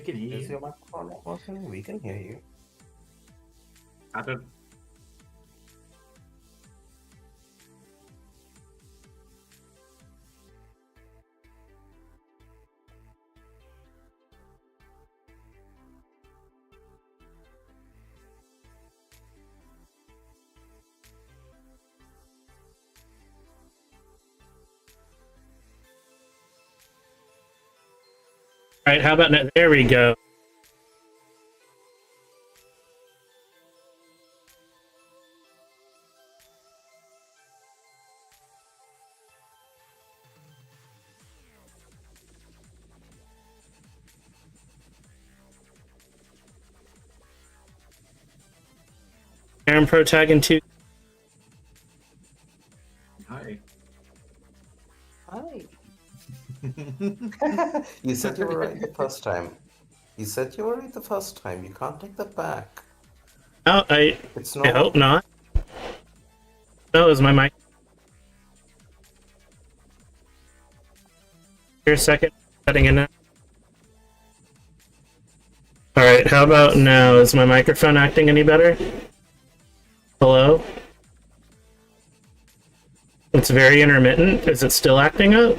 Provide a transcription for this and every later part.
can hear Is you. your microphone not working? We can hear you. I don't. All right, how about now? There we go. Aaron Protagon 2. Hi. Hi. You said you were right the first time. You said you were right the first time. You can't take that back. Oh, It's I hope normal. not. Oh, is my mic? Here a second. Setting in now. Alright, how about now? Is my microphone acting any better? Hello? It's very intermittent. Is it still acting up?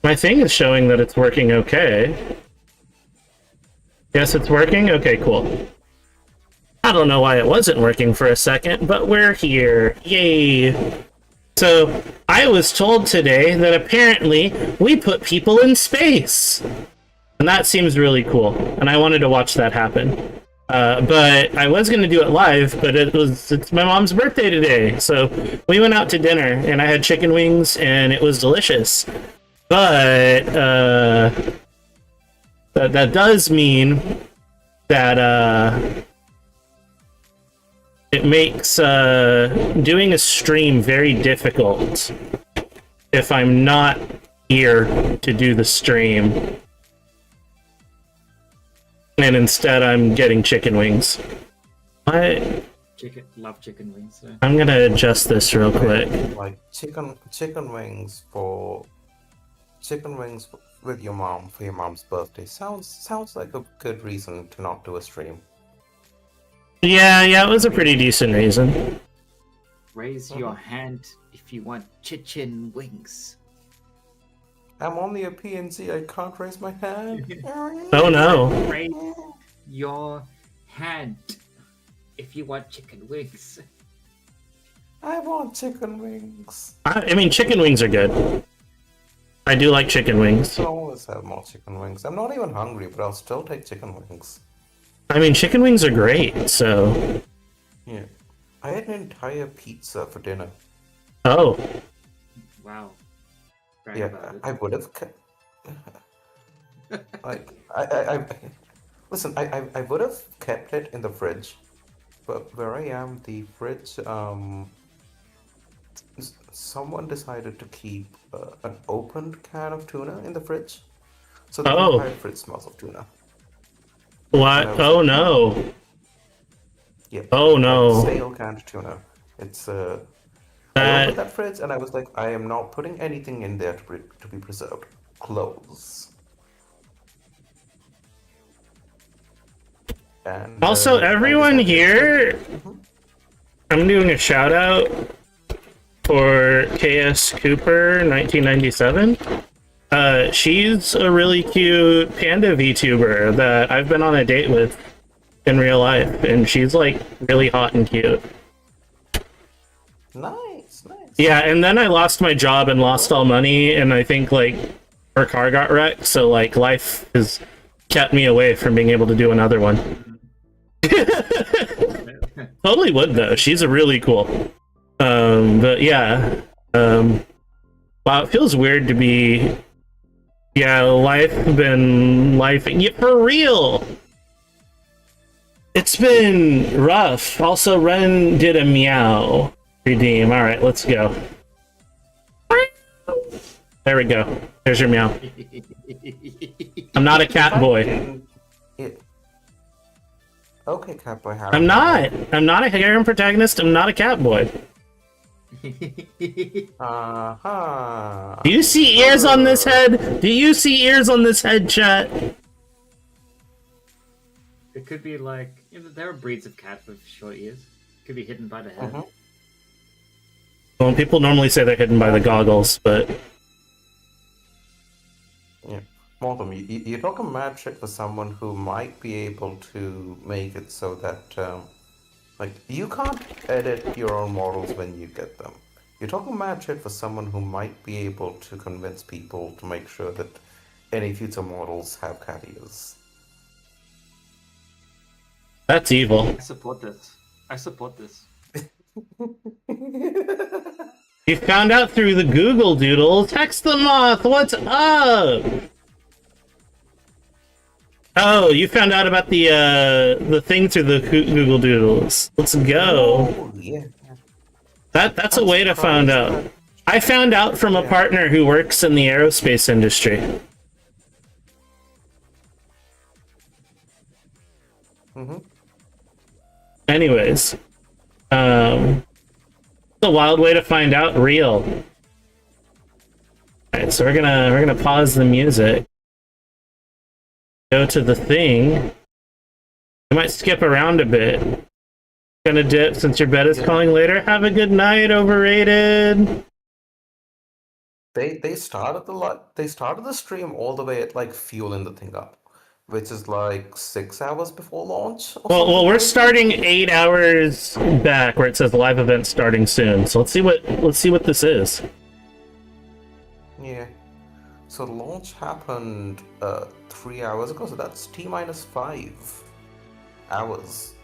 My thing is showing that it's working okay. Yes, it's working? Okay, cool. I don't know why it wasn't working for a second, but we're here. Yay! So, I was told today that apparently we put people in space! And that seems really cool, and I wanted to watch that happen. But I was going to do it live, but it's my mom's birthday today, so we went out to dinner, and I had chicken wings, and it was delicious. But that does mean that it makes doing a stream very difficult if I'm not here to do the stream. And instead I'm getting chicken wings. Love chicken wings. So. I'm gonna adjust this real quick. Like chicken wings with your mom for your mom's birthday sounds like a good reason to not do a stream. Yeah, it was a pretty decent reason. Raise your hand if you want chicken wings. I'm only a PNC, I can't raise my hand. Oh no. Raise your hand if you want chicken wings. I want chicken wings. I mean, chicken wings are good. I do like chicken wings. I'll always have more chicken wings. I'm not even hungry, but I'll still take chicken wings. I mean, chicken wings are great, so... Yeah. I had an entire pizza for dinner. Oh. Wow. Brag Yeah, about it. I would have kept... like, I listen, I would have kept it in the fridge, but where I am, the fridge, someone decided to keep an opened can of tuna in the fridge, so the entire fridge smells of tuna. What? Oh no. Yeah. Oh no. Stale canned tuna. It's I opened that fridge and I was like, I am not putting anything in there to be preserved. Close. And, also, everyone here, I'm doing a shout out for KS Cooper 1997. She's a really cute panda VTuber that I've been on a date with in real life, and she's like really hot and cute. Nice. Yeah, and then I lost my job and lost all money, and I think like her car got wrecked, so like life has kept me away from being able to do another one. Totally would though. She's a really cool. But yeah. Wow, it feels weird to be. Yeah, life. Yeah, for real. It's been rough. Also, Ren did a meow. Redeem. All right, let's go. There we go. There's your meow. I'm not a cat boy. Okay, cat boy. I'm not a harem protagonist. I'm not a cat boy. Uh-huh. Do you see ears on this head? Do you see ears on this head, chat? It could be like there are breeds of cat with short ears. Could be hidden by the head. Mm-hmm. Well, people normally say they're hidden by the goggles, but Yeah. Mortem, you're talking mad shit for someone who might be able to make it so that, like, you can't edit your own models when you get them. You're talking mad shit for someone who might be able to convince people to make sure that any future models have cat ears. that's evil. I support this. I support this. You found out through the Google Doodle. Text the moth. What's up? Oh, you found out about the thing through the Google Doodles. Let's go. Oh, yeah. That's a way to find out. I found out from a partner who works in the aerospace industry. Mm-hmm. Anyways, it's a wild way to find out real. Alright, so we're gonna pause the music. Go to the thing. We might skip around a bit. Gonna dip since your bed is calling later. Have a good night, overrated. They started the stream all the way at like fueling the thing up, which is like 6 hours before launch. Well, we're starting 8 hours back where it says live event starting soon. So let's see what this is. Yeah. So launch happened 3 hours ago, so that's T-5 hours.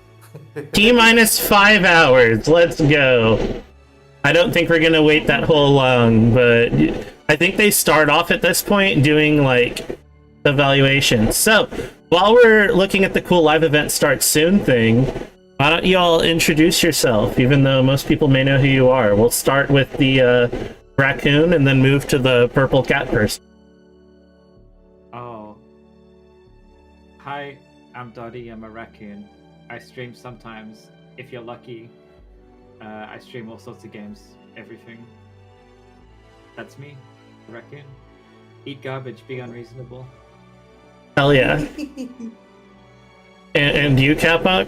T-5 hours. Let's go. I don't think we're gonna wait that whole long, but I think they start off at this point doing like evaluation. So while we're looking at the cool live event start soon thing, why don't you all introduce yourself, even though most people may know who you are. We'll start with the raccoon and then move to the purple cat person. Oh. Hi, I'm Dottie. I'm a raccoon. I stream sometimes. If you're lucky, I stream all sorts of games. Everything. That's me, raccoon. Eat garbage. Be unreasonable. Hell yeah. And you, Kapok?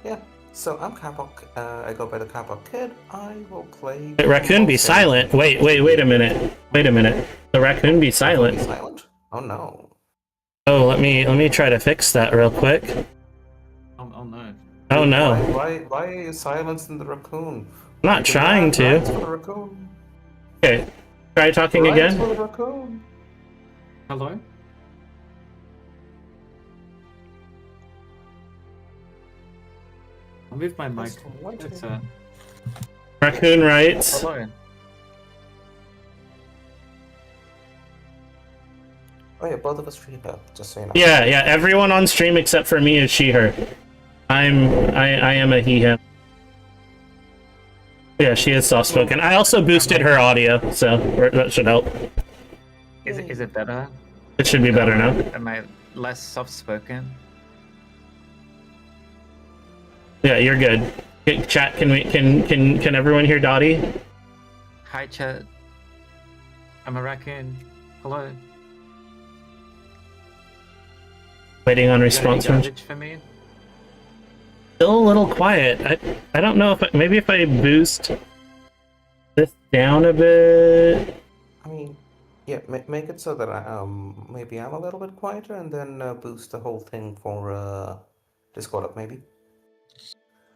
Yeah. So I'm Kapok. I go by the Kapok Kid. I will play. Raccoon, be silent. Wait a minute. Wait a minute. The raccoon be silent. Be silent? Oh no. Oh, let me try to fix that real quick. Oh no. Oh no. Why are you silencing the raccoon? I'm not trying to. Rights for the raccoon. Okay. Try talking Rights again. for the raccoon. Hello? I'll move my mic. It's Raccoon rights. hello. Oh yeah, both of us read that, just so you know. Yeah, everyone on stream except for me is she, her. I am a he, him. Yeah, she is soft spoken. I also boosted her audio, so that should help. Is it better? It should be better now. Am I less soft spoken? Yeah, you're good. Chat, can everyone hear Dottie? Hi chat. I'm a raccoon. Hello. Waiting on You got any response from. garbage for me? Still a little quiet. I don't know if maybe if I boost this down a bit. I mean, yeah, make it so that maybe I'm a little bit quieter, and then boost the whole thing for Discord up, maybe.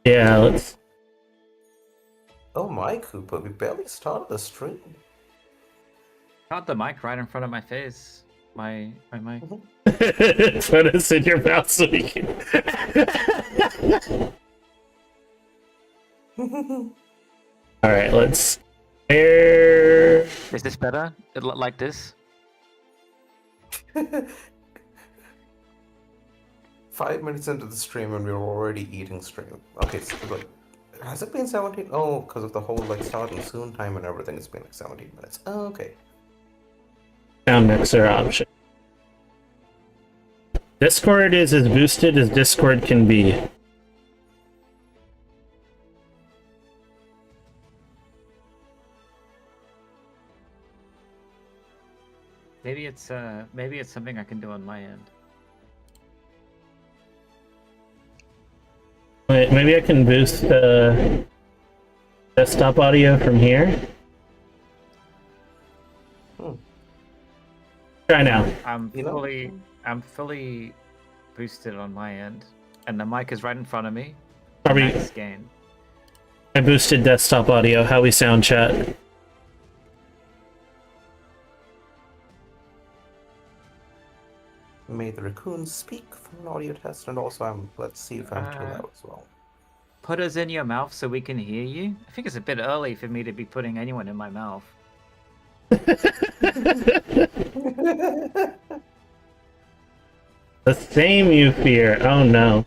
Yeah, let's. Oh my, Cooper, we barely started the stream. Got the mic right in front of my face. My mic. Put us in your mouth so we can. All right, let's. Where? Is this better? It look like this? 5 minutes into the stream and we're already eating stream. Okay, so like, has it been 17? Oh, because of the whole like starting soon time and everything, it's been like 17 minutes. Oh, okay. Sound mixer option. Discord is as boosted as Discord can be. Maybe it's something I can do on my end. Wait, maybe I can boost desktop audio from here. Hmm. Try now. I'm You know? fully boosted on my end, and the mic is right in front of me. Are we? Max gain. I boosted desktop audio. How we sound, chat? May the raccoon speak for an audio test, and also let's see if I'm too loud as well. Put us in your mouth so we can hear you. I think it's a bit early for me to be putting anyone in my mouth. The same you fear. Oh no.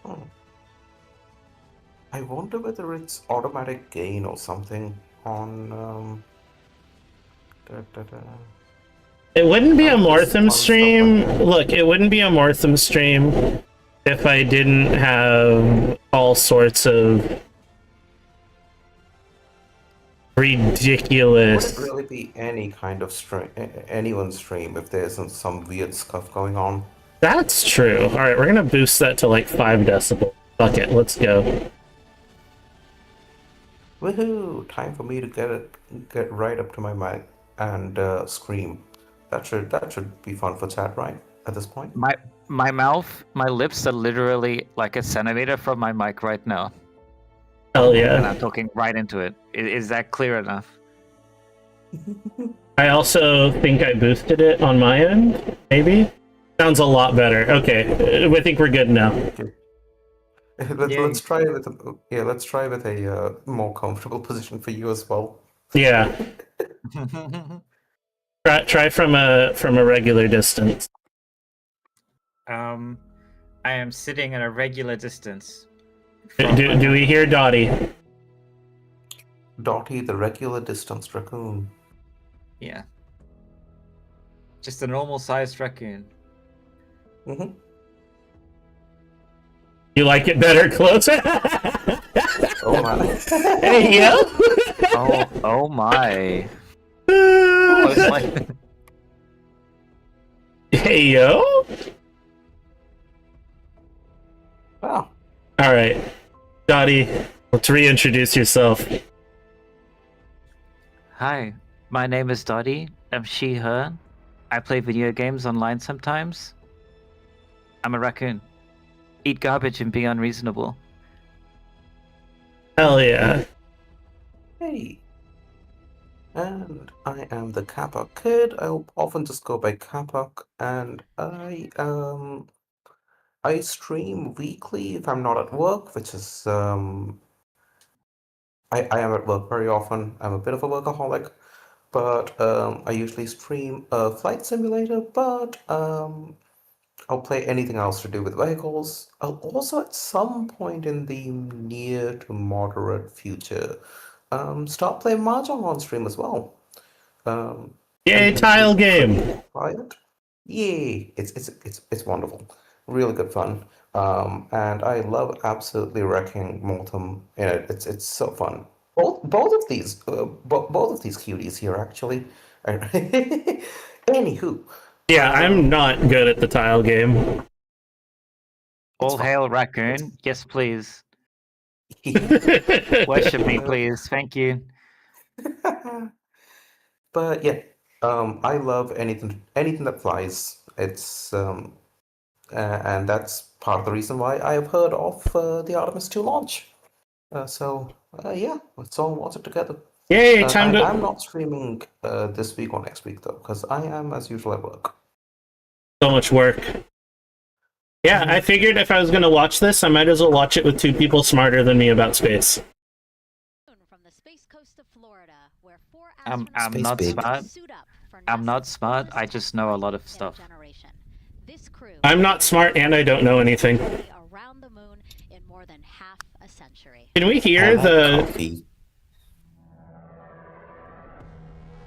Hmm. I wonder whether it's automatic gain or something on. It wouldn't be a This Mortham fun stuff stream. like that. Look, it wouldn't be a Mortham stream if I didn't have all sorts of Would ridiculous. it really be any kind of stream, anyone's stream, if there isn't some weird stuff going on? That's true. All right, we're gonna boost that to like 5 decibels. Fuck it, let's go. Woohoo! Time for me to get right up to my mic and scream. That should be fun for chat, right? At this point. My mouth, my lips are literally like a centimeter from my mic right now, Hell and yeah. I'm talking right into it. Is that clear enough? I also think I boosted it on my end. Maybe. Sounds a lot better. Okay, I think we're good now. Let's try with a more comfortable position for you as well. Yeah. Try from a regular distance. I am sitting at a regular distance. Do we hear Dottie? Dottie, the regular distance raccoon. Yeah. Just a normal sized raccoon. Mm-hmm. You like it better close? Oh man. Hey yo! Oh my. Close like... Hey yo! Wow. Alright. Dottie, let's reintroduce yourself. Hi, my name is Dottie. I'm she, her. I play video games online sometimes. I'm a raccoon. Eat garbage and be unreasonable. Hell yeah. Hey. And I am the Kapok kid. I'll often just go by Kapok, and I stream weekly if I'm not at work, which is I am at work very often. I'm a bit of a workaholic, but I usually stream a flight simulator, but I'll play anything else to do with vehicles. I'll also at some point in the near to moderate future start playing Mahjong on stream as well. Yay, And tile be pretty game! quiet. Yay! It's wonderful. Really good fun. And I love absolutely wrecking Mortem in it. It's so fun. Both of these both of these cuties here actually. Anywho, Yeah, I'm not good at the tile game. All fine. hail raccoon. Yes, please. Worship me, please. Thank you. But yeah, I love anything that flies. It's and that's part of the reason why I have heard of the Artemis launch. Yeah, let's all watch it together. Yay, time to... I'm not streaming this week or next week though, because I am as usual at work. So much work. Yeah, I figured if I was gonna watch this, I might as well watch it with 2 people smarter than me about space. From the space coast of Florida, where 4 I'm Space not baby. smart. suit up for I'm not NASA's smart. I oldest just know a lot of in a stuff. generation. This crew I'm not smart and I don't know anything. around the moon in more than half a century. Can we hear I like the... coffee.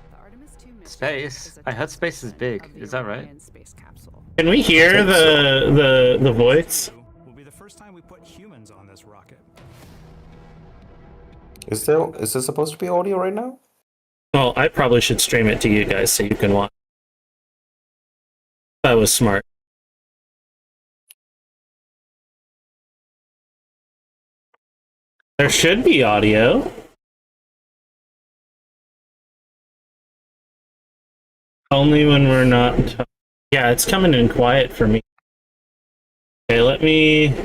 The Artemis 2 mission Space? is a I heard space is 10% big. of the Is that right? Orion space capsule. Can we hear the voice? Will be the first time we put humans on this rocket. Is this supposed to be audio right now? Well, I probably should stream it to you guys so you can watch. That was smart. There should be audio. Only when we're not... Yeah, it's coming in quiet for me. Okay, let me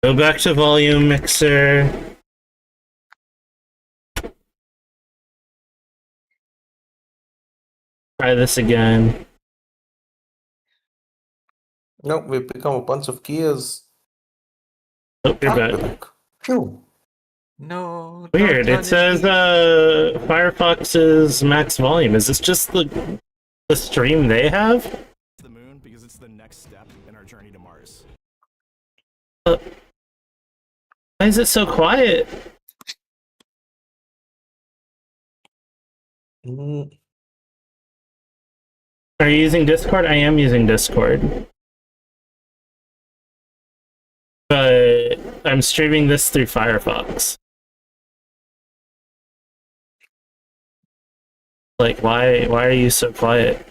go back to volume mixer. Try this again. Nope, we've become a bunch of gears. Oh, you're back. Phew. No. Weird. It says Firefox's max volume. Is this just the stream they have? The moon because it's the next step in our journey to Mars. Why is it so quiet? Mm, Are you using Discord? I am using Discord. But I'm streaming this through Firefox. Like, why are you so quiet?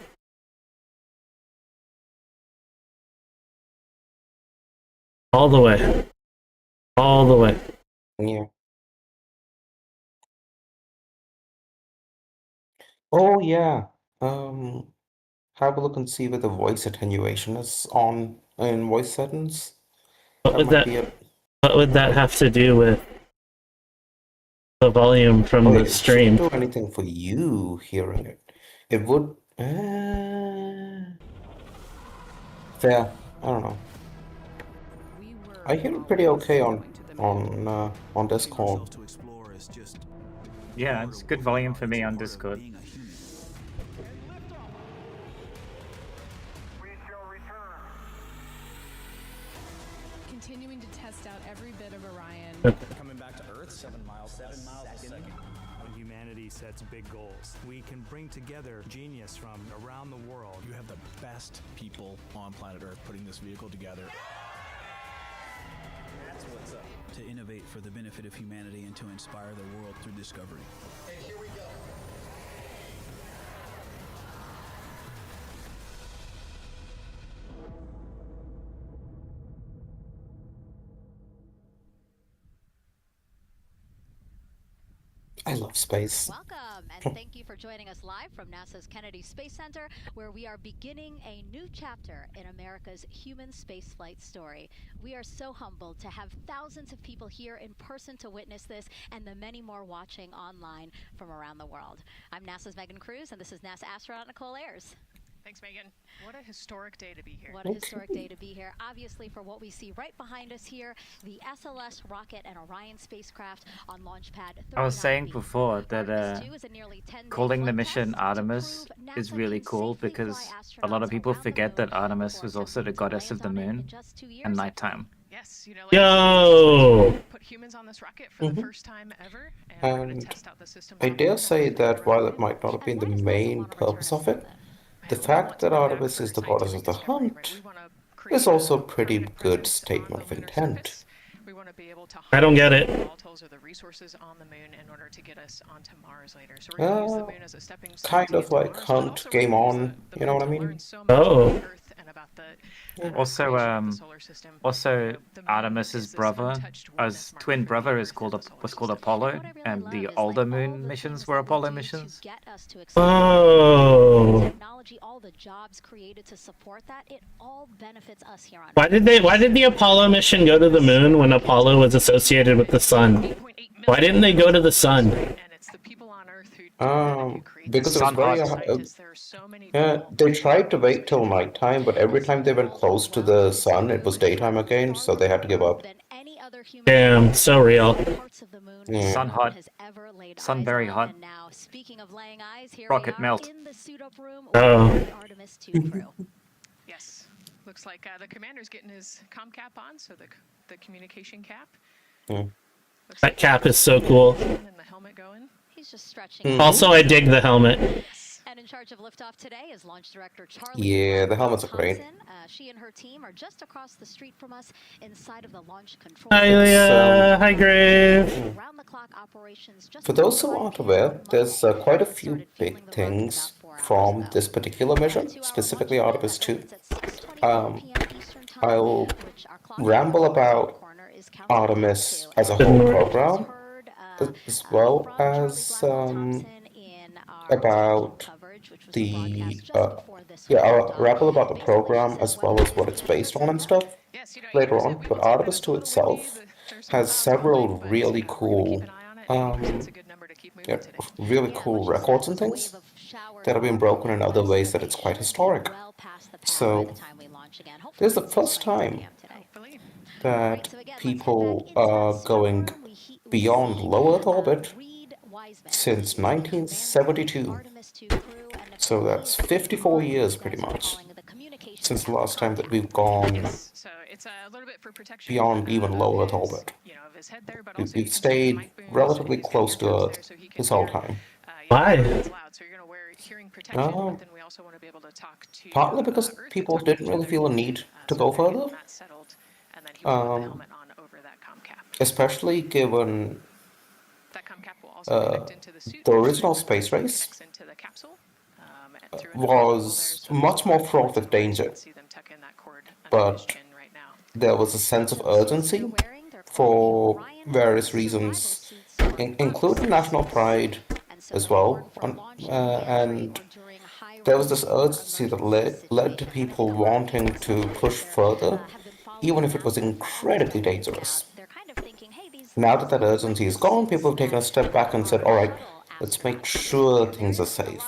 All the way. All the way. yeah. Oh yeah. Have a look and see where the voice attenuation is on in voice settings. What would might that be a... what would that have to do with the volume from Oh, the it stream? shouldn't do anything for you hearing it. It would. Fair. I don't know. We were I hear it pretty okay on going to the moon. on Discord. To explore is just Yeah, it's good volume for me on Discord. Continuing to test out every bit of Orion. coming back to Earth 7 miles a second. When humanity sets big goals, we can bring together genius from around the world. You have the best people on planet Earth putting this vehicle together. That's what's up. To innovate for the benefit of humanity and to inspire the world through discovery. And here we go. I love space. Welcome, and thank you for joining us live from NASA's Kennedy Space Center, where we are beginning a new chapter in America's human spaceflight story. We are so humbled to have thousands of people here in person to witness this, and the many more watching online from around the world. I'm NASA's Megan Cruz, and this is NASA astronaut Nicole Ayers. Thanks, Megan. What a historic day to be here. What a historic day to be here. Obviously, for what we see right behind us here, the SLS rocket and Orion spacecraft on launch pad 39B. I was saying before that Artemis 2 is a nearly 10-day calling the flight mission test to Artemis prove is NASA really can cool safely because fly a lot of astronauts people around the forget that moon Artemis before was also the attempting to goddess of land the on it in moon just 2 years. and nighttime. Yes, you know, Yo! put humans on this rocket for the first time ever, and we're going And to test out the system. I on the dare moon say and that while it around might not have been And the why does NASA main want to return purpose of to it, them? the We fact want that to do Artemis for is the goddess of scientific the discovery, hunt right? We want to is create also a a pretty permanent good presence statement on of the lunar intent. surface. We want to be able to I don't get harness it. the volatiles or the resources on the moon in order to get us onto Mars later. So we're going to use the moon as a stepping stone Kind to of get to like Mars, but Hunt, also we're Game gonna use On, the you know moon what I to mean? learn so much Oh. about Earth and about the Also, creation of the solar system. Also, You know, the moon Artemis's is this brother, untouched oneness as marker twin for the brother, Earth is called and the solar was called system. Apollo, What I really and love the is, older like, all moon the missions things were that we Apollo do to missions. get us to accelerate Oh. technology, all the jobs created to support that, it all benefits us here on Why did the Apollo mission go to the moon when Apollo was associated with the sun? Why didn't they go to the sun? And it's the people on Earth who do that, who create Because this. it was Sun very hot. Scientists, there are so many yeah, people they working tried to on this wait till mission. nighttime, but every time they went close to the sun, it was daytime again, so they had to give up. than any other human Damn, so real. parts of the moon Yeah. Sun no hot. one has ever laid Sun eyes very on. hot. And now, speaking of laying eyes, here Rocket we are melt. in the suit-up room Oh. with the Artemis 2 crew. Yes, looks like the commander's getting his comm cap on, so the communication cap. Yeah. Looks That like cap he's is so got cool. the and the helmet going. He's just stretching. Mhm. out. Also, I dig the helmet. And in charge of liftoff today is launch director Charlie. Yeah, the helmets are great. Thompson. She and her team are just across the street from us inside of the launch control Hi, center. Leah. Hi, Grave. Round-the-clock operations just For those who before aren't 5 aware, p.m. there's Monday. quite a It few started big fueling the rocket things about 4 hours from ago. this particular mission, 2-hour specifically launch Artemis that 2. opens at 6:24 p.m. Eastern Time, I'll which our clock ramble in the about corner is Artemis as a Didn't whole work. program, as well as about the I'll ramble about the program as well as what it's based on and stuff Yes, you know, later here's on. it. We But can take that Artemis as a 2 little windy. itself There's some has clouds on several tonight, but really we're going to keep cool, an eye on it. It's a good number to keep moving today. really cool records and things that have been broken in other ways that it's quite historic. So this is the first time Hopefully. that people are going beyond low Earth orbit since 1972. So that's 54 years pretty much since the last time that we've gone Yes, so it's a little bit for protection beyond even low Earth of his, orbit. you know, of his head there, but also We've you can see the stayed mic booms. relatively He's got close to earbuds Earth there so he can this whole hear, time. Why? it's loud, so you're going to wear hearing protection, but then we also want to be able to talk to Partly because Earth people and talk didn't to really each feel a other. need to So go we're getting further, that settled, and then he will put the helmet on over that comm cap. especially given That comm cap will also connect into the suit. the There's original three space ports. It race connects into the capsule, and through another cable there, was so much more fraught with you danger, can see them tuck in that cord under his but chin right now. there was a sense of urgency for various reasons, including national pride as well. And there was this urgency that led to people wanting to push further, even if it was incredibly dangerous. Now that that urgency is gone, people have taken a step back and said, all right, let's make sure things are safe.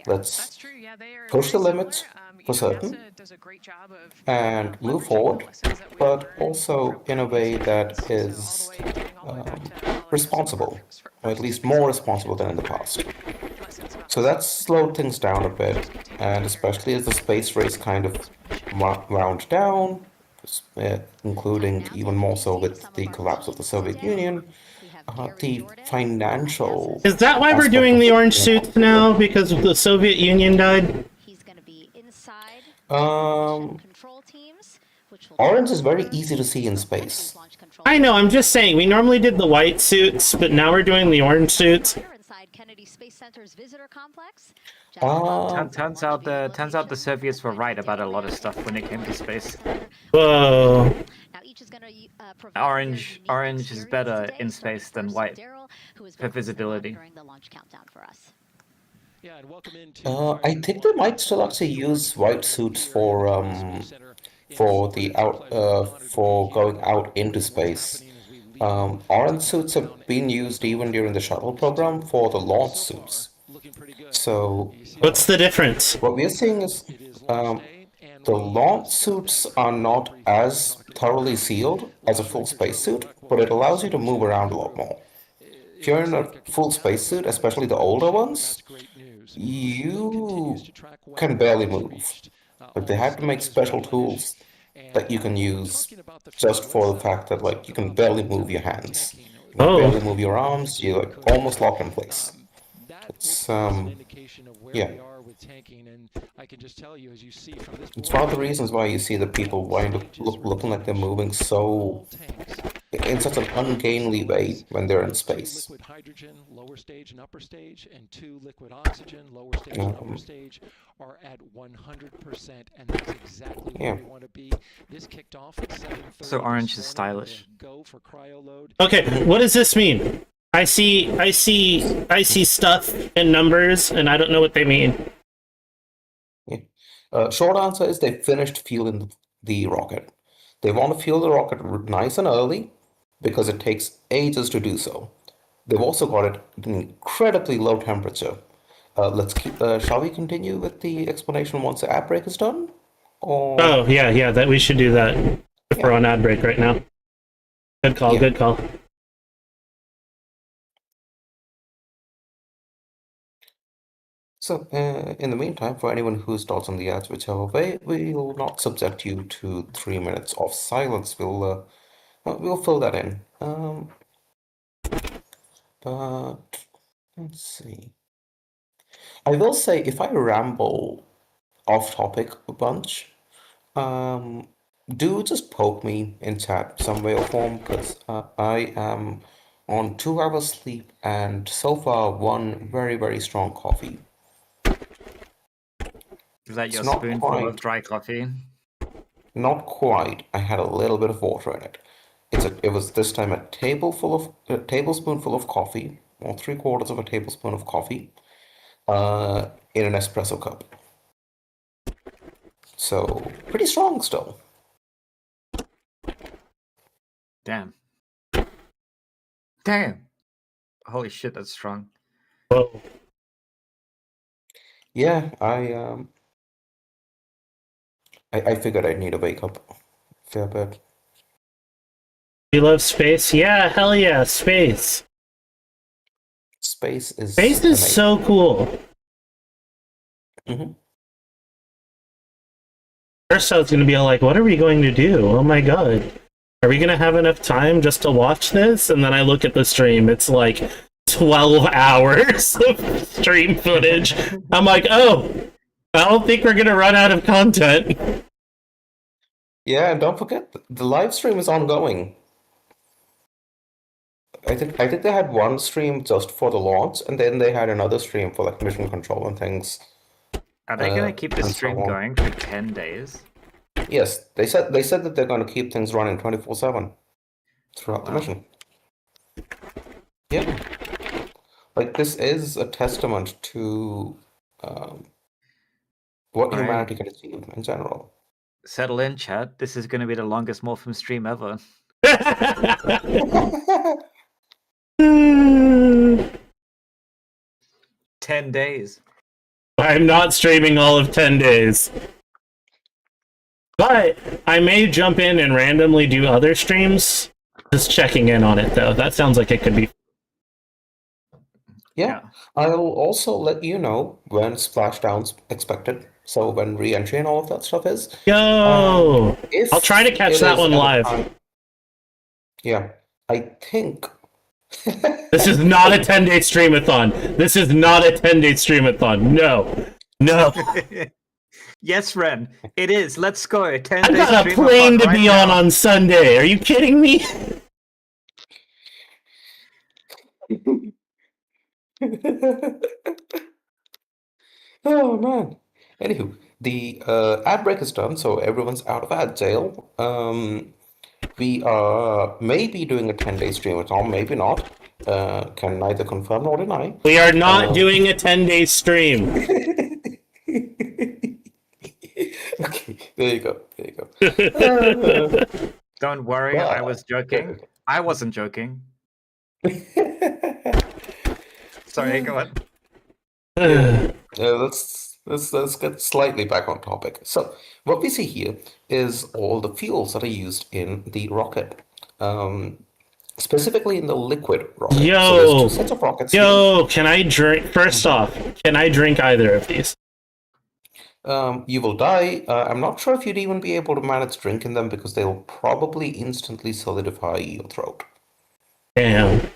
Let's That's true. Yeah, they are push the very limits similar. for You know, certain NASA does a great job of and move leveraging forward, the lessons that we've but learned also from in a previous way that missions. is So all the way getting all the way back to following a responsible, or at least more responsible than in the past. lessons about So that's slowed things down a bit, and especially as the space race kind of wound down, including even more so with the collapse of the Soviet Union, the financial Is that why we're aspect doing of the it orange became suits now? complicated. Because the Soviet Union died? Um, Orange is very easy to see in space. I know, I'm just saying, we normally did the white suits, but now we're doing the orange suits. Turns out the Soviets were right about a lot of stuff when it came to space. Whoa. Orange is better in space than white for visibility. Yeah, and welcome into I think they might still actually use white suits for going out into space. Orange suits have been used even during the shuttle program for the launch suits. So What's the difference? what we are seeing is the launch suits are not as thoroughly sealed as a full spacesuit, but it allows you to move around a lot more. If you're in a full spacesuit, especially the older ones, you can barely move. But they had to make special tools that you can use just for the fact that like you can barely move your hands, you can barely move your arms, you're like almost locked in place. It's yeah. It's one of the reasons why you see the people wind up looking like they're moving so in such an ungainly way when they're in space. Liquid hydrogen, lower stage and upper stage, and 2 liquid oxygen, lower stage and upper stage, are at 100%, and that's exactly where we want to be. This kicked off at 7:30. So orange is stylish. Go for cryo load. Okay, what does this mean? I see stuff and numbers, and I don't know what they mean. Yeah. Short answer is they finished fueling the rocket. They want to fuel the rocket nice and early because it takes ages to do so. They've also got it at an incredibly low temperature. Shall we continue with the explanation once the ad break is done? Or... Oh, yeah, that we should do that if we're on ad break right now. Good call, good call. So, in the meantime, for anyone who starts on the ads whichever way, we will not subject you to 3 minutes of silence. We'll fill that in. But let's see. I will say, if I ramble off topic a bunch, do just poke me in chat some way or form, because I am on 2 hours sleep and so far 1 very, very strong coffee. Is that your spoonful of dry coffee? Not quite. I had a little bit of water in it. It was this time a tablespoonful of coffee, or 3/4 of a tablespoon of coffee, in an espresso cup. So pretty strong still. Damn. Damn. Holy shit, that's strong. Whoa. Yeah, I figured I'd need to wake up a fair bit. You love space? Yeah, hell yeah, space. Space is Space is amazing. so cool. Mhm. First I was going to be like, what are we going to do? Oh my god. Are we going to have enough time just to watch this? And then I look at the stream, it's like 12 hours of stream footage. I'm like, oh, I don't think we're going to run out of content. Yeah, and don't forget the live stream is ongoing. I think they had one stream just for the launch, and then they had another stream for like mission control and things. Are they going to keep the and so stream on. going for 10 days? Yes, they said that they're going to keep things running 24/7 throughout the Wow. mission. Yeah, like this is a testament to what Alright. humanity can achieve in general. Settle in, chat. This is going to be the longest Morphin stream ever. 10 days. I'm not streaming all of 10 days. But I may jump in and randomly do other streams. Just checking in on it, though. That sounds like it could be. Yeah, I'll also let you know when splashdown's expected. So when re-entry and all of that stuff is. Yo! If I'll try to catch it that is one at a live. time- Yeah, I think. This is not a 10-day streamathon. This is not a 10-day streamathon. No. No. Yes, Ren. It is. Let's go. 10 I've days got a streamathon plane to right be now. on Sunday. Are you kidding me? Oh man. Anywho, the ad break is done, so everyone's out of ad jail. We are maybe doing a 10-day stream at all, maybe not. Can neither confirm nor deny. We are not doing a 10-day stream. Okay, there you go. There you go. Don't worry, Well, I was joking. I wasn't joking. Sorry, go on. Let's get slightly back on topic. So what we see here is all the fuels that are used in the rocket, specifically in the liquid rocket. So there's two sets of rockets here. Yo, can I drink? First off, can I drink either of these? You will die. I'm not sure if you'd even be able to manage drinking them because they'll probably instantly solidify your throat. Damn.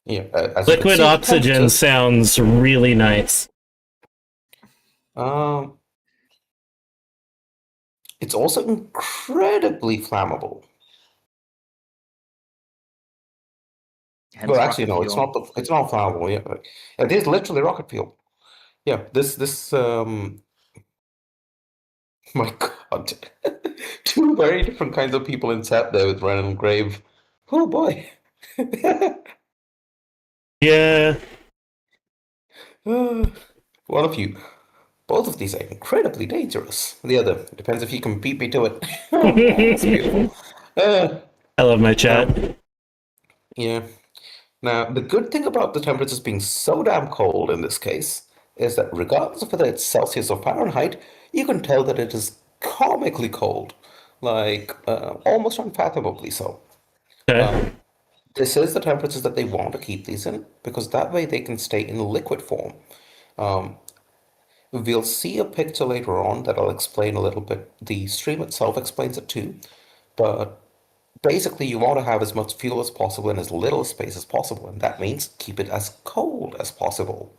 Yeah, as you can Liquid see, oxygen temperatures- sounds really nice. It's also incredibly flammable. Hence Well, actually, rocket no, it's fuel. not. It's not flammable. Yeah, it is literally rocket fuel. Yeah, this. My God, two very different kinds of people in chat there with Ren and Grave. Oh boy. Yeah. One of you. Both of these are incredibly dangerous. The other depends if you can beat me to it. It's beautiful. I love my chat. Yeah. Now, the good thing about the temperatures being so damn cold in this case is that regardless of whether it's Celsius or Fahrenheit, you can tell that it is comically cold, like almost unfathomably so. Okay. This is the temperatures that they want to keep these in, because that way they can stay in liquid form. We'll see a picture later on that'll explain a little bit. The stream itself explains it too, but basically you want to have as much fuel as possible in as little space as possible, and that means keep it as cold as possible.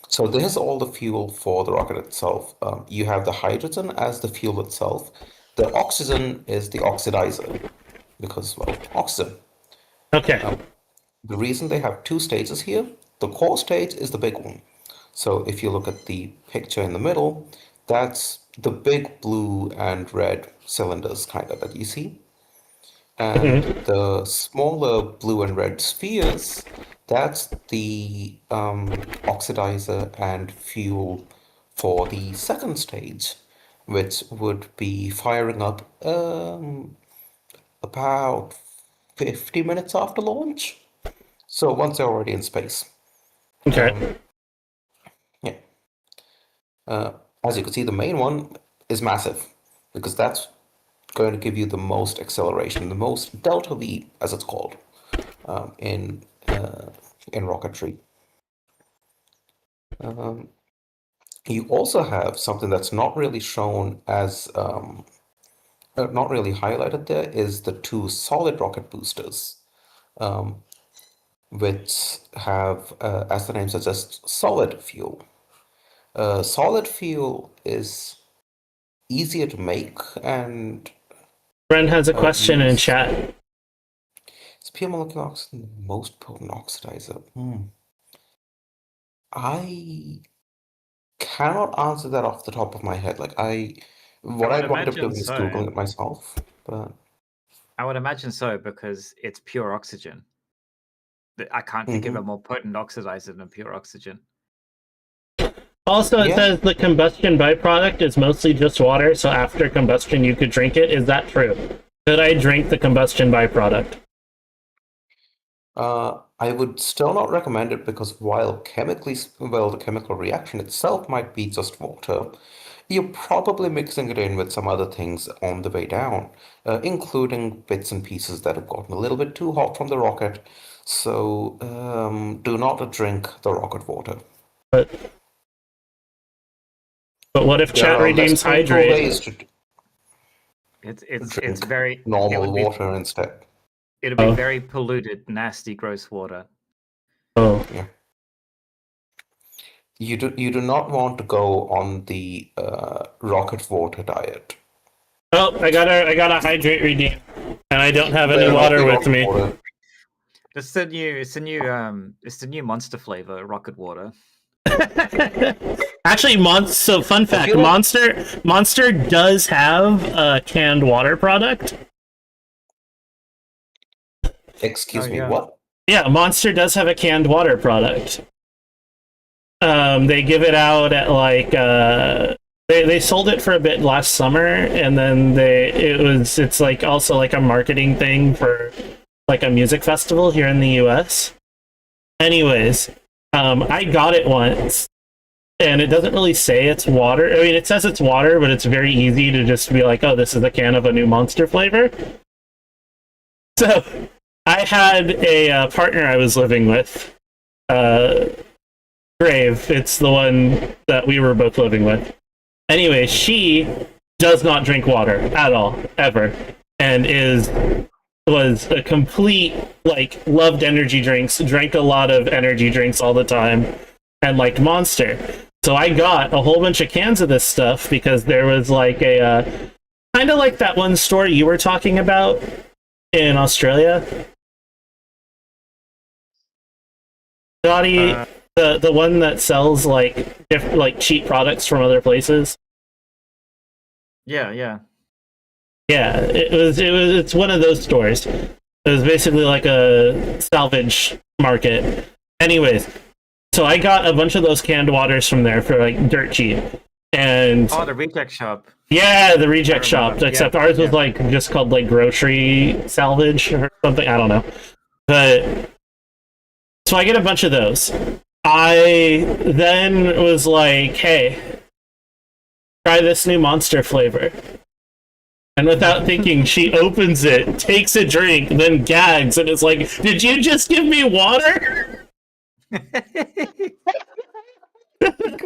So this is all the fuel for the rocket itself. You have the hydrogen as the fuel itself. The oxygen is the oxidizer, because, well, oxygen. Okay. The reason they have two stages here, the core stage is the big one. So if you look at the picture in the middle, that's the big blue and red cylinders kind of that you see. And the smaller blue and red spheres, that's the oxidizer and fuel for the second stage, which would be firing up about 50 minutes after launch. So once they're already in space. Okay. Yeah. As you can see, the main one is massive because that's going to give you the most acceleration, the most delta V, as it's called, in rocketry. You also have something that's not really shown as not really highlighted there is the two solid rocket boosters, which have, as the name suggests, solid fuel. Solid fuel is easier to make and Bren has a question in use. chat. Is pure molecular oxygen the most potent oxidizer? I cannot answer that off the top of my head. Like what I wound up doing is Googling it myself, but I would imagine so because it's pure oxygen. I can't think of a more potent oxidizer than pure oxygen. Also, it says the combustion byproduct is mostly just water, so after combustion you could drink it. Is that true? Could I drink the combustion byproduct? I would still not recommend it because while the chemical reaction itself might be just water, you're probably mixing it in with some other things on the way down, including bits and pieces that have gotten a little bit too hot from the rocket. So do not drink the rocket water. But what if chat redeems hydrate? It's very normal water instead. It'll be very polluted, nasty, gross water. Oh. Yeah. You do not want to go on the rocket water diet. Oh, I got a hydrate redeem, and I don't have any water with me. Water. It's the new Monster flavor, rocket water. Actually, so fun fact, Monster does have a canned water product. Excuse me, what? Yeah, Monster does have a canned water product. They give it out at like they sold it for a bit last summer, and then it's like also like a marketing thing for like a music festival here in the US. Anyways, I got it once, and it doesn't really say it's water. I mean, it says it's water, but it's very easy to just be like, oh, this is a can of a new Monster flavor. So I had a partner I was living with, Grave. It's the one that we were both living with. Anyway, she does not drink water at all, ever, and was a complete, like, loved energy drinks, drank a lot of energy drinks all the time, and liked Monster. So I got a whole bunch of cans of this stuff because there was like a kind of like that one store you were talking about in Australia. Dottie, the one that sells like cheap products from other places. Yeah. It's one of those stores. It was basically like a salvage market. Anyways, so I got a bunch of those canned waters from there for like dirt cheap. And the reject shop. Yeah, the reject shop. Except ours was like just called like grocery salvage or something. I don't know. But so I get a bunch of those. I then was like, hey, try this new Monster flavor. And without thinking, she opens it, takes a drink, then gags, and is like, did you just give me water?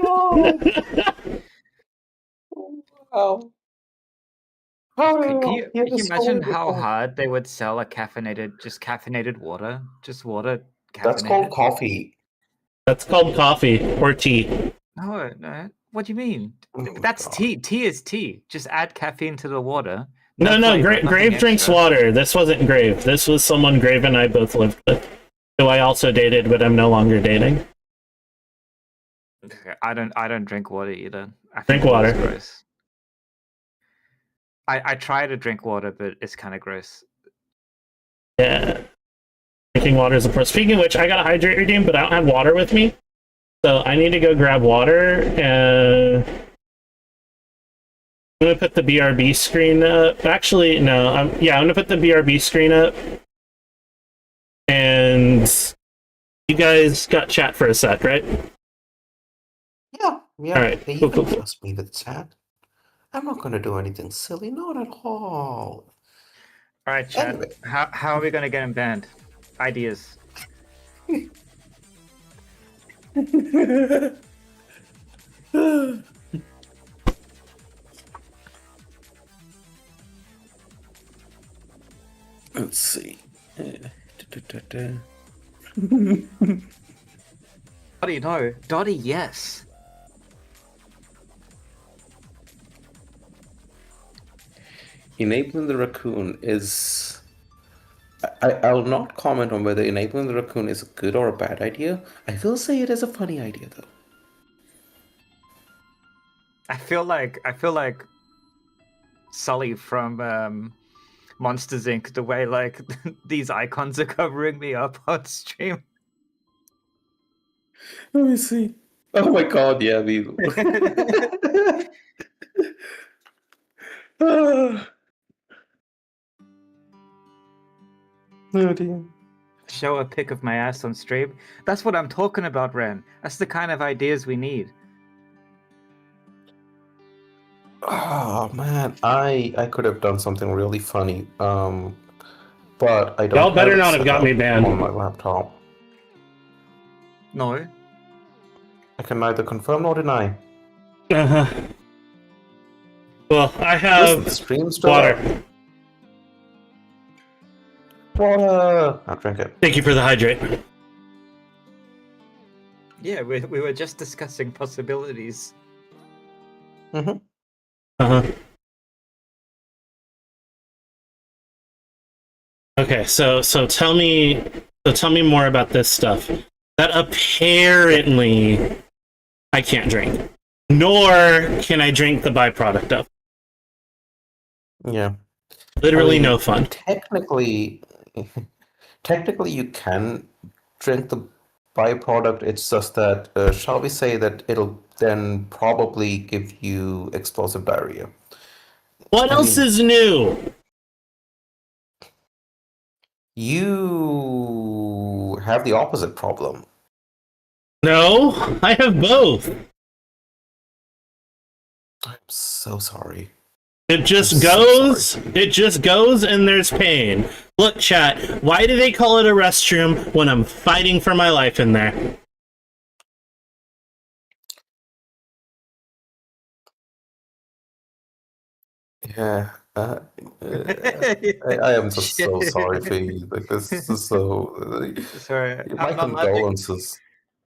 God. Wow. Can you imagine how hard they would sell a caffeinated water? Just water caffeinated? That's called coffee. That's called coffee or tea. No. What do you mean? That's tea. Tea is tea. Just add caffeine to the water. No, Grave drinks water. This wasn't Grave. This was someone Grave and I both lived with, who I also dated, but I'm no longer dating. Okay, I don't drink water either. I Drink think water's water. gross. I try to drink water, but it's kind of gross. Yeah. Drinking water is a pro. Speaking of which, I got a hydrate redeem, but I don't have water with me. So I need to go grab water. I'm gonna put the BRB screen up. Actually, no. I'm gonna put the BRB screen up. And you guys got chat for a sec, right? Yeah. All right. Hey, Cool, you can cool. trust me with chat. I'm not going to do anything silly, not at all. All right, Chad. Anyway. How are we gonna get him banned? Ideas. Let's see. Dottie, no. Dottie, yes. Enabling the raccoon is... I'll not comment on whether enabling the raccoon is a good or a bad idea. I will say it is a funny idea, though. I feel like Sully from Monsters Inc. The way like these icons are covering me up on stream. Let me see. Oh my god, yeah, we... Oh dear. Show a pic of my ass on stream. That's what I'm talking about, Ren. That's the kind of ideas we need. Oh man, I could have done something really funny. But I don't. Y'all better have it not have set got up me banned. on my laptop. No. I can neither confirm nor deny. Uh-huh. Well, I Listen, have the stream's still water. up. Water. I'll drink it. Thank you for the hydrate. Yeah, we were just discussing possibilities. Mm-hmm. Uh-huh. Okay, so tell me more about this stuff that apparently I can't drink, nor can I drink the byproduct of. Yeah. Literally I mean, no fun. Technically, you can drink the byproduct. It's just that, shall we say that it'll then probably give you explosive diarrhea. What else is new? You have the opposite problem. No, I have both. I'm so sorry. It just I'm so goes, sorry. it just goes, and there's pain. Look, chat, why do they call it a restroom when I'm fighting for my life in there? Yeah. I am just so sorry for you. Like, this is so... Sorry, my I'm not laughing. condolences.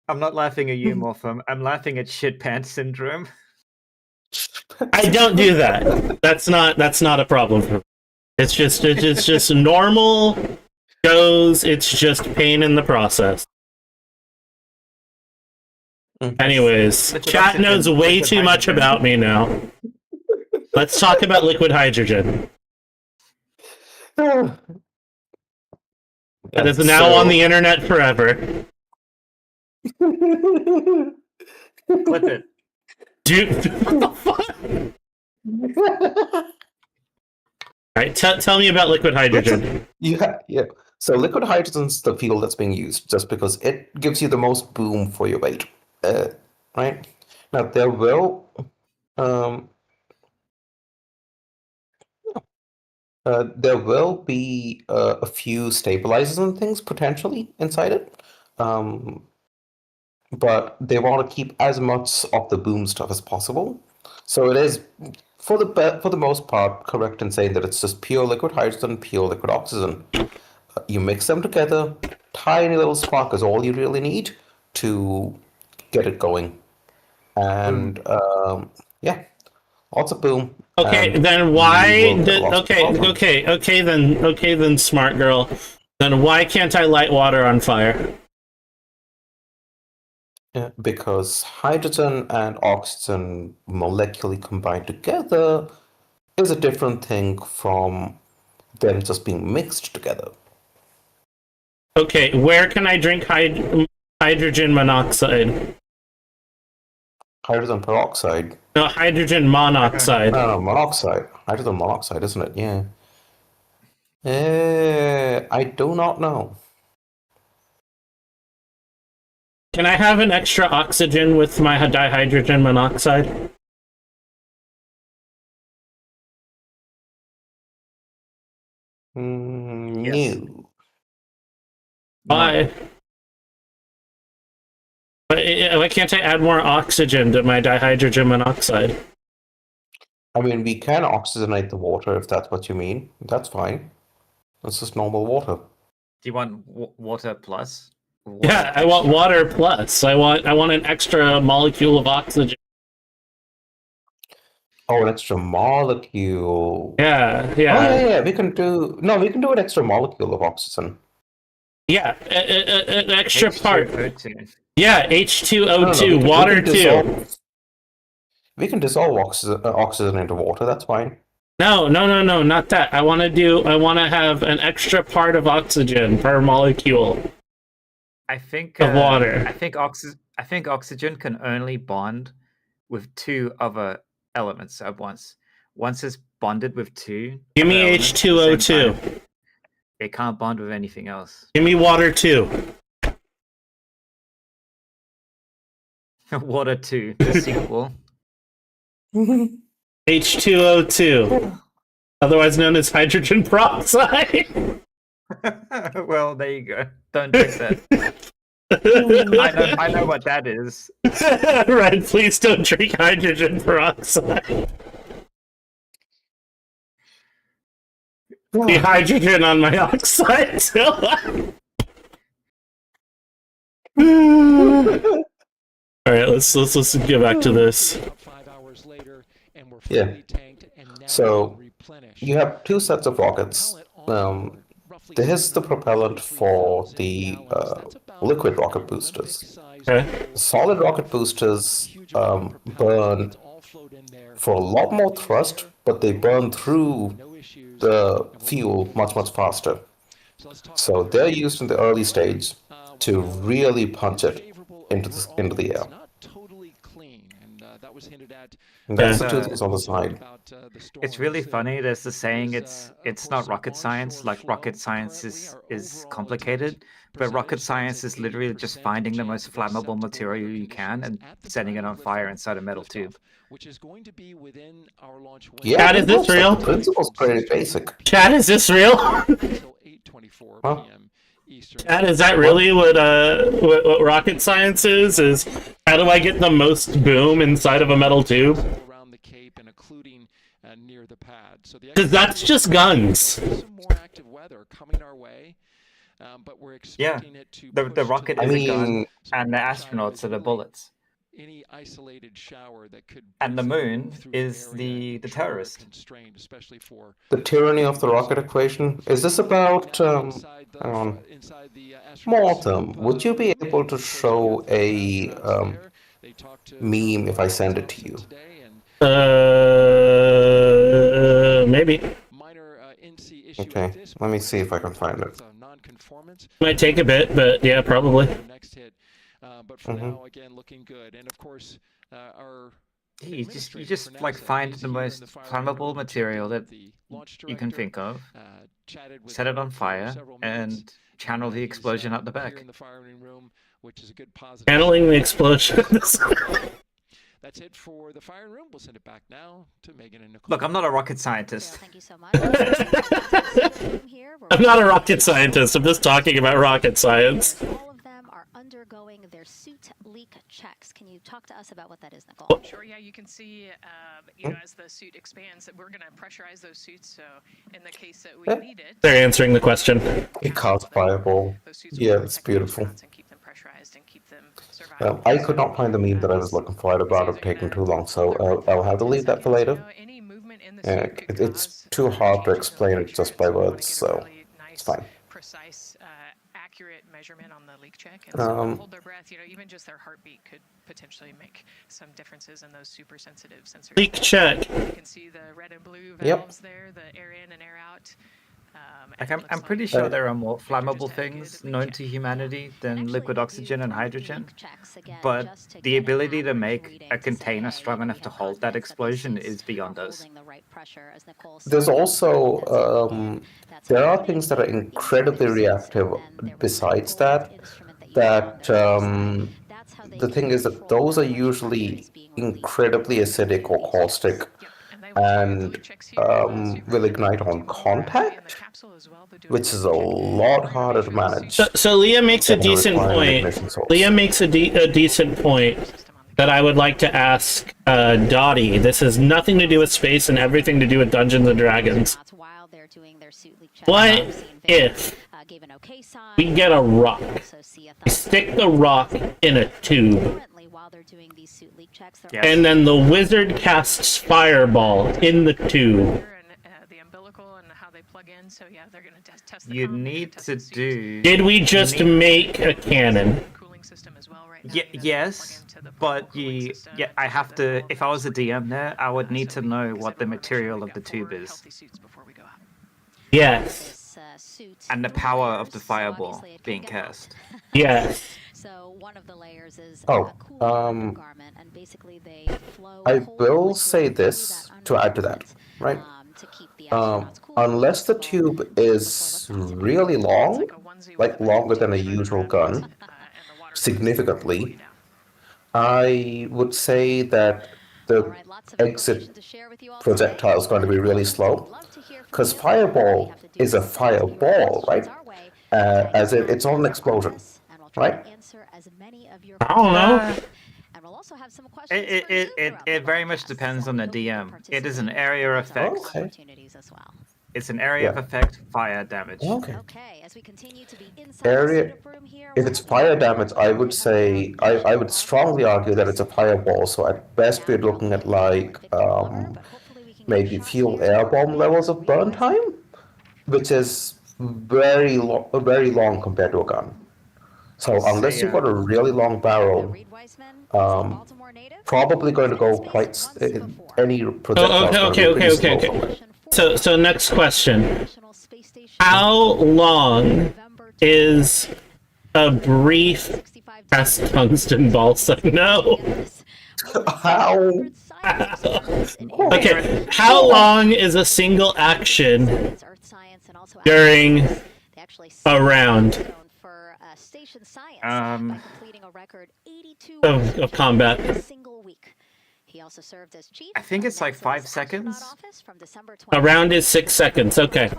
I'm not laughing at you, Morphem. I'm laughing at shit pants syndrome. I don't do that. That's not a problem for me. It's just normal goes, it's just pain in the process. Anyways, Liquid chat oxygen, knows way liquid too much hydrogen. about me now. Let's talk about liquid hydrogen. That is now on the internet forever. Clip it. Dude, what the fuck? Alright, tell me about liquid hydrogen. Yeah. So liquid hydrogen's the fuel that's being used just because it gives you the most boom for your weight. Right? Now there will be a few stabilizers and things potentially inside it. But they want to keep as much of the boom stuff as possible. So it is, for the most part, correct in saying that it's just pure liquid hydrogen, pure liquid oxygen. You mix them together, tiny little spark is all you really need to get it going. And yeah, lots of boom. Okay, then why did okay then smart girl. Then why can't I light water on fire? because hydrogen and oxygen molecularly combined together is a different thing from them just being mixed together. Okay, where can I drink hydrogen monoxide? Hydrogen peroxide. No, hydrogen monoxide. Monoxide. Hydrogen monoxide, isn't it? Yeah. I do not know. Can I have an extra oxygen with my dihydrogen monoxide? Yes. No. Why? Why can't I add more oxygen to my dihydrogen monoxide? I mean, we can oxygenate the water if that's what you mean. That's fine. It's just normal water. Do you want water plus? Yeah, I want water plus. I want an extra molecule of oxygen. Oh, an extra molecule. Yeah. Oh, yeah. We can do an extra molecule of oxygen. Yeah, an extra part. H2O2. Yeah, H2O2, water too. We can dissolve oxygen into water. That's fine. No, not that. I want to have an extra part of oxygen per molecule. I think of water. I think oxygen can only bond with two other elements at once. Once it's bonded with two. Give me H2O2. It can't bond with anything else. Give me water too. Water 2, the sequel. H2O2, otherwise known as hydrogen peroxide. Well, there you go. Don't drink that. I know what that is. Red, please don't drink hydrogen peroxide. The hydrogen on my oxide. All right, let's get back to this. Yeah. So you have two sets of rockets. This is the propellant for the liquid rocket boosters. Okay. Solid rocket boosters burn for a lot more thrust, but they burn through the fuel much faster. So they're used in the early stage to really punch it into the air. And that's the two things on the side. It's really funny. There's the saying it's not rocket science. Like rocket science is complicated, but rocket science is literally just finding the most flammable material you can and setting it on fire inside a metal tube. Yeah, Chad, is this real? The principle's pretty basic. Chad, is this real? Huh? Chad, is that really what rocket science is? Is how do I get the most boom inside of a metal tube? Because that's just guns. Yeah, the rocket is a gun, and the astronauts are the bullets. Any isolated shower that could and the moon is the terrorist. The tyranny of the rocket equation. Is this about hang on. Mortem, would you be able to show a meme if I send it to you? Maybe. Okay, let me see if I can find it. Might take a bit, but yeah, probably. But for now, again, looking good. And of course, you just like find the most flammable material that you can think of, set it on fire, and channel the explosion out the back. Channeling the explosion. That's it for the firing room. We'll send it back now to Megan and Nicole. Look, I'm not a rocket scientist. Thank you so much. I'm not a rocket scientist. I'm just talking about rocket science. All of them are undergoing their suit leak checks. Can you talk to us about what that is, Nicole? Sure. Yeah, you can see, as the suit expands, that we're going to pressurize those suits. So, in the case that we need it, they're answering the question. It casts fireball. Yeah, it's beautiful. And keep them pressurized and keep them surviving. I could not find the meme that I was looking for. I'd have rather taken too long, so I'll have to leave that for later. It's too hard to explain it just by words, so it's fine. Precise, accurate measurement on the leak check, and so they'll hold their breath. Even just their heartbeat could potentially make some differences in those super sensitive sensors. Leak check. You can see the red and blue valves there, the air in and air out. Like I'm pretty sure there are more flammable things known to humanity than liquid oxygen and hydrogen, but the ability to make a container strong enough to hold that explosion is beyond us. There's also there are things that are incredibly reactive besides that. The thing is that those are usually incredibly acidic or caustic and will ignite on contact, which is a lot harder to manage. So Leah makes a decent point. Leah makes a decent point that I would like to ask Dottie. This has nothing to do with space and everything to do with Dungeons and Dragons. What if we get a rock? We stick the rock in a tube. And then the wizard casts fireball in the tube. You need to do... Did we just make a cannon? Yes, but I have to... If I was a DM there, I would need to know what the material of the tube is. Yes. And the power of the fireball being cast. Yes. So one of the layers is garment, and basically they flow. I will say this to add to that, right? Unless the tube is really long, like longer than a usual gun, significantly, I would say that the exit projectile is going to be really slow, because fireball is a fireball, right? As it's not an explosion, right? I don't know. It very much depends on the DM. It is an area effect. Okay. It's an area of effect fire damage. Okay. Area. If it's fire damage, I would say I would strongly argue that it's a fireball. So at best, we're looking at like maybe fuel air bomb levels of burn time, which is very long compared to a gun. So unless you've got a really long barrel, probably going to go quite any projectile. Okay. So next question: how long is a brief test tungsten balsa? No. How? Okay. How long is a single action during a round of combat? I think it's like 5 seconds. A round is 6 seconds. Okay.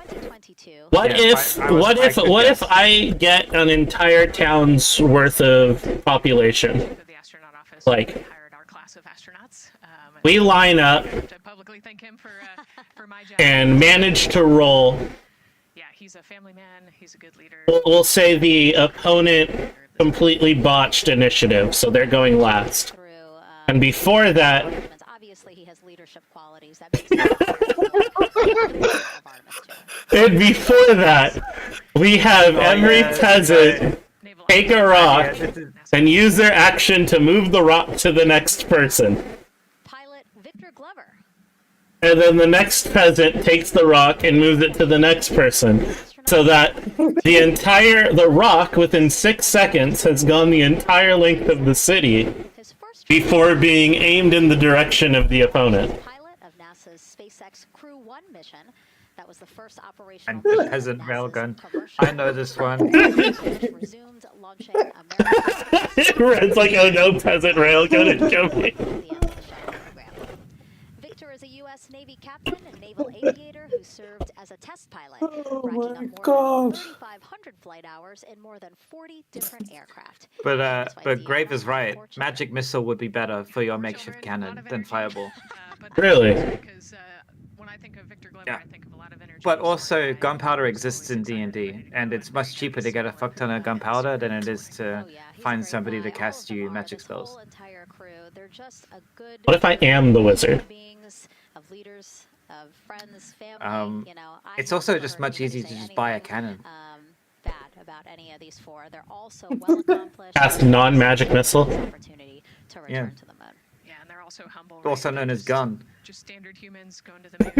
What if I get an entire town's worth of population? Like, we line up and manage to roll. Yeah, he's a family man. He's a good leader. We'll say the opponent completely botched initiative, so they're going last. And before that, we have every peasant take a rock and use their action to move the rock to the next person. And then the next peasant takes the rock and moves it to the next person. So that the rock within 6 seconds has gone the entire length of the city before being aimed in the direction of the opponent. And the peasant railgun. I know this one. Red's like, oh no, peasant railgun is joking. Victor is a U.S. Navy captain and naval aviator who served as a test pilot, racking up more than 3,500 flight hours in more than 40 different aircraft. But Grave is right. Magic missile would be better for your makeshift cannon than fireball. Really? When I think of Victor Glover, Yeah. I think of a lot of energy. But also, gunpowder exists in D&D, and it's much cheaper to get a fuck ton of gunpowder than it is to find somebody to cast you magic spells. What if I am the wizard? It's also just much easier to just buy a cannon. bad about any of these four. They're also well accomplished. Cast non-magic missile. Opportunity to return to the moon. Yeah, and they're also humble. Also right? known They're as Gun. Just standard humans going to the moon.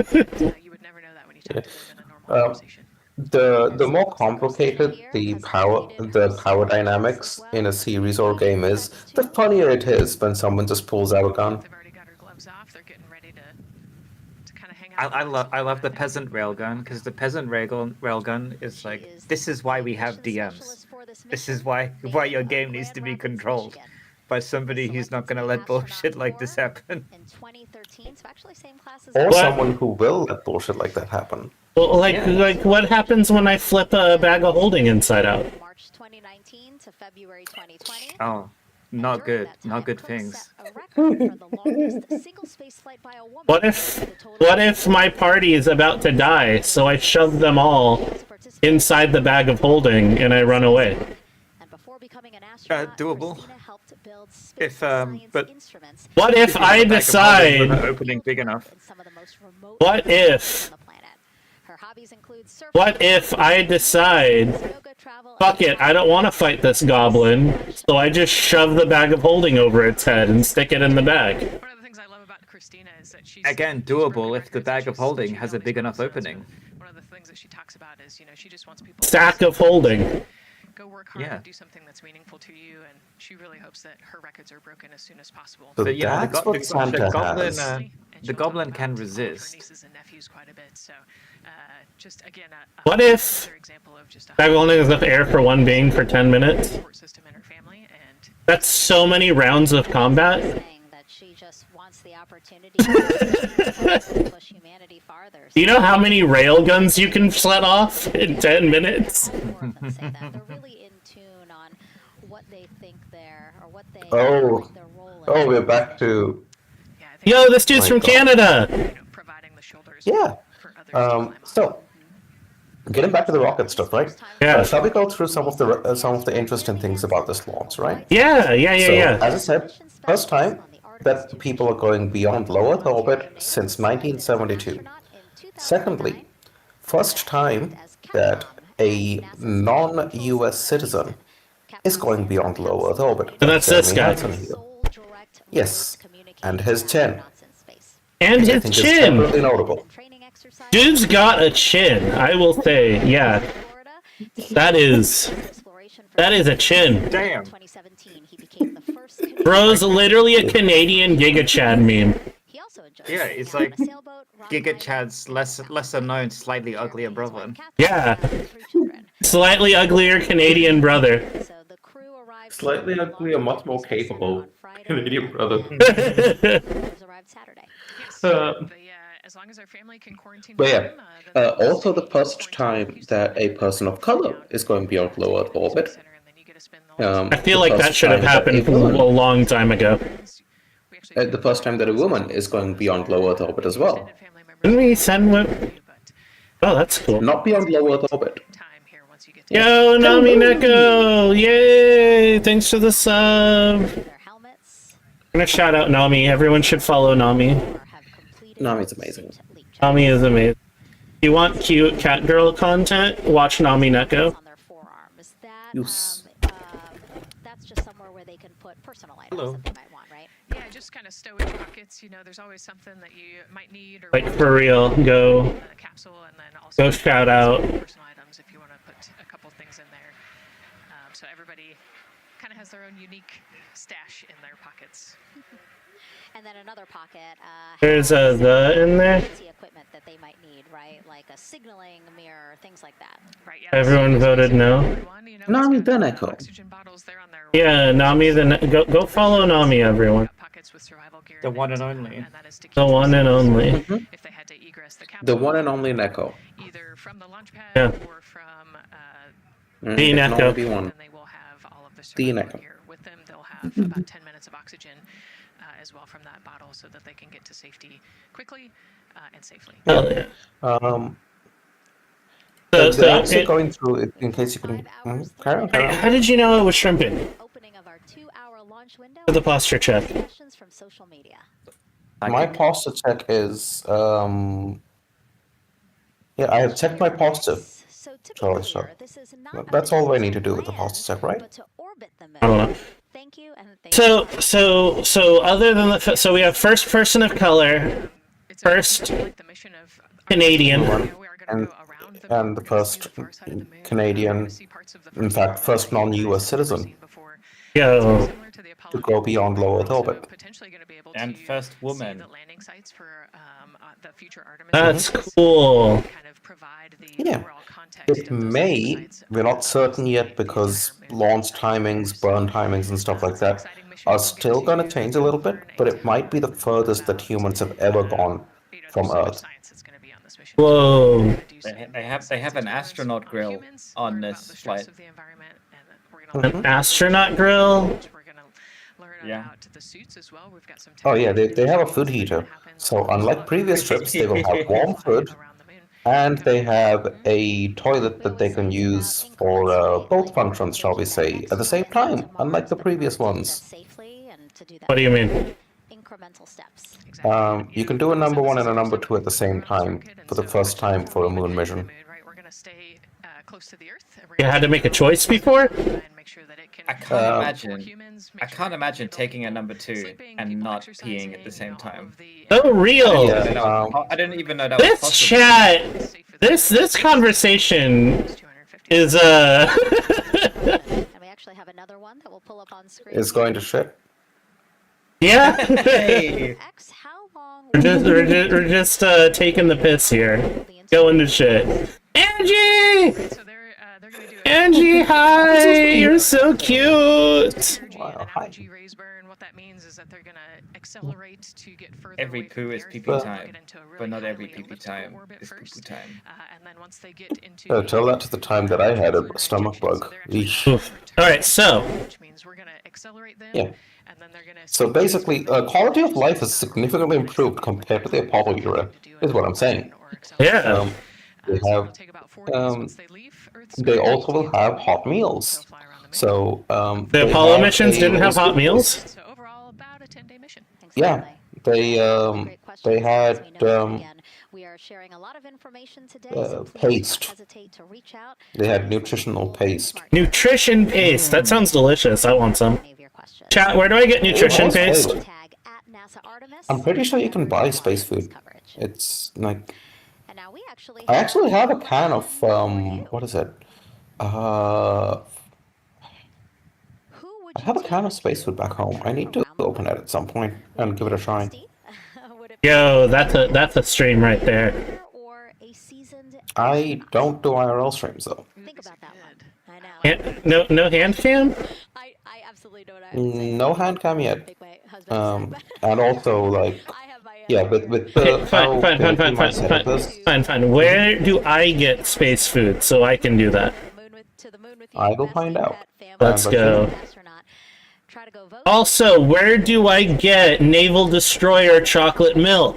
But, you would never know that when you talk to them in a normal conversation. The more complicated the power dynamics in a series or game is, the funnier it is when someone just pulls out a gun. They've already got her gloves off. They're getting ready to kind of hang out. I love the peasant railgun, because the peasant railgun is like, this is why we have DMs. This is why your game needs to be controlled by somebody who's not going to let bullshit like this happen. In 2013, so actually same class as Or What? someone who will let bullshit like that happen. Well, like what happens when I flip a bag of holding inside out? March 2019 to February 2020. Oh, not good. Not good things. What if my party is about to die, so I shove them all inside the bag of holding and I run away? Doable. If but What if I decide? Opening big enough. What if? What if I decide? Fuck it, I don't want to fight this goblin, so I just shove the bag of holding over its head and stick it in the bag. One of the things I love about Christina is that she's Again, doable if the bag of holding has a big enough opening. One of the things that she talks about is, she just wants people Stack of holding. go work hard Yeah. and do something that's meaningful to you, and she really hopes that her records are broken as soon as possible. So But yeah, that's what Santa goblin, has. And the she'll goblin talk can about her resist. nieces and nephews quite a bit. So, just again, What if another example of just a bag of holding is enough air for one being for 10 minutes? support system in her family, and That's so many rounds of combat. Saying that she just wants the opportunity to push humanity farther. Do you know how many railguns you can set off in 10 minutes? All four of them say that. They're really in tune on what they think or what they Oh. like their role is. Oh, we're back to... yeah, I think Yo, this dude's My from God. Canada! providing the shoulders Yeah. for others to climb on. So, getting back to the rocket stuff, right? Yeah. Shall we go through some of the interesting things about this launch, right? Yeah. So, Yeah. as I said, first time that people are going beyond low Earth orbit since 1972. Secondly, first time that a non-US citizen is going beyond low Earth orbit. And that's this Jeremy guy. Hansen here. Yes, and his chin. And I his think is chin! separately notable. Dude's got a chin, I will say, yeah. That is a chin. Damn. Bro's literally a Canadian Giga Chad meme. Yeah, it's like Giga Chad's lesser known, slightly uglier brother. Yeah. Slightly uglier Canadian brother. Slightly uglier, much more capable Canadian brother. As long as our family can quarantine But with yeah, them, then they'll also the stay first quarantined. time that a person of color is going beyond low Earth orbit. Center, and then you get to spend the last I feel like The that first should have time that happened a a woman- long time ago. we actually The first time that a woman is going beyond low Earth orbit as well. extended family members Didn't we send what? but Oh, that's cool. Not beyond low Earth orbit. time here once you get to Yo, Nami Neko! Yay! Thanks for the sub! I'm gonna shout out Nami. Everyone should follow Nami. Nami's amazing. Nami is amazing. If you want cute cat girl content, watch Nami Neko. On their forearms. Yes. That's just somewhere where they can put personal items Hello. that they might want, right? Yeah, just kind of stowage buckets. There's always something that you might need or Like, want for real, go. in the capsule, and then also Go shout out. personal items if you want to put a couple things in there. So everybody kind of has their own unique stash in their pockets. And then another pocket. There's a the in there. fancy equipment that they might need, right? Like a signaling mirror, things like that. Right? Yeah. Everyone voted no. Nami the Neko. Oxygen bottles there on their Yeah, Nami go follow Nami, everyone. pockets with survival gear. The in one it, and only. and that is to The keep one and themselves only. If they had to egress the capsule, The one and only Neko. either from the launch pad Yeah. or from The It can Neko. only be one. then they will have all of the The survival Neko. gear with them. They'll have about 10 minutes of oxygen as well from that bottle so that they can get to safety quickly and safely. Hell yeah. They're So, actually going through it in case you can... Carry on, carry on. how did you know it was shrimping? Opening of our 2-hour launch window. For the posture check. Suggestions from social media. My posture check is... Yeah, I have checked my posture So to be Totally, clear, so this is not that's about all I to need to do with the land, pasta set, right? but to orbit the moon. I don't know. Thank you, and thank you. So other than the so we have first person of color, first Canadian. And the first Canadian, in fact, first non-US citizen Yo. to go beyond low Earth orbit. And first woman. That's cool. Yeah. It may, we're not certain yet because launch timings, burn timings, and stuff like that are still going to change a little bit, but it might be the furthest that humans have ever gone from Earth. Whoa. They have an astronaut grill on this flight. An astronaut grill? Yeah. Oh yeah, they have a food heater. So unlike previous trips, they will have warm food, and they have a toilet that they can use for both functions, shall we say, at the same time, unlike the previous ones. What do you mean? Incremental steps. You can do a number 1 and a number 2 at the same time for the first time for a moon mission. You had to make a choice before? I can't imagine taking a number 2 and not peeing at the same time. Oh, real. I didn't even know that was This possible. chat, this conversation is And we actually have another one that will pull up on screen. Is going to shit. Yeah. Hey. X, how long we're just taking the piss here, going to shit. Angie. Angie, hi! You're so cute! Wow, hi. Every poo is pee-pee time, but not every pee-pee time is poo-poo time. Tell that to the time that I had a stomach bug. Eesh. Alright, so... Yeah. So basically, quality of life is significantly improved compared to the Apollo era, is what I'm saying. Yeah. They have... they also will have hot meals. So, the Apollo missions didn't have hot meals? Yeah, they had paste. They had nutritional paste. Nutrition paste. That sounds delicious. I want some. Chat, where do I get nutrition paste? I'm pretty sure you can buy space food. It's like... I actually have a can of, what is it? I have a can of space food back home. I need to open it at some point and give it a try. Yo, that's a stream right there. I don't do IRL streams though. Think about that one. I know. No hand cam? I absolutely don't know. No hand cam yet. And also like, yeah, with the Fine. Where do I get space food so I can do that? I will find out. Let's go. Also, where do I get Naval Destroyer chocolate milk?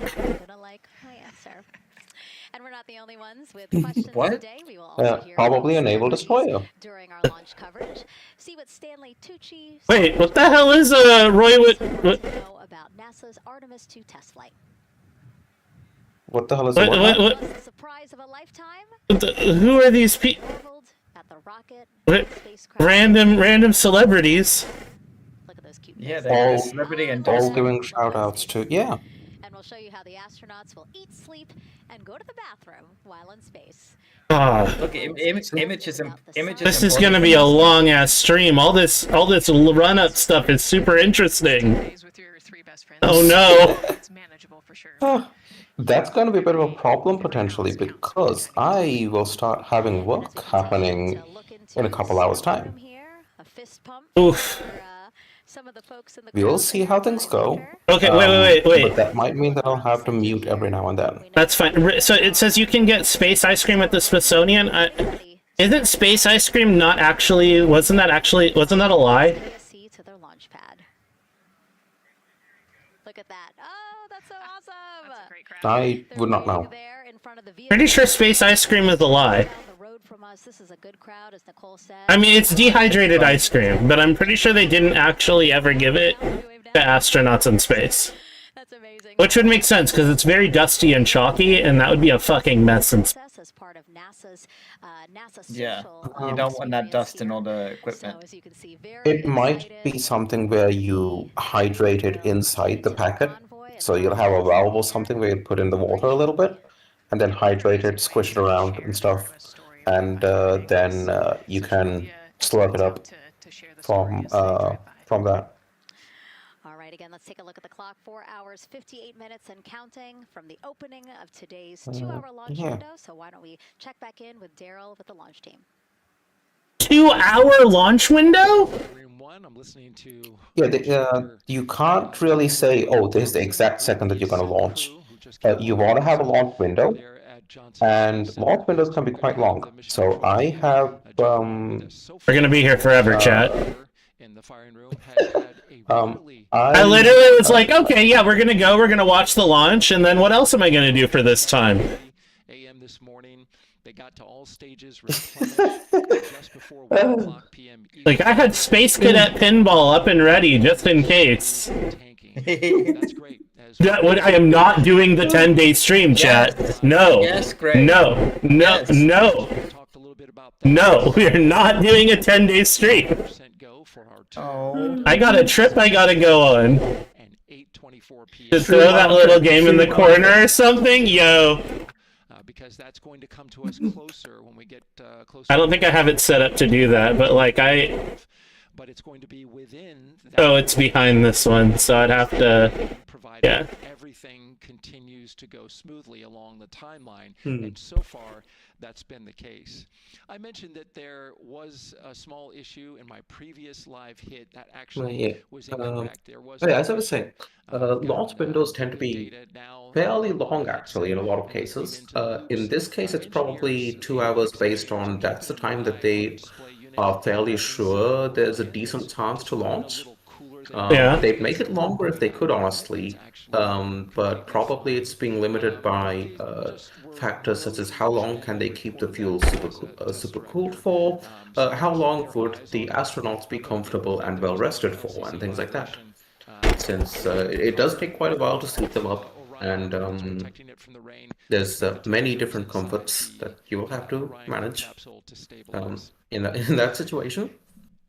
And we're not the only ones with questions What? today. We will also hear Probably a Naval Destroyer. during our launch coverage. See what Stanley Tucci Wait, what the hell is Roy Wood? know about NASA's Artemis 2 test flight. What the hell is it? What? The surprise of a lifetime. Who are these people? Marveled at the rocket, spacecraft. Random celebrities. Look at those cute. Yeah, faces. they're All- celebrity All endorsement. giving shout outs to, yeah. And we'll show you how the astronauts will eat, sleep, and go to the bathroom while in space. Ah, Look, images. this is gonna be a long ass stream. All this run up stuff is super interesting. Oh no. That's going to be a bit of a problem potentially because I will start having work happening in a couple hours' time. Oof. We will see how things go. Okay, wait. But that might mean that I'll have to mute every now and then. That's fine. So it says you can get space ice cream at the Smithsonian. Isn't space ice cream not actually? Wasn't that a lie? To their launch pad. Look at that. Oh, that's so awesome. That's a great crowd. I would not know. There in front of the Pretty sure space ice cream is a lie. Down the road from us. This is a good crowd, as Nicole said. I mean, it's dehydrated ice cream, but I'm pretty sure they didn't actually ever give it to astronauts in space. That's amazing. Which would make sense, because it's very dusty and chalky, and that would be a fucking mess in space. as part of NASA's NASA Yeah, social. you don't want that experience dust in here. all the So equipment. as you can see, very It might excited be to something where you be hydrate it barreled inside the into packet. convoy and So you'll locked have a into valve or there. something where you put in the water a Pretty little bit, and then hydrate it, Amazing way squish it to around share and the stuff, Artemis story and by then you social can media slurp it up to share the story as they drive by. from that. All right, again, let's take a look at the clock. 4 hours, 58 minutes and counting from the opening of today's 2-hour launch Yeah. window. So why don't we check back in with Daryl with the launch team. 2-hour launch window? Room 1, I'm listening to Yeah, you can't really say, oh, this is the exact second that you're going to launch. You want to have a launch window, and launch windows can be quite long. So I have We're gonna be here forever, chat. in the firing room had a really I literally was like, okay, yeah, we're gonna watch the launch, and then what else am I gonna do for this time? a.m. this morning. They got to all stages replenished just before 1 o'clock p.m. Like, I had Space Cadet Pinball up and ready, just in case. That's great. I am not doing the 10-day stream, chat. No. Yes, great. No. No. Yes. No. No, we are not doing a 10-day stream. Oh. I got a trip I gotta go on. Just throw that little game in the corner or something? Yo. Because that's going to come to us closer when we get closer. I don't think I have it set up to do that, but like But it's going to be within. Oh, it's behind this one, so I'd have to. Yeah. Everything continues to go smoothly along the timeline, and so far that's been the case. I mentioned that there was a small issue in my previous live hit that actually was incorrect. There was as I was saying, launch windows tend to be fairly long, actually, in a lot of cases. In this case, it's probably 2 hours based on that's the time that they are fairly sure there's a decent chance to launch. They'd make it longer if they could, honestly, but probably it's being limited by factors such as how long can they keep the fuel super cooled for, how long would the astronauts be comfortable and well rested for, and things like that. Since it does take quite a while to suit them up, and there's many different comforts that you will have to manage in that situation.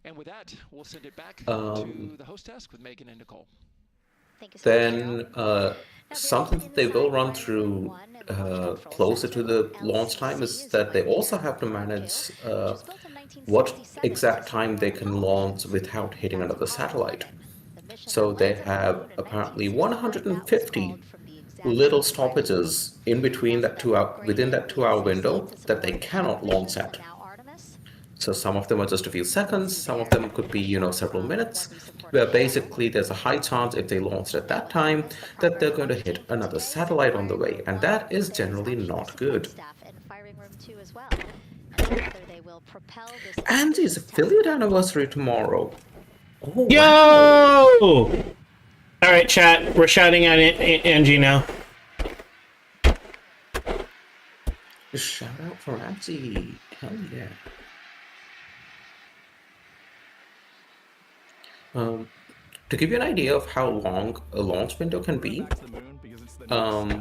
And with that, we'll send it back to the host desk with Megan and Nicole. Thank you so Then something that they will run through closer to the launch time is that they also have to manage what exact time they can launch without hitting another satellite. So they have apparently 150 little stoppages in between that within that 2-hour window that they cannot launch at. So some of them are just a few seconds, some of them could be, several minutes, where basically there's a high chance if they launched at that time that they're going to hit another satellite on the way, and that is generally not good. Angie's affiliate anniversary tomorrow. Oh, Yo! Wow. All right, chat. We're shouting at Angie now. Shout out for Angie. Hell yeah. To give you an idea of how long a launch window can be, to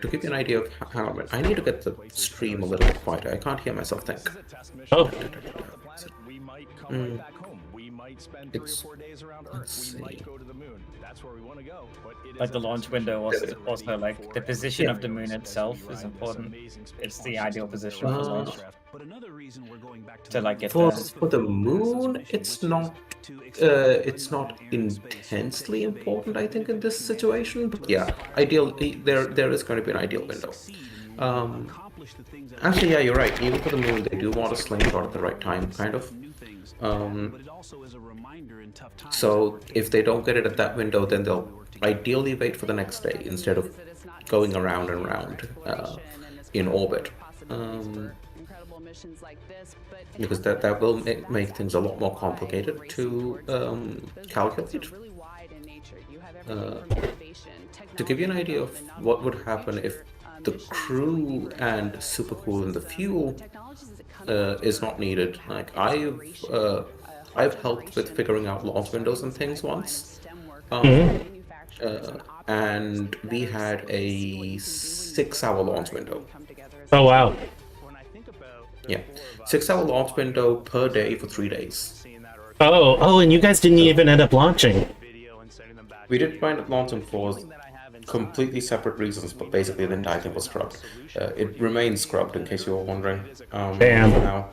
give you an idea of how I need to get the stream a little bit quieter. I can't hear myself think. Oh. We might come back home. We might spend 3 or 4 days around Earth. We might go to the moon. That's where we want to go. But it Like the launch window also like the position of the moon itself is important. It's the ideal position for launch. But another reason we're going back to like get for there. the moon, it's not intensely important, I think, in this situation. But yeah, ideally there is going to be an ideal window. Actually, yeah, you're right. Even for the moon, they do want a slingshot at the right time, kind of. So if they don't get it at that window, then they'll ideally wait for the next day instead of going around and around in orbit. Because that will make things a lot more complicated to calculate. To give you an idea of what would happen if the crew and supercool and the fuel is not needed. Like I've helped with figuring out launch windows and things once. and we had a 6-hour launch window. Oh wow. Yeah, 6-hour launch window per day for 3 days. Oh, and you guys didn't even end up launching. We did wind up launching for completely separate reasons, but basically the entire thing was scrubbed. It remains scrubbed, in case you were wondering. Damn. For now.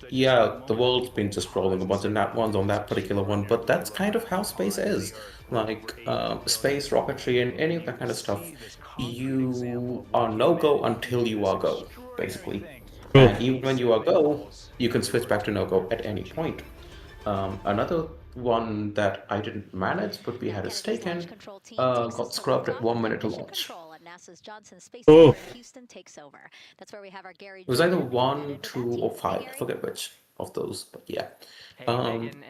Yeah, the world's been just rolling a bunch of nat ones on that particular one, but that's kind of how space is. Like, space, rocketry, and any of that kind of stuff, you are no-go until you are go, basically. And even when you are go, you can switch back to no-go at any point. Another one that I didn't manage, but we had a stake in, got scrubbed at 1 minute to launch. Oh. It was either 1, 2, or 5, I forget which of those, but yeah.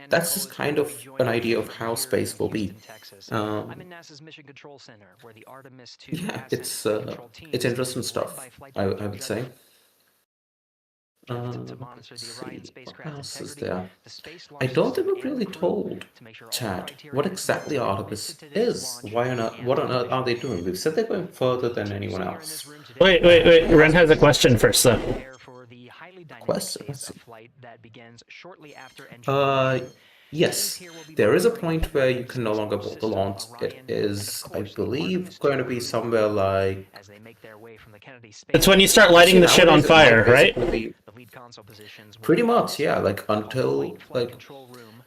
That's just kind of an idea of how space will be. I'm in NASA's Mission Control Center, where the Artemis 2 Yeah, asset it's interesting stuff, I would say. to Let's monitor the see, Orion what spacecraft else is integrity, there? the Space I Launch don't think System we've really and told to make sure all chat criteria what is exactly met. Artemis Listen to today's is. launch Why on earth, what on earth are they doing? We've said they're going further than anyone else. Wait. Ren has a question first, though. For the highly dynamic Question? phase Let's of see. flight that begins shortly after entering Yes, there is a point where you can no longer board the launch. It is, I believe, going to be somewhere like... as they make their way from the Kennedy Space It's when you start lighting the shit on Nowadays, it might fire, right? basically be pretty much, yeah. Like until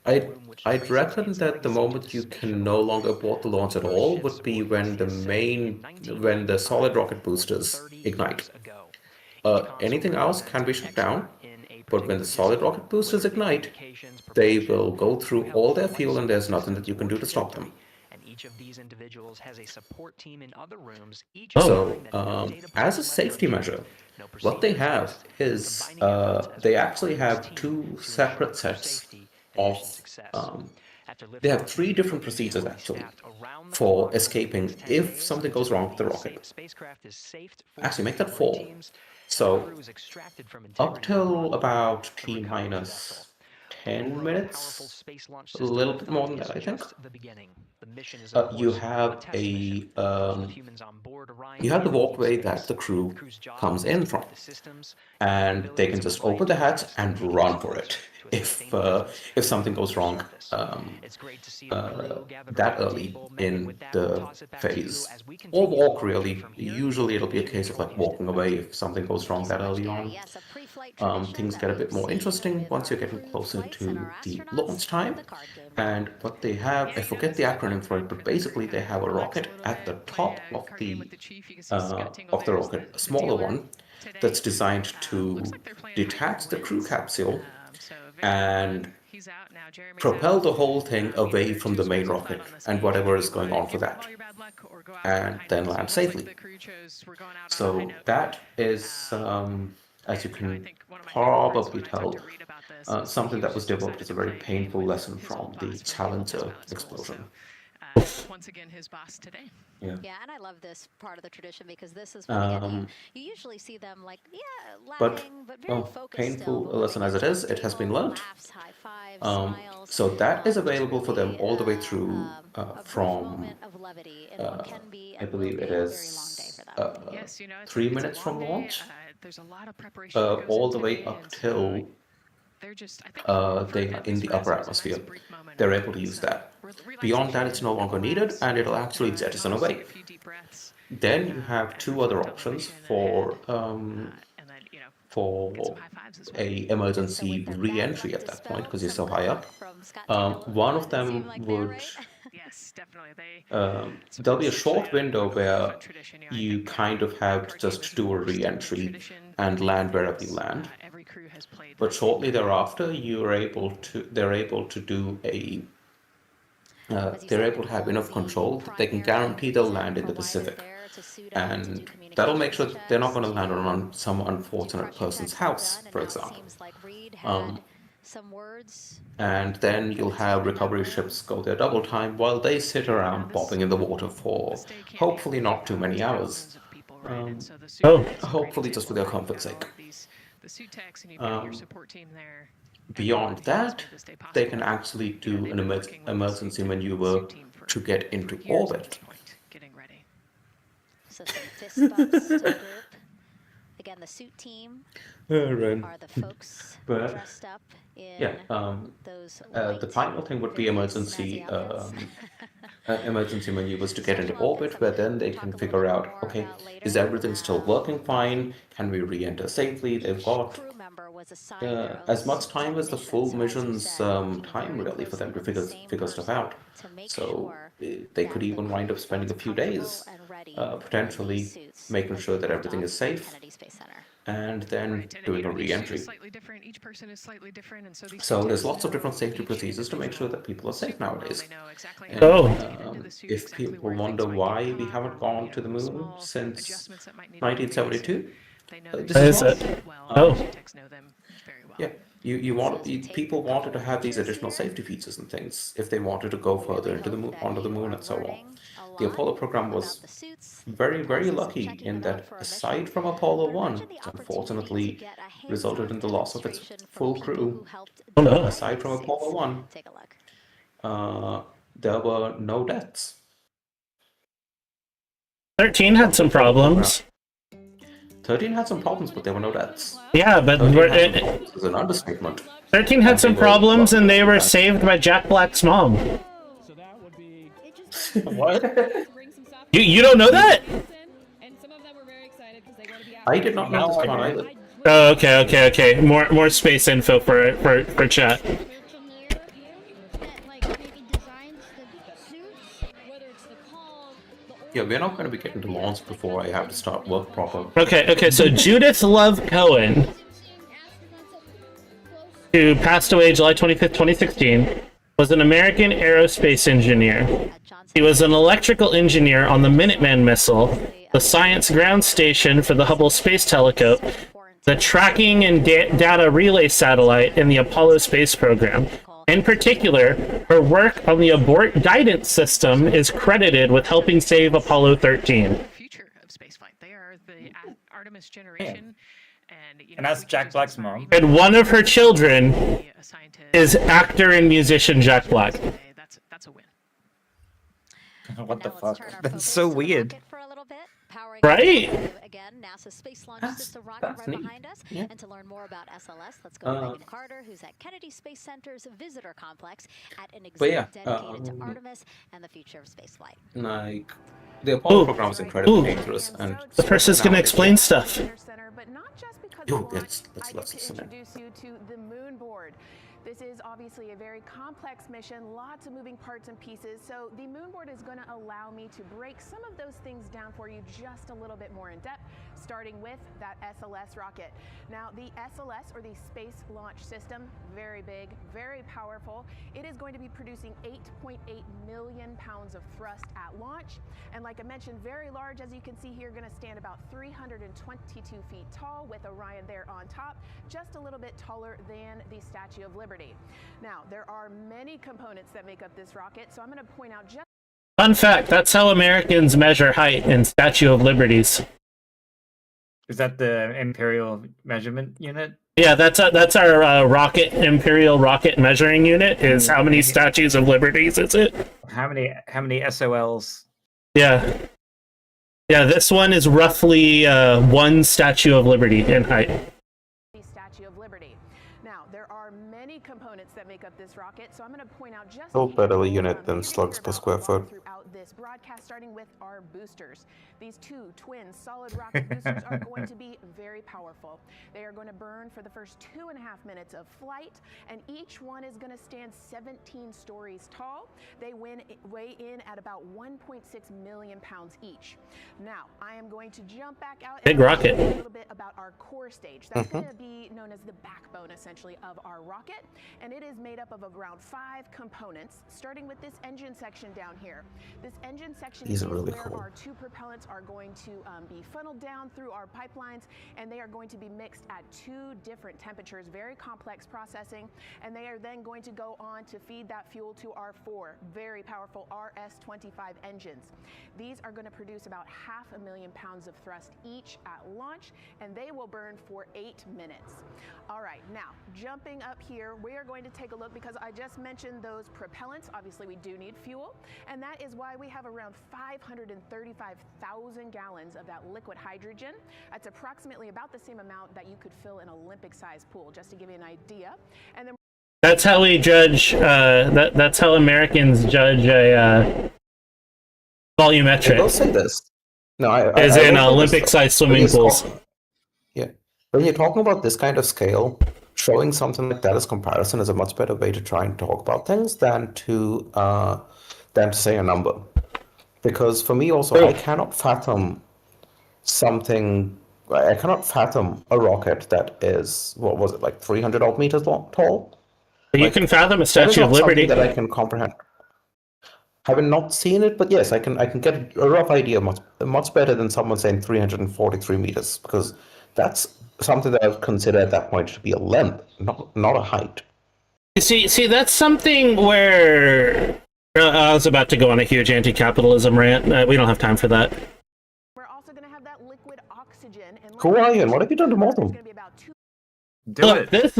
I'd reckon that the moment you can no longer abort the launch at all would be when the solid rocket boosters ignite. Anything else can be shut down, but when the solid rocket boosters ignite, they will go through all their fuel and there's nothing that you can do to stop them. and each of these individuals has a support team in other rooms. So, as a safety measure, what they have is they actually have 2 separate sets of they have 3 different procedures actually for escaping if something goes wrong with the rocket. Actually, make that 4. So, up till about T-minus 10 minutes, a little bit more than that, I think. You have the walkway that the crew comes in from, and they can just open the hatch and run for it if something goes wrong that early in the phase, or walk really. Usually it'll be a case of like walking away if something goes wrong that early on. Things get a bit more interesting once you're getting closer to the launch time. And what they have, I forget the acronym for it, but basically they have a rocket at the top of the rocket, a smaller one, that's designed to detach the crew capsule and propel the whole thing away from the main rocket and whatever is going on for that, and then land safely. So that is, as you can probably tell, something that was developed as a very painful lesson from the Challenger explosion. Once again, his boss today. Yeah, and I love this part of the tradition because this is when you usually see them like, laughing, but very focused. Painful still, lesson as it is, it has been learned. Laughs, high fives, smiles. So that is available for them all the way through from, I believe it is 3 minutes from launch, all the way up till they are in the upper atmosphere. They're able to use that. Beyond that, it's no longer needed, and it'll actually jettison away. Then you have 2 other options for a emergency re-entry at that point, because you're so high up. One of them would... there'll be a short window where you kind of have to just do a re-entry and land wherever you land. But shortly thereafter, they're able to do a... they're able to have enough control that they can guarantee they'll land in the Pacific. And that'll make sure that they're not going to land on some unfortunate person's house, for example. And then you'll have recovery ships go their double time while they sit around bobbing in the water for hopefully not too many hours. Hopefully just for their comfort's sake. The suit techs and you've got your support team there. beyond that, they can actually do an emergency maneuver to get into orbit. Getting ready. So some fist bumps to the group. Again, the suit team are the folks dressed up in those the final thing would be emergency maneuvers to get into orbit, where then they can figure out, okay, is everything still working fine? Can we re-enter safely? They've got as much time as the full mission's time, really, for them to figure stuff out. So they could even wind up spending a few days potentially making sure that everything is safe, and then doing a re-entry. So there's lots of different safety procedures to make sure that people are safe nowadays. And, if people wonder why we haven't gone to the moon since 1972, this is it. Yeah, people wanted to have these additional safety features and things if they wanted to go further into the moon, onto the moon, and so on. The Apollo program was very, very lucky in that, aside from Apollo 1, which unfortunately resulted in the loss of its full crew, aside from Apollo 1, there were no deaths. 13 had some problems. 13 had some problems, but there were no deaths. Yeah, but it was an understatement. 13 had some problems, and they were saved by Jack Black's mom. What? You don't know that? I did not know this one either. Oh, okay. More space info for chat. Yeah, we're not going to be getting to launch before I have to start work proper. Okay, so Judith Love Cohen, who passed away July 25th, 2016, was an American aerospace engineer. He was an electrical engineer on the Minuteman missile, the Science Ground Station for the Hubble Space Telescope, the Tracking and Data Relay Satellite, and the Apollo Space Program. In particular, her work on the abort guidance system is credited with helping save Apollo 13. Future of spaceflight. They are the Artemis generation, and that's Jack Black's mom. And one of her children is actor and musician Jack Black. That's a win. What the fuck? That's so weird. Right? Again, NASA's Space Launch System rocket right behind us. Yeah. And to learn more about SLS, let's go to Megan Carter, who's at Kennedy Space Center's visitor complex at an exhibit dedicated to Artemis and the future of spaceflight. Like, the Apollo program is incredibly dangerous, and the person's gonna explain stuff. Let's listen in. This is obviously a very complex mission, lots of moving parts and pieces, so the moon board is going to allow me to break some of those things down for you just a little bit more in depth, starting with that SLS rocket. Now, the SLS, or the Space Launch System, very big, very powerful. It is going to be producing 8.8 million pounds of thrust at launch, and like I mentioned, very large. As you can see here, going to stand about 322 feet tall, with Orion there on top, just a little bit taller than the Statue of Liberty. Now, there are many components that make up this rocket, so I'm going to point out just... Fun fact, that's how Americans measure height in Statue of Liberties. Is that the Imperial Measurement Unit? Yeah, that's our rocket, Imperial Rocket Measuring Unit, is how many Statues of Liberties is it? How many SOLs? Yeah, this one is roughly one Statue of Liberty in height. Statue of Liberty. Now, there are many components that make up this rocket, so I'm going to point out just a better unit than slugs per square foot. Throughout this broadcast, starting with our boosters. These two twin solid rocket boosters are going to be very powerful. They are going to burn for the first 2.5 minutes of flight, and each one is going to stand 17 stories tall. They weigh in at about 1.6 million pounds each. Now, I am going to jump back out and talk a little bit about our core stage. That's going to be known as the backbone, essentially, of our rocket, and it is made up of around 5 components, starting with this engine section down here. This engine section is really where cool. our 2 propellants are going to be funneled down through our pipelines, and they are going to be mixed at 2 different temperatures, very complex processing, and they are then going to go on to feed that fuel to our 4 very powerful RS-25 engines. These are going to produce about 500,000 pounds of thrust each at launch, and they will burn for 8 minutes. All right, now jumping wrapping up here, we are going to take a look because I just mentioned those propellants. Obviously, we do need fuel, and that is why we have around 535,000 gallons of that liquid hydrogen. That's approximately about the same amount that you could fill an Olympic-sized pool, just to give you an idea. And then that's how we judge. That's how Americans judge a volumetric. I will say this. No, as in Olympic-sized swimming pools. Yeah, when you're talking about this kind of scale, showing something like that as comparison is a much better way to try and talk about things than to say a number. Because for me also, I cannot fathom something. I cannot fathom a rocket that is, what was it, like 300 odd meters tall. But you can fathom a Statue of Liberty that I can comprehend. Having not seen it, but yes, I can get a rough idea much better than someone saying 343 meters, because that's something that I would consider at that point to be a length, not a height. See, that's something where I was about to go on a huge anti-capitalism rant. We don't have time for that. we're also going to have that liquid oxygen. And Who are you, and what have you done to Motham? Look, this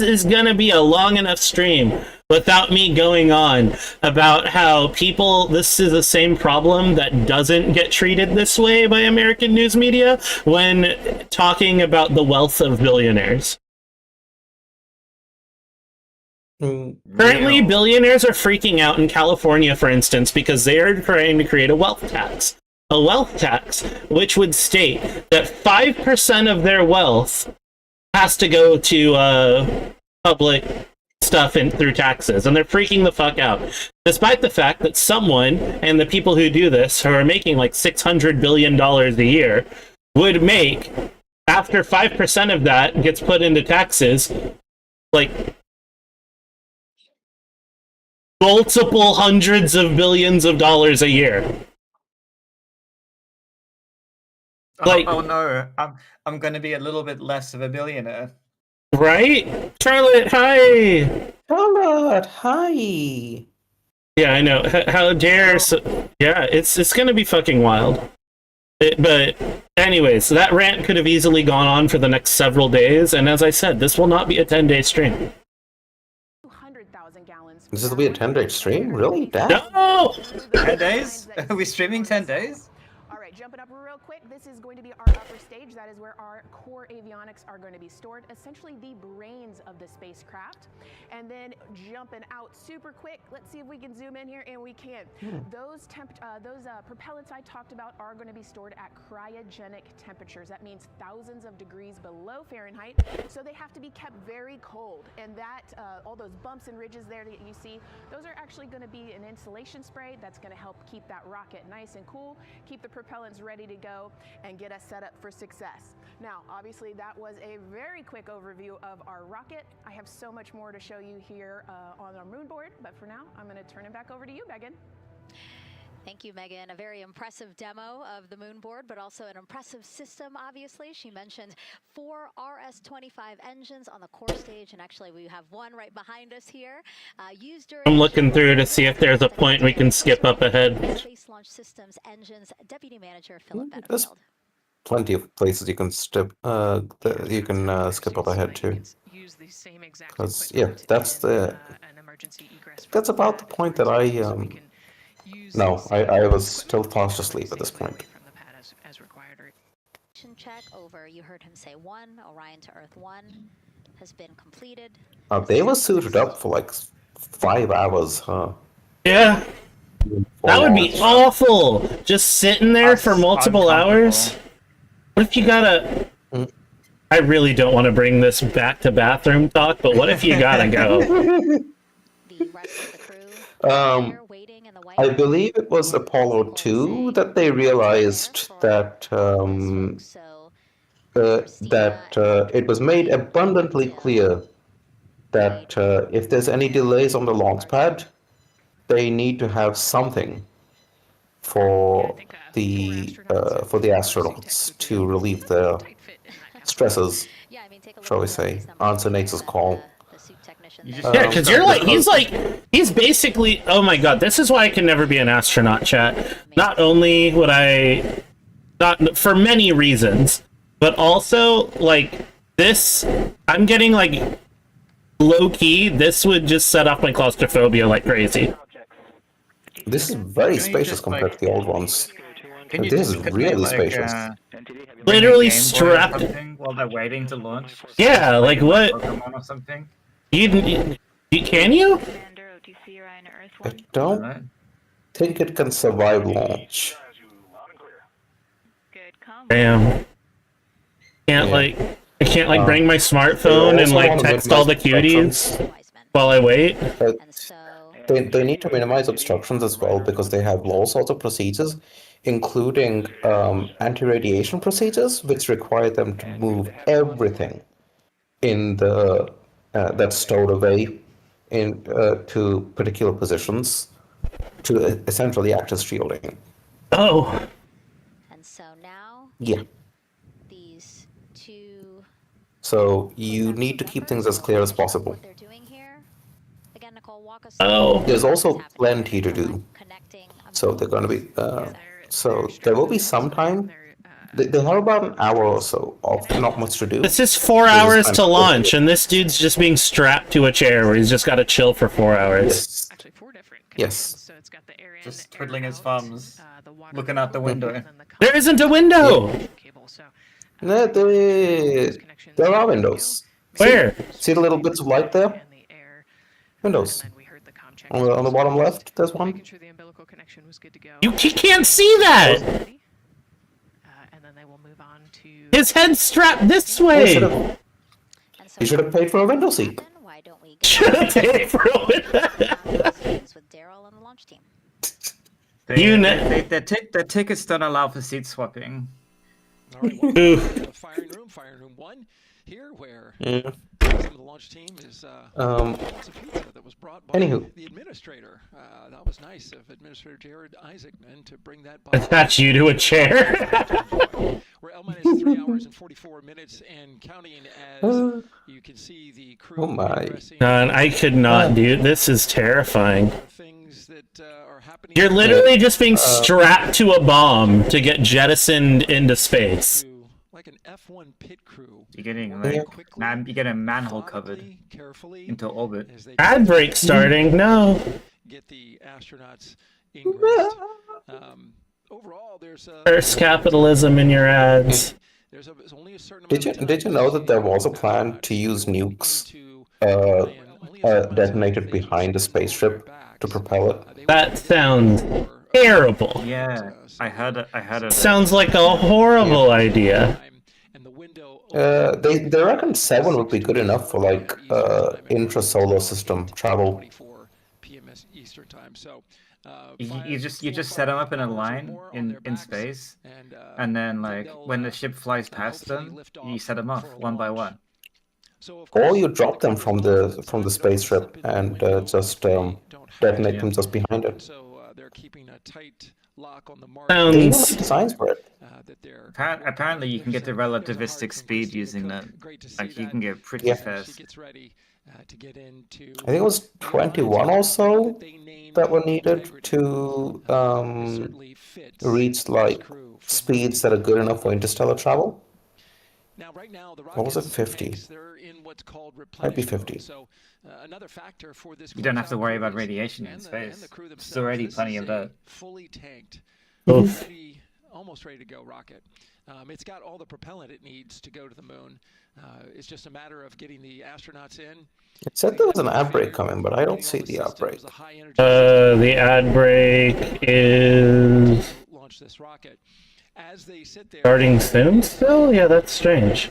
is gonna be a long enough stream without me going on about how this is the same problem that doesn't get treated this way by American news media when talking about the wealth of billionaires. Currently, billionaires are freaking out in California, for instance, because they are trying to create a wealth tax. A wealth tax which would state that 5% of their wealth has to go to public stuff through taxes, and they're freaking the fuck out. Despite the fact that someone, and the people who do this, who are making like $600 billion a year, would make, after 5% of that gets put into taxes, like multiple hundreds of billions of dollars a year. Like, oh no, I'm going to be a little bit less of a billionaire. Right? Charlotte, hi! Charlotte, hi! Yeah, I know. How dare... yeah, it's going to be fucking wild. But anyways, that rant could have easily gone on for the next several days, and as I said, this will not be a 10-day stream. 200,000 gallons. This will be a 10-day stream? Really? Damn. No! 10 days? Are we streaming 10 days? All right, jumping up real quick, this is going to be our upper stage. That is where our core avionics are going to be stored, essentially the brains of the spacecraft. And then jumping out super quick, let's see if we can zoom in here, and we can. Those propellants I talked about are going to be stored at cryogenic temperatures. That means thousands of degrees below Fahrenheit, so they have to be kept very cold. And that, all those bumps and ridges there that you see, those are actually going to be an insulation spray that's going to help keep that rocket nice and cool, keep the propellants ready to go, and get us set up for success. Now, obviously, that was a very quick overview of our rocket. I have so much more to show you here on our moon board, but for now, I'm going to turn it back over to you, Megan. Thank you, Megan. A very impressive demo of the moon board, but also an impressive system, obviously. She mentioned 4 RS-25 engines on the core stage, and actually we have one right behind us here. Used during I'm looking through to see if there's a point we can skip up ahead. Space Launch Systems Engines Deputy Manager Philip There's Bedfeld. plenty of places you can skip up ahead to. Because yeah, that's about the point that I was still fast asleep at this point. Check over. You heard him say 1. Orion to Earth 1 has been completed. They were suited up for like 5 hours, huh? Yeah. That would be awful. Just sitting there for multiple hours. What if you gotta... I really don't want to bring this back to bathroom talk, but what if you gotta go? The rest of the crew waiting in the White I believe it was Apollo 2 that they realized that it was made abundantly clear that if there's any delays on the launch pad, they need to have something for the astronauts to relieve their stresses, shall we say, answer nature's call. Yeah, because he's basically, oh my god, this is why I can never be an astronaut, chat. Not only would I, not for many reasons, but also, like, This, I'm getting like low key. This would just set off my claustrophobia like crazy. This is very spacious compared to the old ones. Can you This is just put me, really like, spacious. bring a Literally Game Boy or strapped. something while they're waiting to launch? Yeah, like what? Pokemon or something? Can you? I don't think it can survive launch. Damn. Can't Yeah. like I can't like bring my smartphone and also like wanna text all the minimize cuties while I wait. But they need to minimize obstructions as well because they have all sorts of procedures, including anti-radiation procedures, which require them to move everything in the that's stowed away in to particular positions to essentially act as shielding. Oh. And so now Yeah. these two So you need to keep things as clear as possible. they're doing here. Again, Nicole, walk us Oh. There's also plenty to do. So they're going to be. So there will be some time. They'll have about an hour or so of not much to do. This is 4 hours to launch, and this dude's just being strapped to a chair where he's just got to chill for 4 hours. Yes. Just twiddling his thumbs, looking out the window. There isn't a window! No, there are windows. Where? See the little bits of light there? Windows. On the bottom left, there's one. You can't see that! His head's strapped this way! You should have paid for a window seat. Should have paid for a window. Their tickets don't allow for seat swapping. Firing room 1 here, where some of the launch team is lots of pizza that was brought by the administrator. That was nice of Administrator Jared Isaacman to bring that by. Attach you to a chair. We're L-minus 3 hours and 44 minutes and counting as you can see the crew. Oh my. God, I could not do this. Is terrifying. You're literally just being strapped to a bomb to get jettisoned into space. Like an F1 pit crew. You're getting you get a manhole covered into orbit. Ad break starting. No. Get the astronauts ingressed. Overall, there's First capitalism in your ads. There's only a certain Did you know that there was a plan to use nukes detonated behind the spaceship to propel it? That sounds terrible. Yeah, I heard it. Sounds like a horrible idea. They reckon 7 would be good enough for like intrasolar system travel. You just set them up in a line in space, and then like when the ship flies past them, you set them off one by one. Or you drop them from the spaceship and just detonate them just behind it. They're keeping a tight lock on the Sounds designs for it. Apparently, you can get the relativistic speed using that. Like you can get pretty fast. I think it was 21 or so that were needed to reach like speeds that are good enough for interstellar travel. Or was it 50? Might be 50. You don't have to worry about radiation in space. There's already plenty of that. Fully tanked, almost ready to go rocket. It's got all the propellant it needs to go to the moon. It's just a matter of getting the astronauts in. It said there was an ad break coming, but I don't see the ad break. The ad break is launch this rocket. As they sit there, starting soon still? Yeah, that's strange.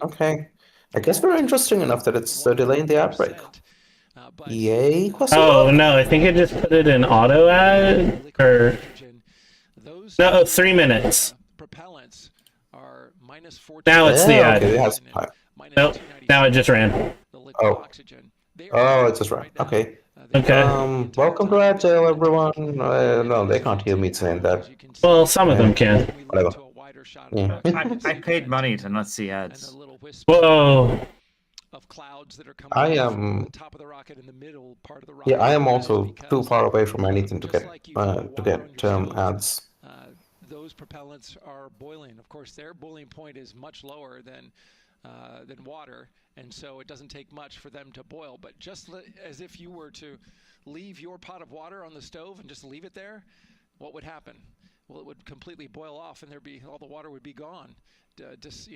Okay. I guess we're interesting enough that it's delaying the ad break. Yay? Oh, no, I think it just put it in auto ad, or... No, 3 minutes. Now it's the ad. Okay, it has time. Nope, now it just ran. Oh. Oh, it just ran. Okay. Okay. Welcome to Agile, everyone. No, they can't hear me saying that. Well, some of them can. Whatever. Yeah. I paid money to not see ads. Whoa. I am. Yeah, I am also too far away from anything to get ads. Those propellants are boiling. Of course, their boiling point is much lower than than water, and so it doesn't take much for them to boil. But just as if you were to leave your pot of water on the stove and just leave it there, what would happen? Well, it would completely boil off, and all the water would be gone. Just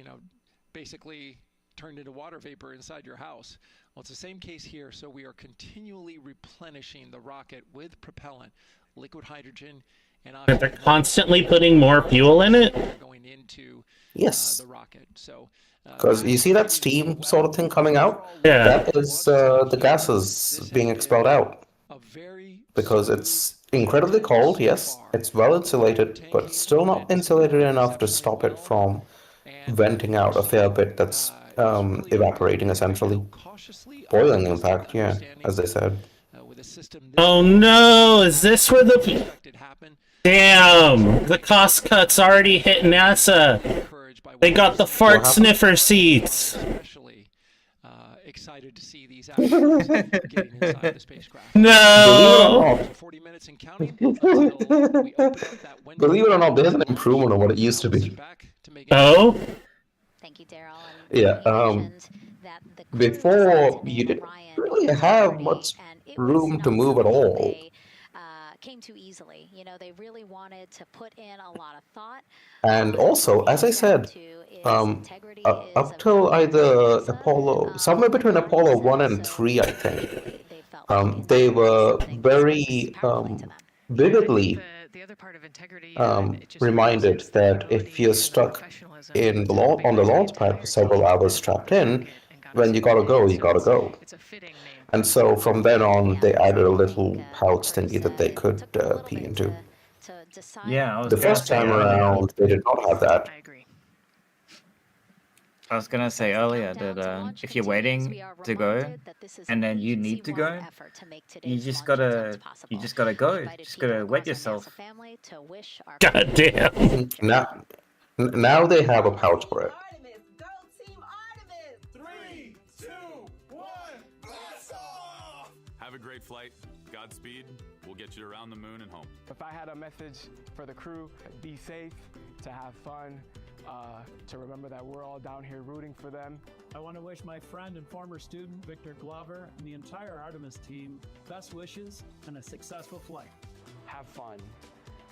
basically turned into water vapor inside your house. Well, it's the same case here. So we are continually replenishing the rocket with propellant, liquid hydrogen, and they're constantly putting more fuel in it. Going into Yes. the rocket. So because you see that steam sort of thing coming out? Yeah. That is the gases being expelled out. Because it's incredibly cold, yes. It's well insulated, but still not insulated enough to stop it from venting out a fair bit that's evaporating, essentially. Boiling, in fact, yeah, as they said. Oh no, is this where the... Damn, the cost cuts already hit NASA. They got the fart sniffer seats. Excited to see these astronauts getting inside the spacecraft. No! 40 minutes and counting. We open up that window. Believe it or not, there's an improvement on what it used to be. Oh? Thank you, Daryl. Yeah, before you didn't really have much room to move at all. Came too easily. They really wanted to put in a lot of thought. And also, as I said, up till either Apollo, somewhere between Apollo 1 and 3, I think, they were very vividly reminded that if you're stuck on the launch pad for several hours strapped in, when you gotta go, you gotta go. And so from then on, they added a little pouch thingy that they could pee into. Yeah, the first time around, they did not have that. I was gonna say earlier that if you're waiting to go and then you need to go, you just gotta go. You just gotta wet yourself. God damn. Now they have a pouch for it. Have a great flight. Godspeed. We'll get you around the moon and home. If I had a message for the crew, be safe, to have fun, to remember that we're all down here rooting for them. I want to wish my friend and former student, Victor Glover, and the entire Artemis team best wishes and a successful flight. Have fun.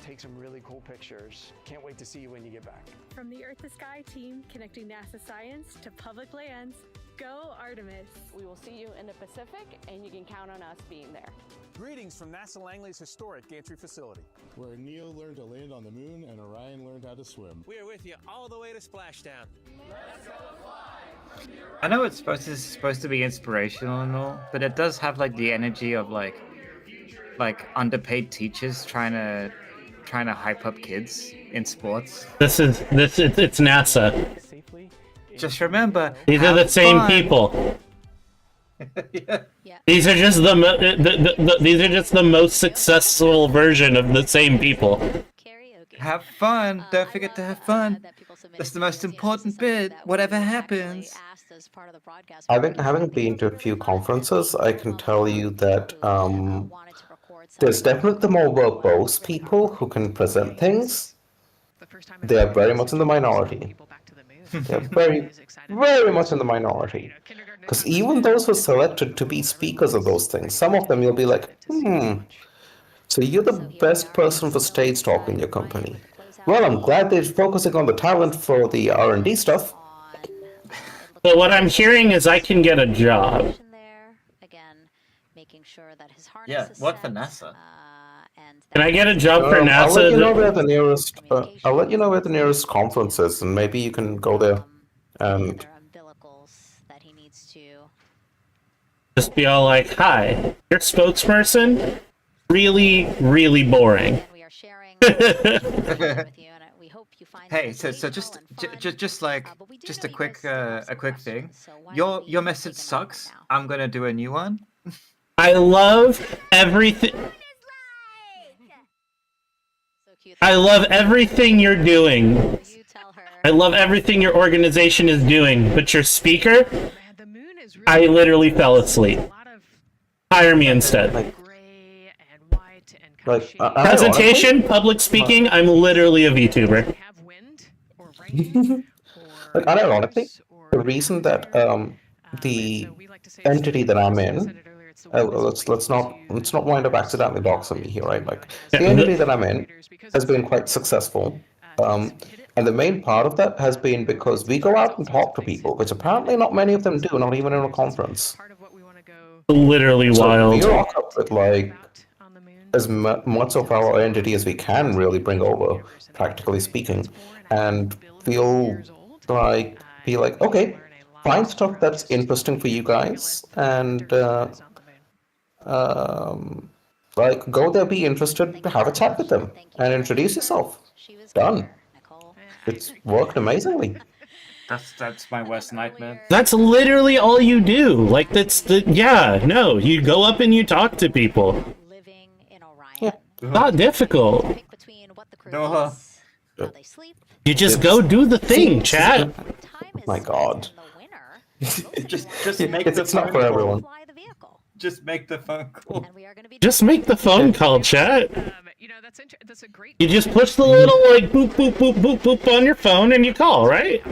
Take some really cool pictures. Can't wait to see you when you get back. From the Earth to Sky team, connecting NASA science to public lands, go Artemis. We will see you in the Pacific, and you can count on us being there. Greetings from NASA Langley's historic gantry facility, where Neil learned to land on the moon and Orion learned how to swim. We are with you all the way to splashdown. Let's go fly. I know it's supposed to be inspirational and all, but it does have like the energy of like underpaid teachers trying to hype up kids in sports. It's NASA. Just remember, these are the same people. Yeah. These are just these are just the most successful version of the same people. Have fun. Don't forget to have fun. That's the most important bit. Whatever happens. Having been to a few conferences, I can tell you that there's definitely the more verbose people who can present things. They are very much in the minority. They're very, very much in the minority. Because even those who are selected to be speakers of those things, some of them you'll be like, so you're the best person for stage talk in your company. Well, I'm glad they're focusing on the talent for the R&D stuff. But what I'm hearing is I can get a job. Yeah, what for NASA? Can I get a job for NASA? I'll let you know where the nearest. I'll let you know where the nearest conference is, and maybe you can go there. And just be all like, "Hi, your spokesperson? Really, really boring." Hey, so just a quick thing. Your message sucks. I'm gonna do a new one. I love everything. I love everything you're doing. I love everything your organization is doing, but your speaker, I literally fell asleep. Hire me instead. Presentation, public speaking, I'm literally a VTuber. Unironically, the reason that the entity that I'm in, let's not wind up accidentally doxing me here, right? Like the entity that I'm in has been quite successful, and the main part of that has been because we go out and talk to people, which apparently not many of them do, not even in a conference. Literally wild. We rock up with like as much of our entity as we can really bring over, practically speaking, and feel like be like, okay, find stuff that's interesting for you guys, and like go there, be interested, have a chat with them, and introduce yourself. Done. It's worked amazingly. That's my worst nightmare. That's literally all you do. Like no, you go up and you talk to people. Not difficult. You just go do the thing, chat. My God. Just make it's not for everyone. Just make the phone call. Just make the phone call, chat. You just push the little like boop boop boop boop boop on your phone and you call, right?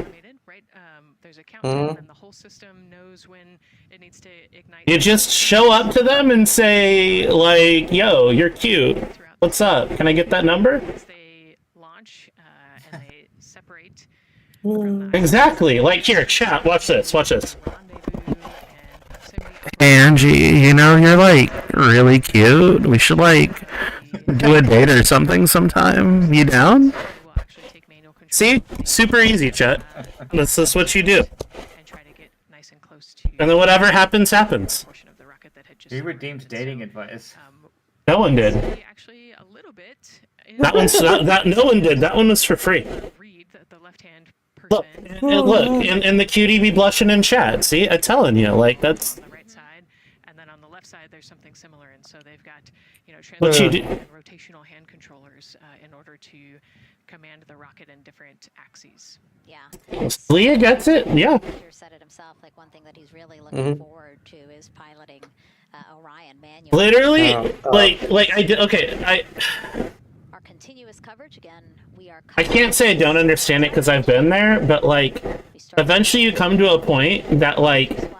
There's a countdown and the whole system knows when it needs to ignite. You just show up to them and say like, "Yo, you're cute. What's up? Can I get that number?" They launch and they separate. Exactly. Like here, chat. Watch this. Watch this. Angie, you know you're like really cute. We should like do a date or something sometime. You down? See? Super easy, chat. This is what you do. And then whatever happens, happens. Who redeemed dating advice? No one did. That one's that no one did. That one was for free. Look, and the cutie be blushing in chat. See, I'm telling you, like that's. Side there's something similar, and so they've got What you do? and rotational hand controllers in order to command the rocket in different axes. Yeah. Leah gets it. Yeah. Peter said it himself. Like one thing that he's really looking forward to is piloting Orion manually. Literally, like I did. Okay, Our continuous coverage again. We are. I can't say I don't understand it because I've been there, but like eventually you come to a point that like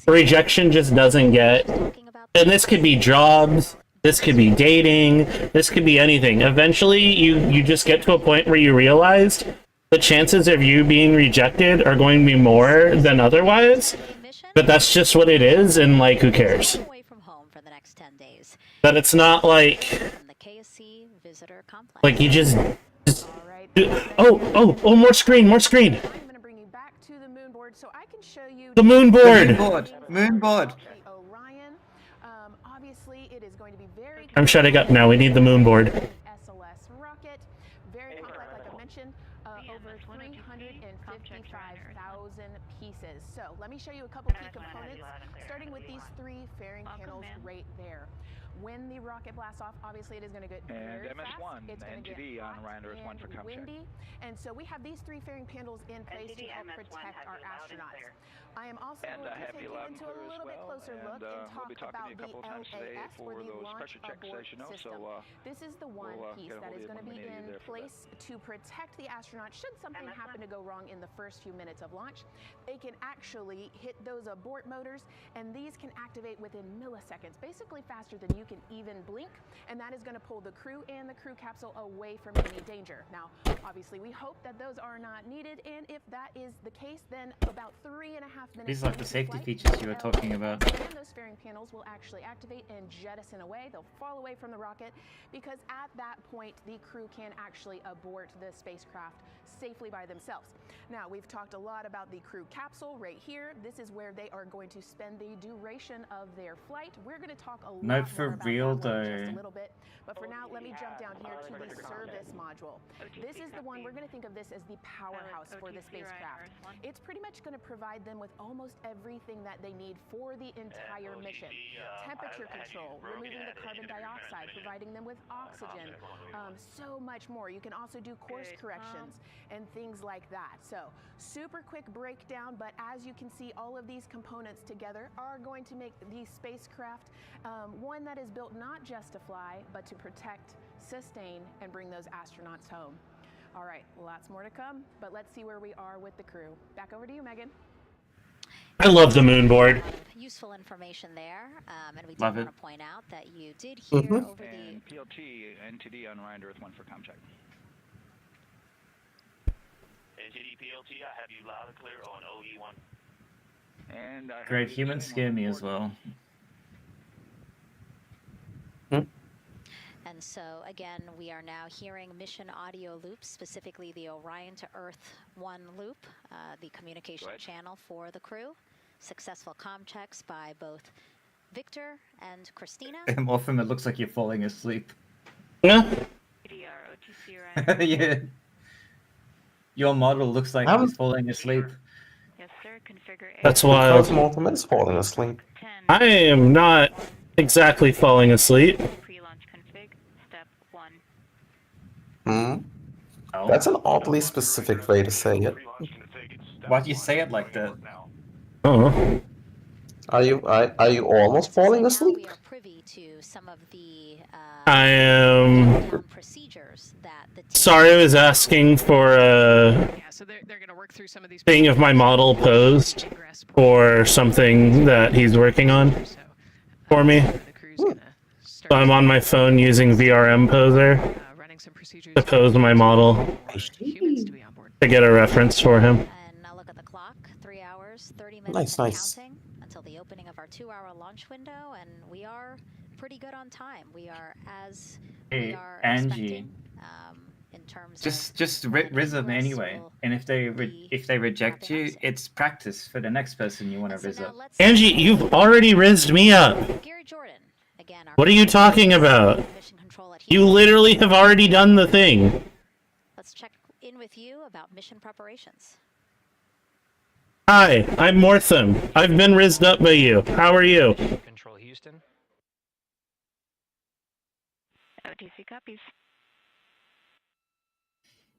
rejection just doesn't get, and this could be jobs, this could be dating, this could be anything. Eventually you just get to a point where you realize the chances of you being rejected are going to be more than otherwise, but that's just what it is, and like who cares? That it's not like you just oh more screen. The moon board. Moonboard. Obviously, it is going to be very. I'm shutting up now. We need the moon board. SLS rocket, very complex, like I mentioned, over 355,000 pieces. So let me show you a couple key components, starting with these three fairing panels right there. When the rocket blasts off, obviously it is going to get very fast. It's going to get hot and windy. And so we have these three fairing panels in place to help protect our astronauts. I am also going to take you into a little bit closer look and talk about the LAS, or the Launch Abort System. This is the one piece that is going to be in place to protect the astronauts should something happen to go wrong in the first few minutes of launch. They can actually hit those abort motors, and these can activate within milliseconds, basically faster than you can even blink, and that is going to pull the crew and the crew capsule away from any danger. Now, obviously, we hope that those are not needed, and if that is the case, then about 3.5 minutes. These are like the safety features you were talking about. And those fairing panels will actually activate and jettison away. They'll fall away from the rocket because at that point, the crew can actually abort the spacecraft safely by themselves. Now, we've talked a lot about the crew capsule right here. This is where they are going to spend the duration of their flight. We're going to talk a lot Not for more about real that one in though. just a little bit. But for now, let me jump down here to the service module. This is the one, we're going to think of this as the powerhouse for the spacecraft. It's pretty much going to provide them with almost everything that they need for the entire mission. Temperature control, removing the carbon dioxide, providing them with oxygen, so much more. You can also do course corrections and things like that. So super quick breakdown, but as you can see, all of these components together are going to make the spacecraft one that is built not just to fly, but to protect, sustain, and bring those astronauts home. All right, lots more to come, but let's see where we are with the crew. Back over to you, Megan. I love the moon board. Useful information there, and we did Love want it. to point out that you did hear Mhm. over the And PLT, NTD on Ryan Earth 1 for comm check. NTD PLT, I have you loud and clear on OE1. And I Great, humans scare me as well. And so, again, we are now hearing mission audio loops, specifically the Orion to Earth 1 loop, the communication channel for the crew. Successful comm checks by both Victor and Christina. Morphin, it looks like you're falling asleep. Yeah. Yeah. Your model looks like he's falling asleep. That's Because wild. Mortem is falling asleep. I am not exactly falling asleep. Hmm? Oh. That's an oddly specific way to say it. Why'd you say it like that? Oh. Are you almost falling asleep? We are privy to some of the I am. procedures that the Sorry, I was asking for a thing of my model posed for something that he's working on for me. So I'm on my phone using VRM Poser to pose my model to get a reference for him. And now look at the clock, 3 hours, 30 Nice, minutes nice. counting until the opening of our 2-hour launch window, and we are pretty good on time. We are as we Hey, are Angie. expecting in terms Just riz them anyway, and if they reject you, it's practice for the next person you want to riz up. Angie, you've already rizzed me up. What are you talking about? You literally have already done the thing. Let's check in with you about mission preparations. Hi, I'm Mortham. I've been rizzed up by you. How are you? Control Houston. OTC copies.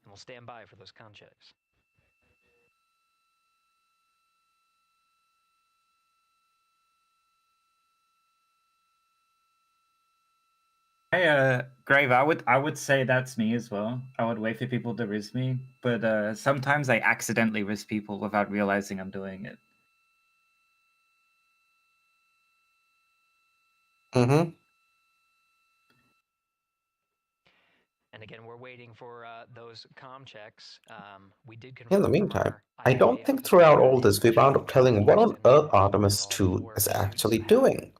And we'll stand by for those con checks. Hey, Grave, I would say that's me as well. I would wait for people to riz me, but sometimes I accidentally riz people without realizing I'm doing it. Mm-hmm. And again, we're waiting for those comm checks. We did confirm. In the meantime, I don't think throughout all this we wound up telling what on earth Artemis 2 is actually doing.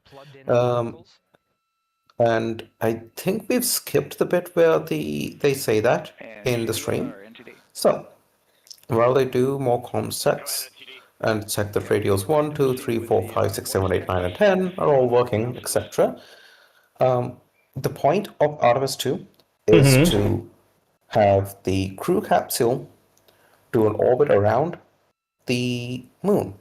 And I think we've skipped the bit where they say that in the stream. So, while they do more comms checks and check that radios 1, 2, 3, 4, 5, 6, 7, 8, 9, and 10 are all working, etc. The point of Artemis 2 is to have the crew capsule do an orbit around the moon.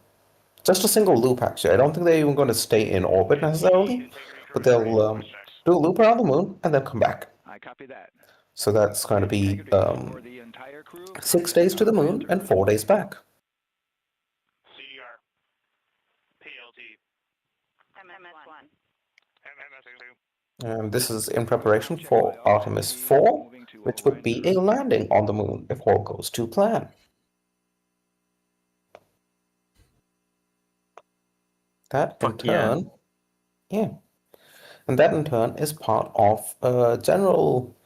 Just a single loop, actually. I don't think they're even going to stay in orbit necessarily, but they'll do a loop around the moon and then come back. I copy that. So that's going to be 6 days to the moon and 4 days back. CDR. PLT. MS1. MS2. And this is in preparation for Artemis 4, which would be a landing on the moon if all goes to plan. That in turn, and that in turn is part of a general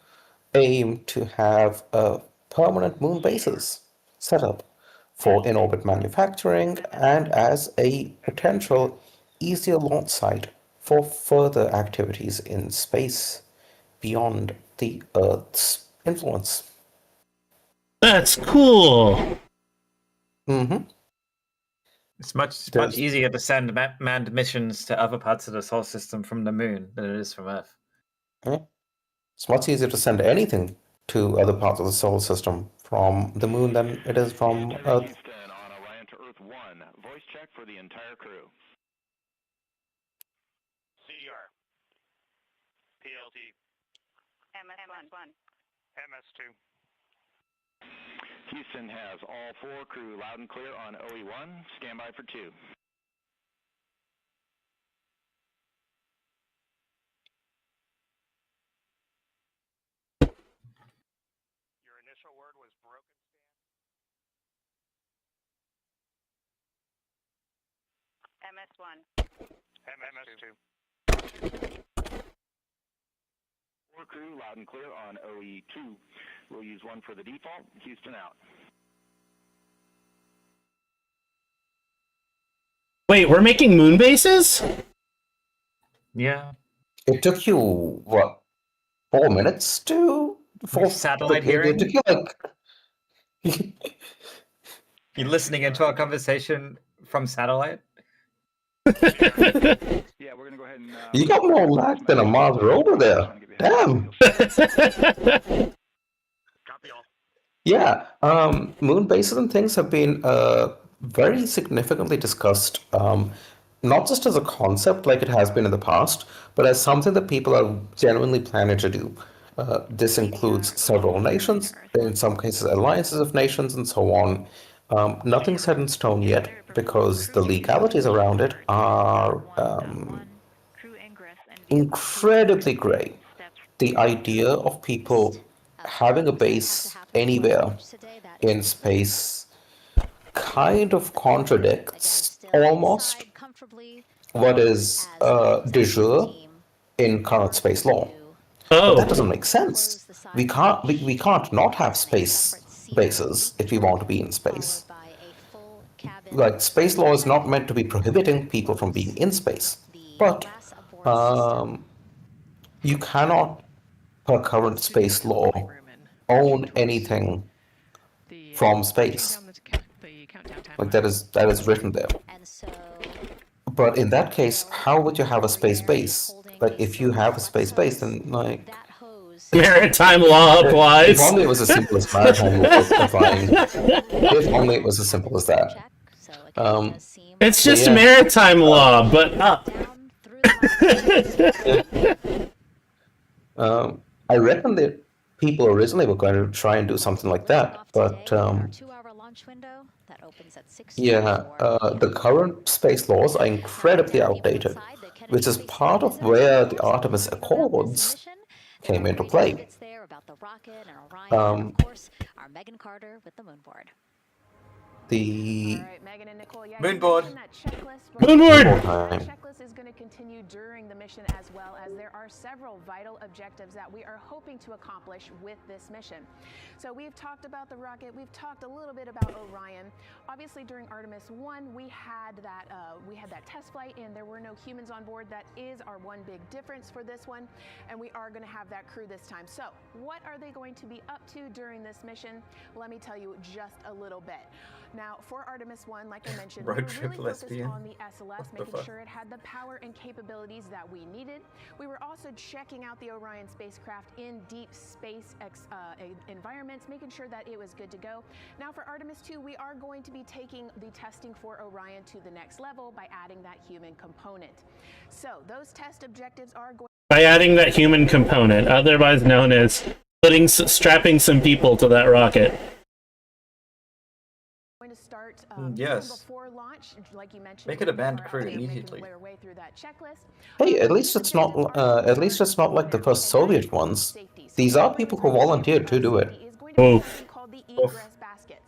aim to have permanent moon bases set up for in-orbit manufacturing and as a potential easier launch site for further activities in space beyond the Earth's influence. That's cool. Mm-hmm. It's much easier to send manned missions to other parts of the solar system from the moon than it is from Earth. Yeah. It's much easier to send anything to other parts of the solar system from the moon than it is from Earth. Houston on Orion to Earth 1. Voice check for the entire crew. CDR. PLT. MS1. MS2. Houston has all 4 crew loud and clear on OE1. Stand by for 2. Your official word was broken stand. MS1. MS2. Four crew, loud and clear on OE2. We'll use one for the default. Houston out. Wait, we're making moon bases? Yeah. It took you, what, 4 minutes to... Satellite hearing? It took you like... You're listening into our conversation from satellite? Yeah, we're gonna go ahead and. You got more lag than a Mars rover there. Damn. Yeah, moon bases and things have been very significantly discussed, not just as a concept like it has been in the past, but as something that people are genuinely planning to do. This includes several nations, in some cases alliances of nations, and so on. Nothing's set in stone yet because the legalities around it are incredibly gray. The idea of people having a base anywhere in space kind of contradicts almost what is de jure in current space law. But that doesn't make sense. We can't not have space bases if we want to be in space. Like, space law is not meant to be prohibiting people from being in space, but you cannot, per current space law, own anything from space. Like, that is written there. But in that case, how would you have a space base? Like, if you have a space base, then, like... Maritime law applies. If only it was as simple as maritime law applying. If only it was as simple as that. It's just maritime law, but up. I reckon that people originally were going to try and do something like that, but yeah, the current space laws are incredibly outdated, which is part of where the Artemis Accords came into play. The Moonboard. Moonboard. That checklist is going to continue during the mission as well, as there are several vital objectives that we are hoping to accomplish with this mission. So we've talked about the rocket, we've talked a little bit about Orion. Obviously during Artemis 1 we had that test flight and there were no humans on board. That is our one big difference for this one, and we are going to have that crew this time. So what are they going to be up to during this mission? Let me tell you just a little bit. Now, for Artemis 1, like I mentioned, we were really focused on the SLS, making sure it had the power and capabilities that we needed. We were also checking out the Orion spacecraft in deep space environments, making sure that it was good to go. Now, for Artemis 2, we are going to be taking the testing for Orion to the next level by adding that human component. So, those test objectives are going by adding that human component, otherwise known as strapping some people to that rocket. to start yes. before launch, like you mentioned. Make it a band crew immediately. Hey, at least it's not like the first Soviet ones. These are people who volunteered to do it. Called the egress baskets.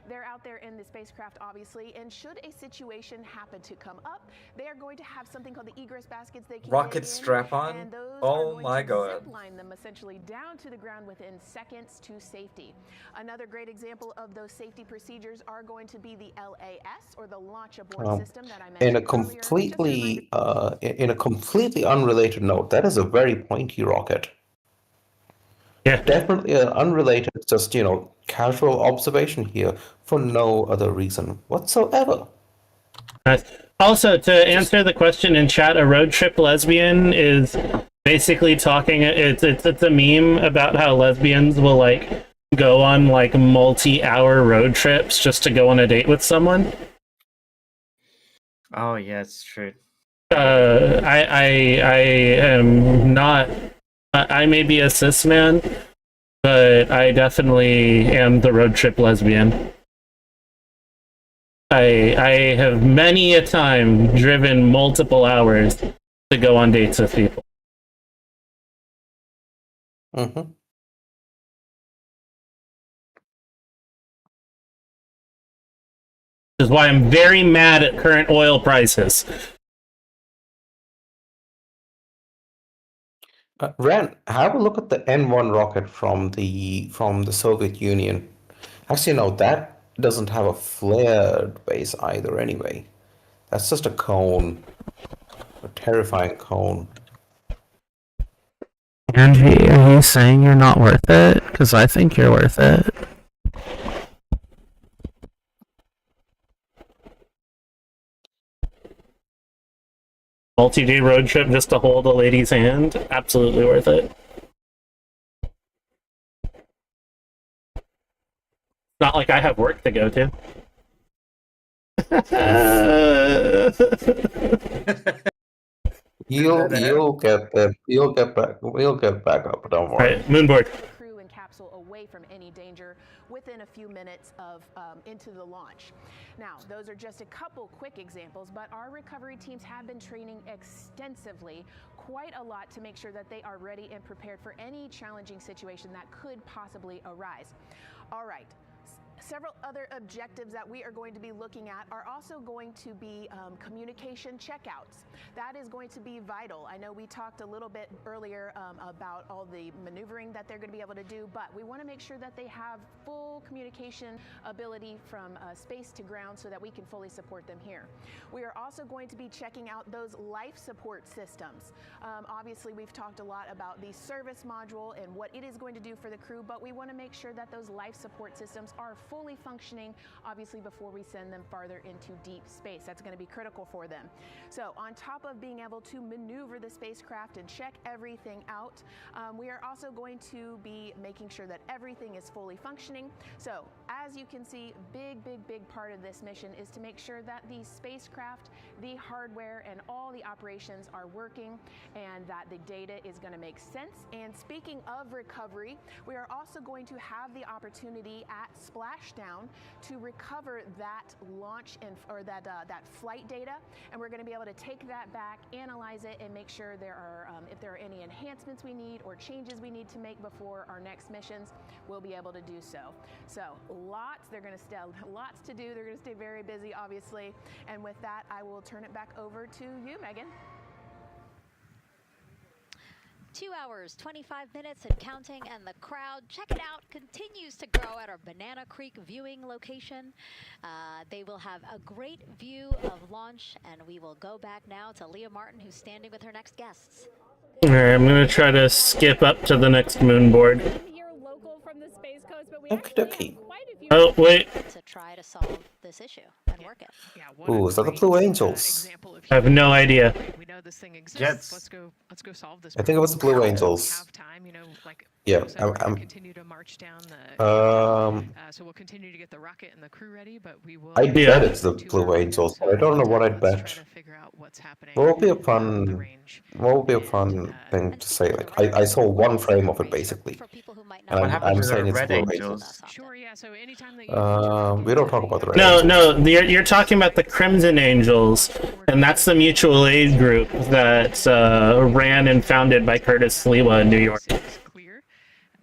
They're out there in the spacecraft, obviously, and should a situation happen to come up, they are going to have something called the egress baskets. They can rocket strap-on. Oh my god! Zip line them essentially down to the ground within seconds to safety. Another great example of those safety procedures are going to be the LAS, or the Launch Abort System that I mentioned in a completely unrelated note, that is a very pointy rocket. Yeah, definitely unrelated. Just casual observation here for no other reason whatsoever. Also, to answer the question in chat, a road trip lesbian is basically talking. It's a meme about how lesbians will like go on like multi-hour road trips just to go on a date with someone. Oh yeah, it's true. I am not. I may be a cis man, but I definitely am the road trip lesbian. I have many a time driven multiple hours to go on dates with people. Mm-hmm. Which is why I'm very mad at current oil prices. Ren, have a look at the N1 rocket from the Soviet Union. Actually, no, that doesn't have a flared base either. Anyway, that's just a cone, a terrifying cone. Angie, are you saying you're not worth it? Because I think you're worth it. Multi-day road trip just to hold a lady's hand? Absolutely worth it. Not like I have work to go to. You'll get there. You'll get back. We'll get back up. Don't worry. Right, moonboard. Crew and capsule away from any danger within a few minutes of into the launch. Now, those are just a couple quick examples, but our recovery teams have been training extensively, quite a lot, to make sure that they are ready and prepared for any challenging situation that could possibly arise. All right. Several other objectives that we are going to be looking at are also going to be communication checkouts. That is going to be vital. I know we talked a little bit earlier about all the maneuvering that they're going to be able to do, but we want to make sure that they have full communication ability from space to ground so that we can fully support them here. We are also going to be checking out those life support systems. Obviously, we've talked a lot about the service module and what it is going to do for the crew, but we want to make sure that those life support systems are fully functioning, obviously, before we send them farther into deep space. That's going to be critical for them. So on top of being able to maneuver the spacecraft and check everything out, we are also going to be making sure that everything is fully functioning. So as you can see, big part of this mission is to make sure that the spacecraft, the hardware, and all the operations are working and that the data is going to make sense. And speaking of recovery, we are also going to have the opportunity at Splashdown to recover that launch or that flight data, and we're going to be able to take that back, analyze it, and make sure there are if there are any enhancements we need or changes we need to make before our next missions, we'll be able to do so. So lots to do. They're going to stay very busy, obviously. And with that, I will turn it back over to you, Megan. 2 hours, 25 minutes and counting, and the crowd, check it out, continues to grow at our Banana Creek viewing location. They will have a great view of launch, and we will go back now to Leah Martin, who's standing with her next guests. Alright, I'm gonna try to skip up to the next moon board. Okie Oh, wait. To try to solve this issue and work it. Ooh, is that the Blue Angels? I have no idea. We know this thing exists. Jets. Let's go solve this. I think it was the Blue Angels. Yeah, I'm continue to march down the. So we'll continue to get the rocket and the crew ready, but we will. I bet it's the Blue Angels. I don't know what I'd bet. What will be a fun thing to say? Like, I saw one frame of it basically, and I'm saying it's Blue Angels. Sure, yeah. So anytime that we don't talk about the Red No, Angels. no, you're talking about the Crimson Angels, and that's the mutual aid group that ran and founded by Curtis Sliwa in New York.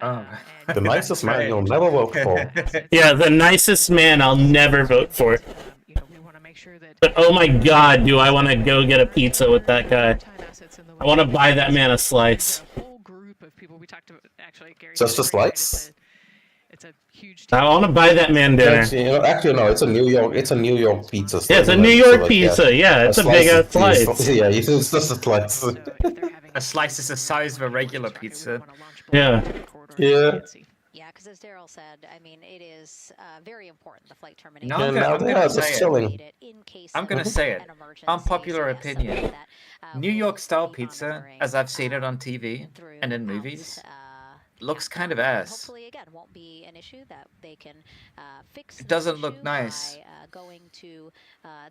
The nicest man you'll never vote for. Yeah, the nicest man I'll never vote for. But oh my god, do I want to go get a pizza with that guy. I want to buy that man a slice. Just a slice? I want to buy that man dinner. Actually, no. It's a New York pizza. Yeah, it's a New York pizza. Yeah, it's a big ass slice. Yeah, it's just a slice. A slice is the size of a regular pizza. Yeah. Yeah. Yeah, because as Daryl said, I mean, it is very important, the flight termination. No, I'm gonna say it. Unpopular opinion. New York style pizza, as I've seen it on TV and in movies, looks kind of ass. Hopefully, again, won't be an issue that they can fix. It doesn't look nice. By, going to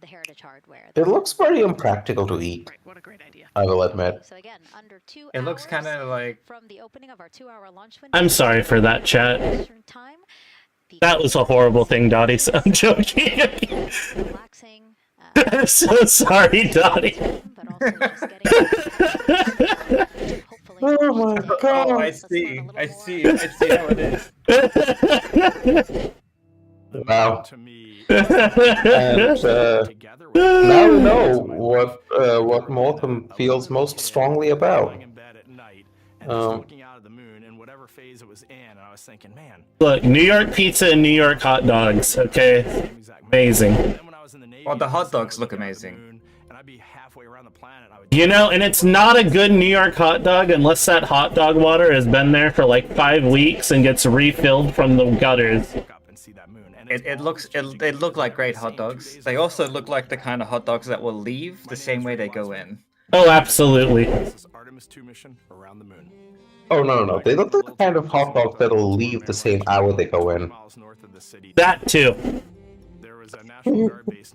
the heritage hardware. It looks very impractical to eat. Right, what a great idea. I will admit. So again, under 2 It looks kind of like. From the opening of our 2-hour launch window. I'm sorry for that, chat. That was a horrible thing, Dottie, so I'm joking. I'm so sorry, Dottie. Oh my god. Oh, I see how it is. Wow. To me, And now we know what Mortham feels most strongly about. Looking out at the moon and whatever phase it was in, and I was thinking, man. Look, New York pizza and New York hot dogs. Okay, amazing. Well, the hot dogs look amazing. You know, and it's not a good New York hot dog unless that hot dog water has been there for like 5 weeks and gets refilled from the gutters. It look like great hot dogs. They also look like the kind of hot dogs that will leave the same way they go in. Oh, absolutely. Artemis 2 mission around the moon. Oh, no. They look like the kind of hot dogs that'll leave the same hour they go in. That too.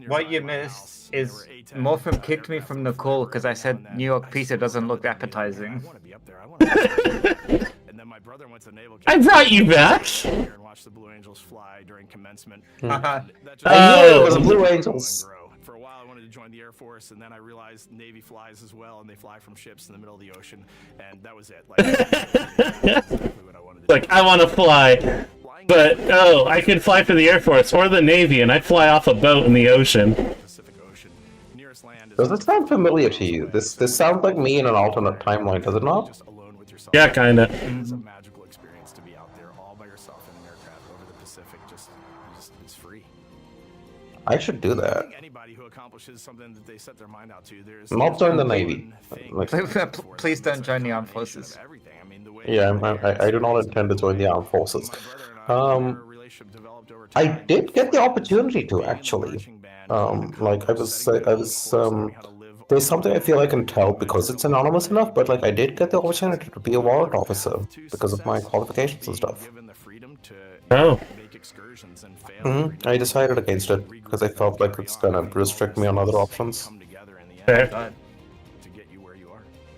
What you missed is Morpham kicked me from the call because I said New York pizza doesn't look appetizing. I brought you back. And watch the Blue Angels fly during commencement. I knew it was Blue Angels. For a while, I wanted to join the Air Force, and then I realized Navy flies as well, and they fly from ships in the middle of the ocean, and that was it. Like, I want to fly, but oh, I could fly for the Air Force or the Navy, and I'd fly off a boat in the ocean. Does it sound familiar to you? This sounds like me in an alternate timeline, does it not? Yeah, kinda. It's a magical experience to be out there all by yourself in an aircraft over the Pacific. Just it's free. I should do that. Anybody who accomplishes something that they set their mind out to, there's Not join the Navy. Like, please don't join the armed forces. yeah, I do not intend to join the armed forces. I did get the opportunity to actually. Like I was there's something I feel I can tell because it's anonymous enough, but like I did get the opportunity to be a warrant officer because of my qualifications and stuff. Oh. I decided against it because I felt like it's gonna restrict me on other options. Fair.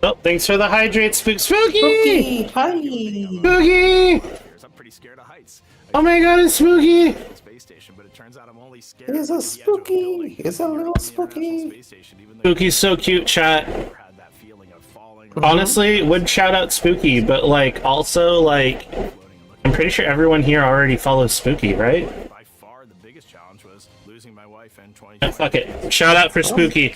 Oh, thanks for the hydrate, Spooky! Hi! Spooky! Oh my god, it's Spooky! He's a spooky! He's a little spooky! Spooky's so cute, chat. Honestly, would shout out Spooky, but like, also, like, I'm pretty sure everyone here already follows Spooky, right? Yeah, fuck it. Shout out for Spooky.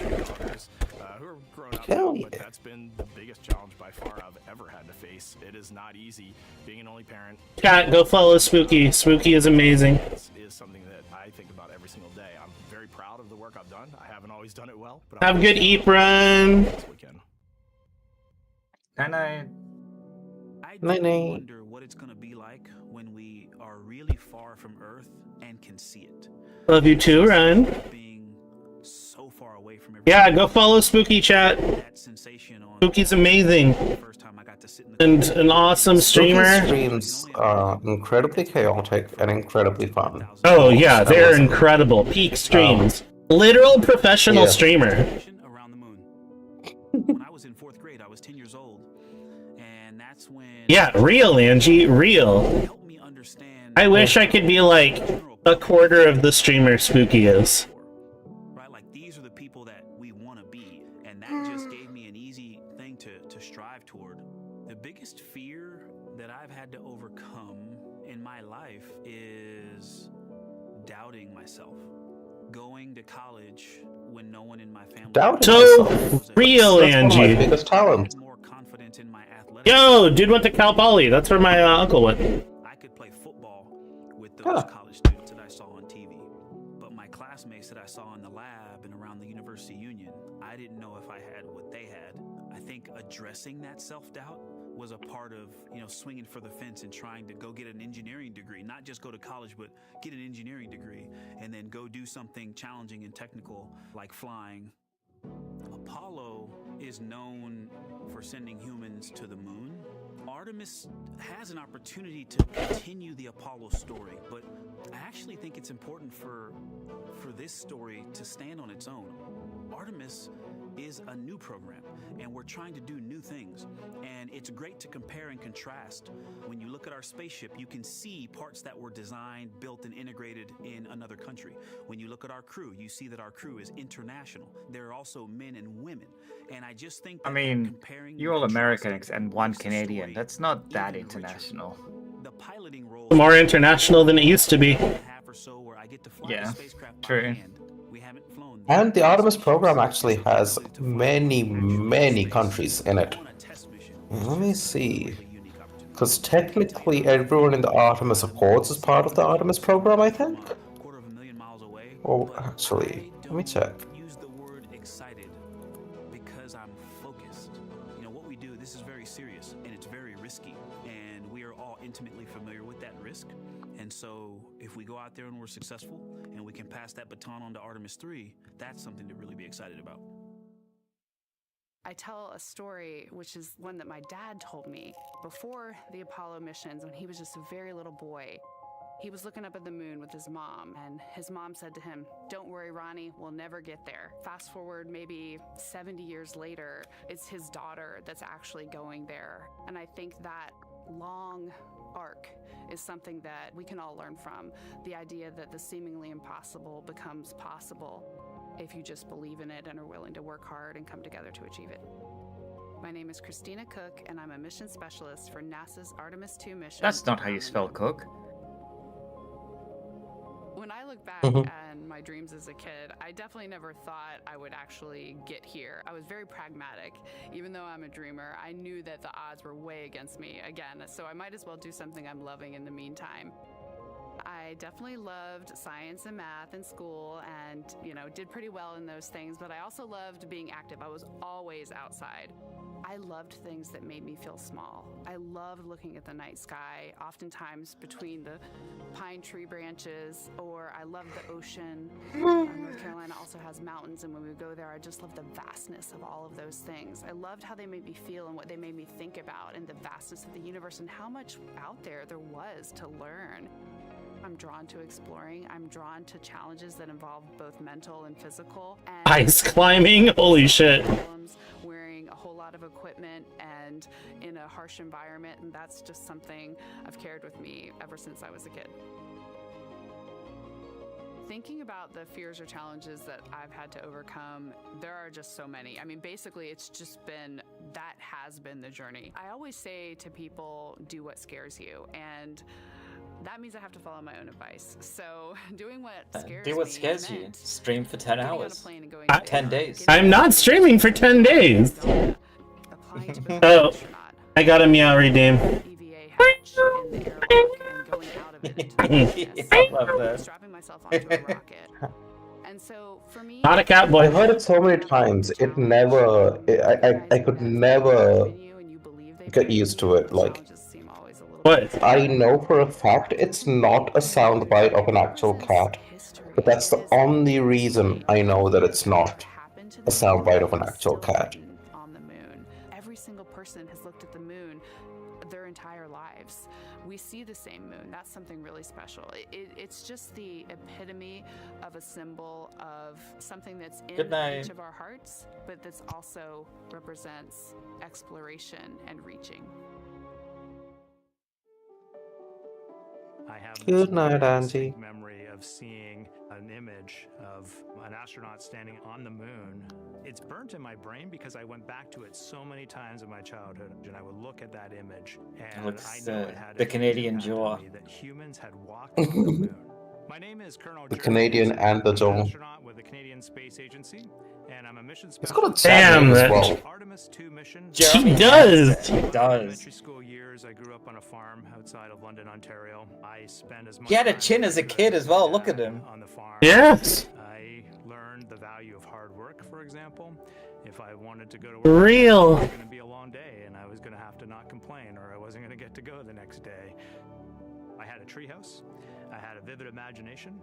That's been the biggest challenge by far I've ever had to face. It is not easy being an only parent. Chat, go follow Spooky. Spooky is amazing. This is something that I think about every single day. I'm very proud of the work I've done. I haven't always done it well. But Have a good eat run. Night-night. Night-night. Wonder what it's gonna be like when we are really far from Earth and can see it. Love you too, Ryan. So far away from Yeah, go follow Spooky, chat. Spooky's amazing. And an awesome streamer. Spooky streams are incredibly chaotic and incredibly fun. Oh yeah, they're incredible. Peak streams. Literal professional streamer. When I was in 4th grade, I was 10 years old, and that's when. Yeah, real, Angie, real. I wish I could be like a quarter of the streamer Spooky is. Right, like these are the people that we want to be, and that just gave me an easy thing to strive toward. The biggest fear that I've had to overcome in my life is doubting myself. Going to college when no one in my family. So real, Angie. One of my biggest talents. Yo, dude went to Cal Poly. That's where my uncle went. I could play football with those college students that I saw on TV, but my classmates that I saw in the lab and around the University Union, I didn't know if I had what they had. I think addressing that self-doubt was a part of, swinging for the fence and trying to go get an engineering degree, not just go to college, but get an engineering degree and then go do something challenging and technical like flying. Apollo is known for sending humans to the moon. Artemis has an opportunity to continue the Apollo story, but I actually think it's important for this story to stand on its own. Artemis is a new program, and we're trying to do new things. And it's great to compare and contrast. When you look at our spaceship, you can see parts that were designed, built, and integrated in another country. When you look at our crew, you see that our crew is international. There are also men and women. And I just think that you're all Americans and one Canadian. That's not that international. the piloting role More international than it used to be. half or so where I get to fly Yeah, the spacecraft by true. hand. We haven't flown. And the Artemis program actually has many countries in it. Let me see. Because technically everyone in the Artemis Accords is part of the Artemis program, I think? Oh, actually, let me check. Use the word excited because I'm focused. You know, what we do, this is very serious and it's very risky. And we are all intimately familiar with that risk. And so if we go out there and we're successful and we can pass that baton on to Artemis 3, that's something to really be excited about. I tell a story, which is one that my dad told me before the Apollo missions when he was just a very little boy. He was looking up at the moon with his mom, and his mom said to him, "Don't worry, Ronnie, we'll never get there." Fast forward maybe 70 years later, it's his daughter that's actually going there. And I think that long arc is something that we can all learn from. The idea that the seemingly impossible becomes possible if you just believe in it and are willing to work hard and come together to achieve it. My name is Christina Cook, and I'm a mission specialist for NASA's Artemis II mission. That's not how you spell Cook. When I look back at my dreams as a kid, I definitely never thought I would actually get here. I was very pragmatic. Even though I'm a dreamer, I knew that the odds were way against me again, so I might as well do something I'm loving in the meantime. I definitely loved science and math in school and, did pretty well in those things, but I also loved being active. I was always outside. I loved things that made me feel small. I loved looking at the night sky, oftentimes between the pine tree branches, or I loved the ocean. North Carolina also has mountains, and when we go there, I just loved the vastness of all of those things. I loved how they made me feel and what they made me think about, and the vastness of the universe and how much out there was to learn. I'm drawn to exploring. I'm drawn to challenges that involve both mental and physical. And ice climbing? Holy shit. Wearing a whole lot of equipment and in a harsh environment, and that's just something I've carried with me ever since I was a kid. Thinking about the fears or challenges that I've had to overcome, there are just so many. I mean, basically, it's just been, that has been the journey. I always say to people, do what scares you. And that means I have to follow my own advice. So doing what scares me. Do what scares you. Stream for 10 hours. 10 days. I'm not streaming for 10 days. Oh, I got a meow redeem. I love this. Not a cat boy. I've heard it so many times. I could never get used to it. Like, what? I know for a fact it's not a soundbite of an actual cat, but that's the only reason I know that it's not a soundbite of an actual cat. On the moon. Every single person has looked at the moon their entire lives. We see the same moon. That's something really special. It's just the epitome of a symbol of something that's in each of our hearts, but that's also represents exploration and reaching. I have Good night, very Angie. distinct memory of seeing an image of an astronaut standing on the moon. It's burnt in my brain because I went back to it so many times in my childhood, and I would look at that image, and Looks, I know it had the Canadian jaw. that humans had walked on the moon. My name is Colonel The Jerry Canadian Wilson. and the I'm jaw. an astronaut with the Canadian Space Agency, and I'm a mission It's got a specialist. sad name as well. Artemis II mission. He does. He does. Elementary school years, I grew up on a farm outside of London, Ontario. I spent as much He had a time chin as a kid as well. Look at him. on the farm. Yes. I learned the value of hard work, for example. If I wanted to go to work, Real. it was going to be a long day, and I was going to have to not complain, or I wasn't going to get to go the next day. I had a treehouse. I had a vivid imagination,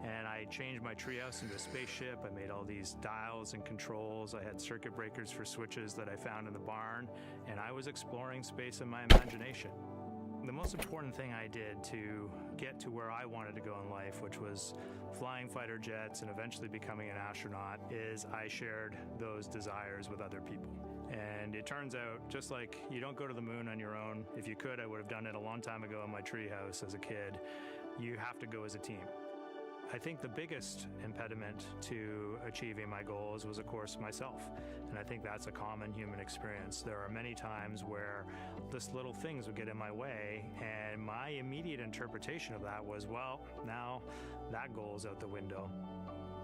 and I changed my treehouse into a spaceship. I made all these dials and controls. I had circuit breakers for switches that I found in the barn, and I was exploring space in my imagination. The most important thing I did to get to where I wanted to go in life, which was flying fighter jets and eventually becoming an astronaut, is I shared those desires with other people. And it turns out, just like you don't go to the moon on your own, if you could, I would have done it a long time ago in my treehouse as a kid. You have to go as a team. I think the biggest impediment to achieving my goals was, of course, myself. And I think that's a common human experience. There are many times where just little things would get in my way, and my immediate interpretation of that was, well, now that goal is out the window.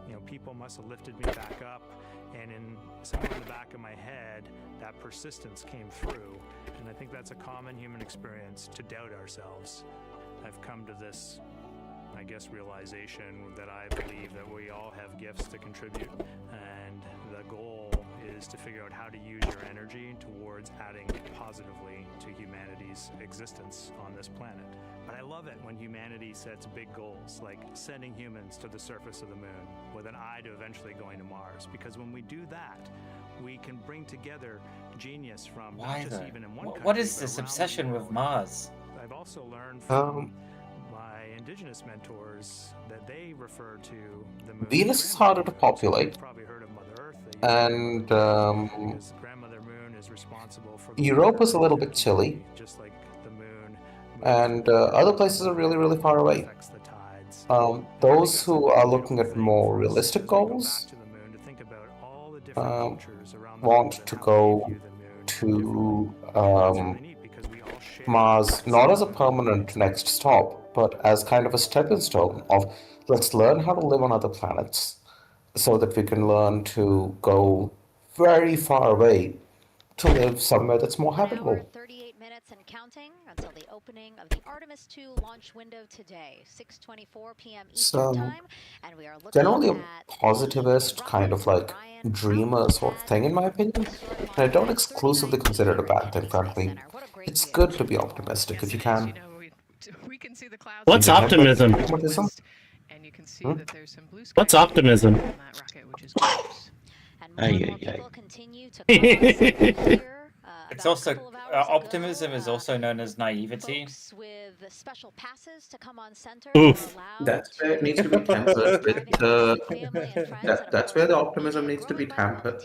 You know, people must have lifted me back up, and somewhere in the back of my head, that persistence came through. And I think that's a common human experience, to doubt ourselves. I've come to this, I guess, realization that I believe that we all have gifts to contribute, and the goal is to figure out how to use your energy towards adding positively to humanity's existence on this planet. But I love it when humanity sets big goals, like sending humans to the surface of the moon with an eye to eventually going to Mars, because when we do that, we can bring together genius from Why not just though? even in one country, What is but this around the obsession with world. Mars? I've also learned from my indigenous mentors that they refer to the moon. Venus is harder to populate, You've probably heard of Mother Earth. and Because Grandmother Moon is responsible for the Europe is a weather little bit chilly, just like the moon. and other places are really, really far away. Those who are looking at more realistic goals want to go to Mars not as a permanent next stop, but as kind of a stepping stone of let's learn how to live on other planets so that we can learn to go very far away to live somewhere that's more habitable. 38 minutes and counting until the opening of the Artemis 2 launch window today, 6:24 p.m. Eastern Time, and we are looking Generally a at positivist, kind of like dreamer sort of thing in my opinion, and I don't exclusively consider it a bad thing, frankly. It's good to be optimistic if you can. We can see the clouds. What's optimism? And you can see Hmm? that there's some blue skies What's optimism? on that rocket, which is gross. It's also optimism is also known as naivety. With special passes to come on center. Oof. That's where it needs to be tempered with that's where the optimism needs to be tempered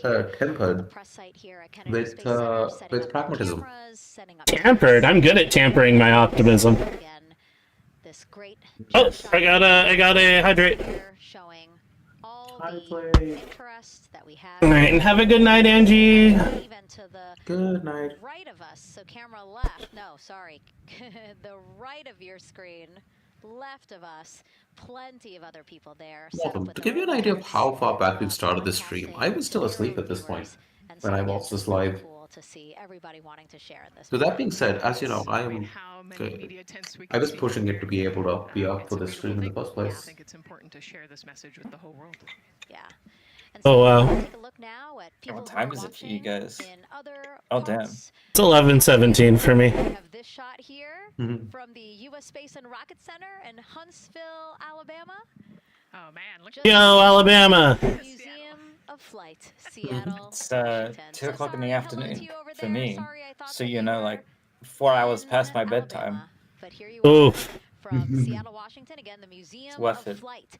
with pragmatism. Tampered. I'm good at tampering my optimism. Oh, I gotta hydrate. All right, and have a good night, Angie. Good night. Right of us, so camera left. No, sorry, the right of your screen, left of us. Plenty of other people there. Welcome. To give you an idea of how far back we've started this stream, I was still asleep at this point when I watched this live. To see everybody wanting to share in this. So that being said, as you know, I was pushing it to be able to be up for this stream in the first place. I think it's important to share this message with the whole world. Yeah. Oh wow. What time is it for you guys? Oh damn. It's 11:17 for me. We have this shot here from the U.S. Space and Rocket Center in Huntsville, Alabama. Oh man, look Yo, Alabama. Museum of Flight, Seattle. It's 2 o'clock in the afternoon for me, so you know, like 4 hours past my bedtime. But here you Oof. are from Seattle, Washington. Again, the Museum worth of it. Flight.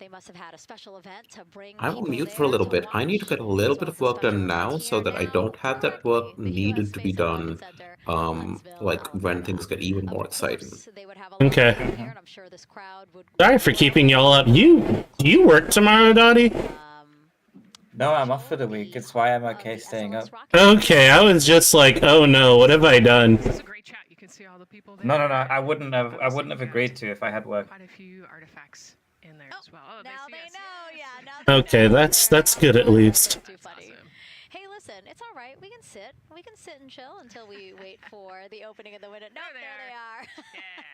They must have had a special event to bring I will mute for a little bit. I need to get a little bit of work done now so that I don't have that work needed to be done like when things get even more exciting. Okay. Sorry for keeping y'all up. You work tomorrow, Dottie? No, I'm off for the week. It's why I'm okay staying up. Okay, I was just like, oh no, what have I done? No, I wouldn't have agreed to if I had work. Quite a few artifacts in there as well. Oh, now they know, yeah. Now Okay, that's good at least. too funny. Hey, listen, it's all right. We can sit. We can sit and chill until we wait for the opening of the window. No, there they are.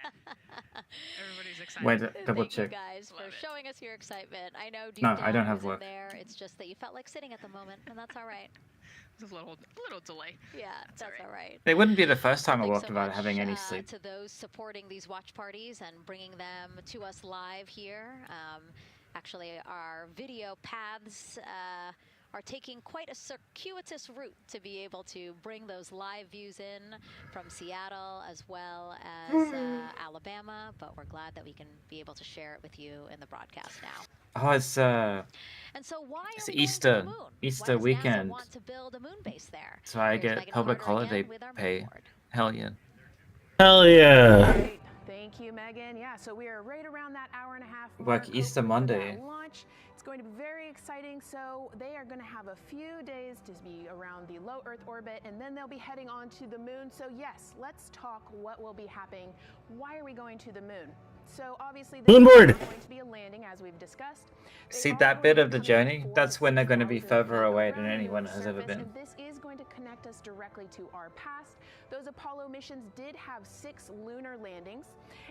Yeah. Everybody's excited. Wait, double Thank you check. guys for showing us your excitement. I know deep No, down I don't it have was in work. there. It's just that you felt like sitting at the moment, and that's all right. There's a little delay. Yeah, that's all right. It wouldn't be the first time I Thanks walked so without much, having any sleep. to those supporting these watch parties and bringing them to us live here. Actually, our video paths are taking quite a circuitous route to be able to bring those live views in from Seattle as well as Alabama, but we're glad that we can be able to share it with you in the broadcast now. Oh, it's And so why it's are we going to Easter the moon? Easter Why does NASA weekend, want to build a moon base there? so I Here's get Megan public Carter again holiday with our pay. Hell yeah. Hell yeah. Thank you, Megan. Yeah, so we are right around that hour and a half Like mark, Easter hopefully, for Monday. that launch. It's going to be very exciting. So they are going to have a few days to be around the low Earth orbit, and then they'll be heading on to the moon. So yes, let's talk what will be happening. Why are we going to the moon? So obviously this Moonboard. is going to be a landing, as we've discussed. See that bit of the journey? That's when they're going to be further away than anyone has ever been. And this is going to connect us directly to our past. Those Apollo missions did have 6 lunar landings,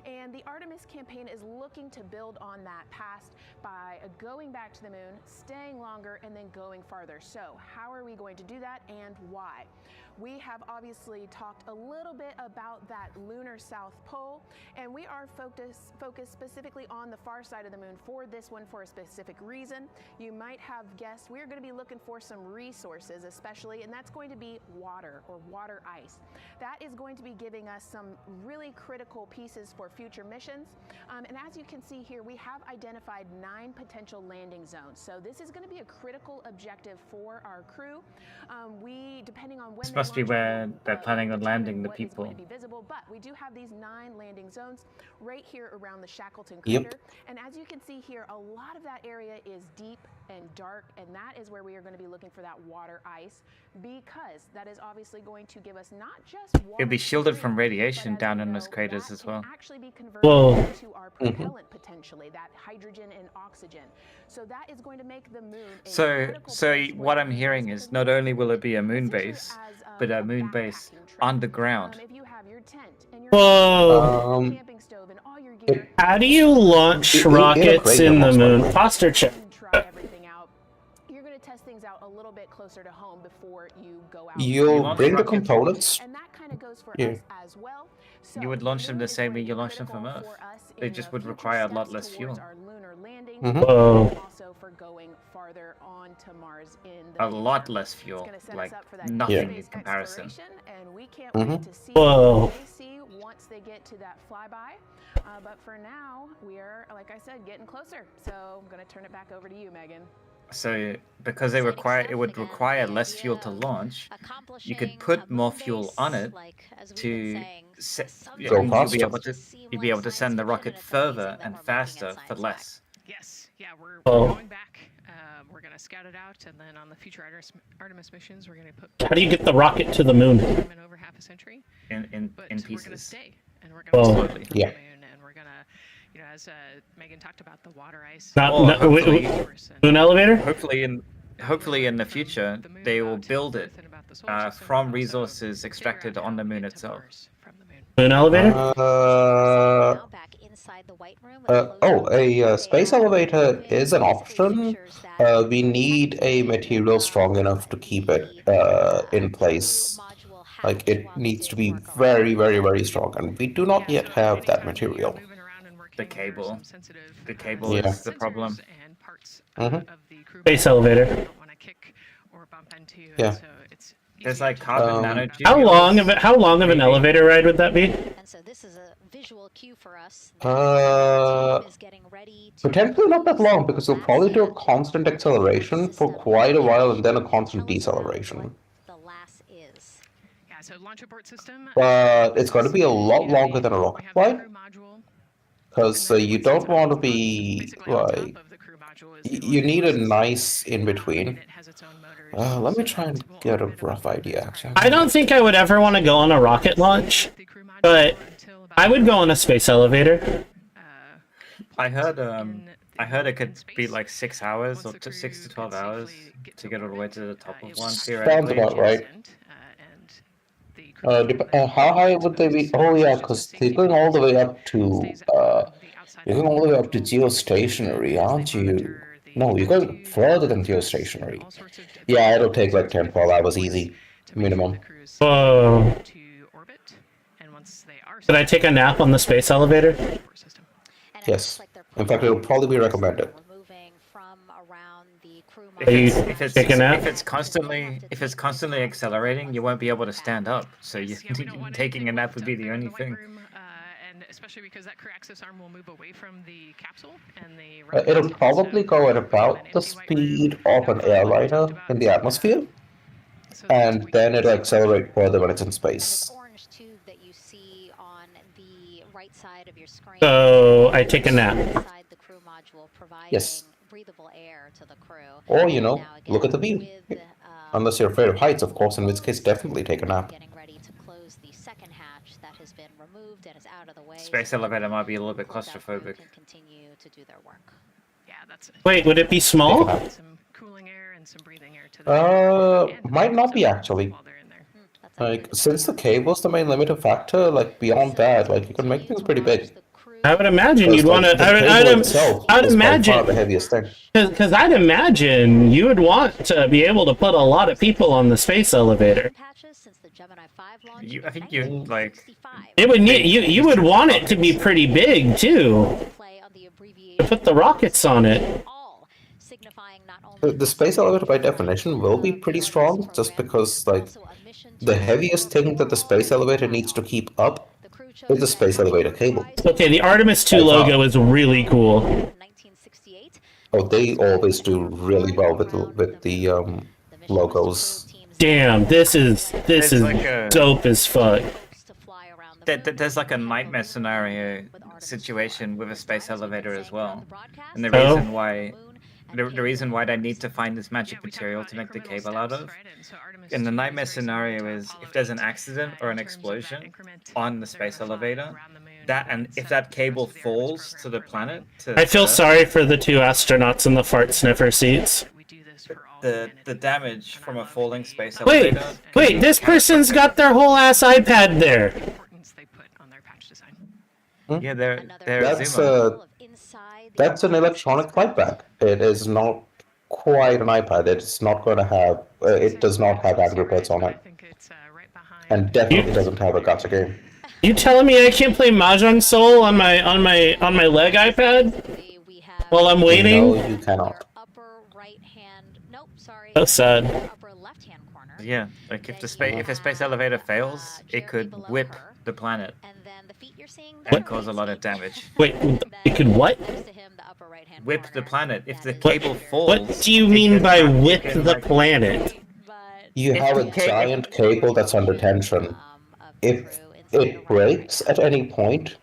and the Artemis campaign is looking to build on that past by going back to the moon, staying longer, and then going farther. So how are we going to do that, and why? We have obviously talked a little bit about that lunar South Pole, and we are focused specifically on the far side of the moon for this one for a specific reason. You might have guessed we're going to be looking for some resources, especially, and that's going to be water or water ice. That is going to be giving us some really critical pieces for future missions. And as you can see here, we have identified 9 potential landing zones. So this is going to be a critical objective for our crew. Depending on when This must be where they're planning on landing the people. be visible, but we do have these 9 landing zones right here around the Shackleton Yep. crater. And as you can see here, a lot of that area is deep and dark, and that is where we are going to be looking for that water ice, because that is obviously going to give us not just water. It'll be shielded from radiation down in those craters as well. Actually be converted Whoa. into our propellant potentially, that hydrogen and oxygen. So that is going to make the moon a So critical so place what where I'm hearing is not only will it be a moon base, but a moon base underground. if you have your tent and your Whoa. camping stove and all your gear, How do you launch in a rockets crate, in the most moon? likely. Posture check. try everything out. You're going to test things out a little bit closer to home before you go out. You'll launch bring the rockets. components. And that kind of goes for Yeah. us as well. So You would launch them moon the is same going way to you be launch them from critical Earth. for us They in just the would future require a lot steps less towards fuel. our lunar landing, Mhm. Whoa. and also for going farther on to Mars in the A lot future. less It's fuel, gonna set us like up for that nothing deep in space comparison. exploration, and we can't Mhm. wait to see Whoa. what they see once they get to that flyby. But for now, we are, like I said, getting closer. So I'm going to turn it back over to you, Megan. So because it would require less fuel to launch, you could put more fuel on it to Go you'll faster. be able to send the rocket further and faster for less. Yes, yeah, we're Oh. going back. We're going to scout it out, and then on the future Artemis missions, we're going to put. How do you get the rocket to the moon? In over half a century. In But we're going to pieces. stay, and we're going to Whoa. stay Yeah. on the moon, and we're going to, you know, as Megan talked about the water ice. Moon elevator? Hopefully in the future they will build it from resources extracted on the moon itself. Moon elevator? A space elevator is an option. We need a material strong enough to keep it in place. Like, it needs to be very, very, very strong, and we do not yet have that material. The cable. The cable Yeah. is the problem. Mhm. Space elevator. Yeah. There's like carbon nanotubes. How long of an elevator ride would that be? And so this is a visual cue for us. Potentially not that long, because we'll probably do a constant acceleration for quite a while and then a constant deceleration. Yeah, so launch abort system. But it's going to be a lot longer than a rocket flight, because you don't want to be like, you need a nice in between. Let me try and get a rough idea. Actually, I don't think I would ever want to go on a rocket launch, but I would go on a space elevator. I heard it could be like 6 hours or 6 to 12 hours to get all the way to the top of one. sounds Theoretically. about right. How high would they be? Oh yeah, because they're going all the way up to you're going all the way up to geostationary, aren't you? No, you're going further than geostationary. Yeah, it'll take like 10-12 hours easy, minimum. Whoa. Did I take a nap on the space elevator? Yes. In fact, it'll probably be recommended. If it's constantly accelerating, you won't be able to stand up. So taking a nap would be the only thing. And especially because that crew access arm will move away from the capsule and the. It'll probably go at about the speed of an airliner in the atmosphere, and then it'll accelerate further when it's in space. side of your screen. So I take a nap. Inside the crew module, providing Yes. breathable air to the crew. Or, you know, look at the view. Unless you're afraid of heights, of course, in which case definitely take a nap. Getting ready to close the second hatch that has been removed and is out of the way. Space elevator might be a little bit claustrophobic. Can continue to do their work. Yeah, that's it. Wait, would it be small? Some cooling air and some breathing air to the Might not be actually. Like, since the cave was the main limiting factor, like, beyond that, like, you can make things pretty big. I would imagine you'd want to. I'd imagine the heaviest thing. Because I'd imagine you would want to be able to put a lot of people on the space elevator. I think you like. It would need you would want it to be pretty big too. To put the rockets on it. The space elevator, by definition, will be pretty strong, just because, like, the heaviest thing that the space elevator needs to keep up is the space elevator cable. Okay, the Artemis 2 logo is really cool. Oh, they always do really well with the logos. Damn, this is like dope as fuck. There's like a nightmare scenario situation with a space elevator as well, and the reason why. The reason why they need to find this magic material to make the cable out of, in the nightmare scenario, is if there's an accident or an explosion on the space elevator, and if that cable falls to the planet, I feel sorry for the two astronauts in the fart sniffer seats. The damage from a falling space elevator. Wait, this person's got their whole ass iPad there. Yeah, they're That's an electronic flight bag. It is not quite an iPad. It's not going to have. It does not have Angry Birds on it, and definitely doesn't have a gacha game. You telling me I can't play Mahjong Soul on my leg iPad while I'm waiting? No, you cannot. So sad. Yeah, like if a space elevator fails, it could whip the planet and cause a lot of damage. Wait, it could what? Whip the planet. If the cable falls. What do you mean by whip the planet? You have a giant cable that's under tension. If it breaks at any point,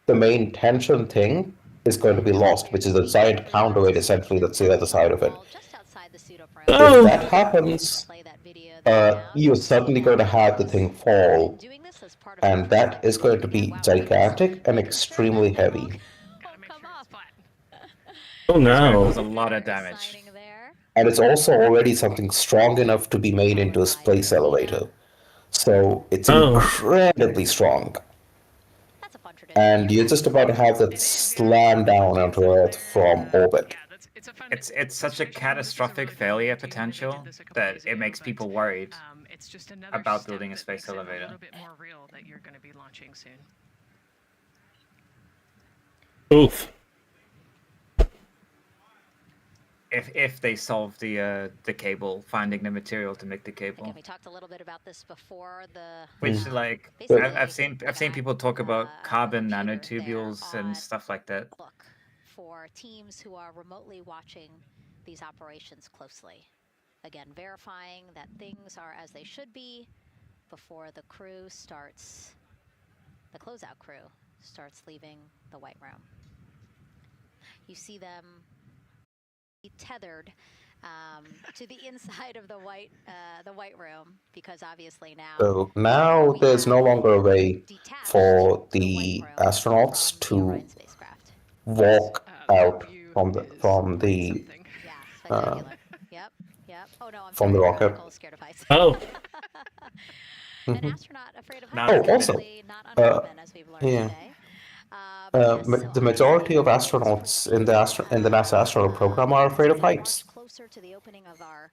the main tension thing is going to be lost, which is a giant counterweight essentially that's the other side of it. If that happens, you're suddenly going to have the thing fall, and that is going to be gigantic and extremely heavy. Oh no. There's a lot of damage. And it's also already something strong enough to be made into a space elevator. So it's incredibly strong. And you're just about to have that slam down onto Earth from orbit. It's such a catastrophic failure potential that it makes people worried about building a space elevator. A little bit more real that you're going to be launching soon. Oof. If they solve the cable, finding the material to make the cable. Again, we talked a little bit about this before. Which like I've seen people talk about carbon nanotubules and stuff like that. Look for teams who are remotely watching these operations closely. Again, verifying that things are as they should be before the crew starts. The closeout crew starts leaving the White Room. You see them tethered to the inside of the White Room, because obviously now. So now there's no longer a way for the astronauts to walk out from the from the rocket. Oh. An astronaut afraid of also, yeah. The majority of astronauts in the NASA astronaut program are afraid of heights. Closer to the opening of our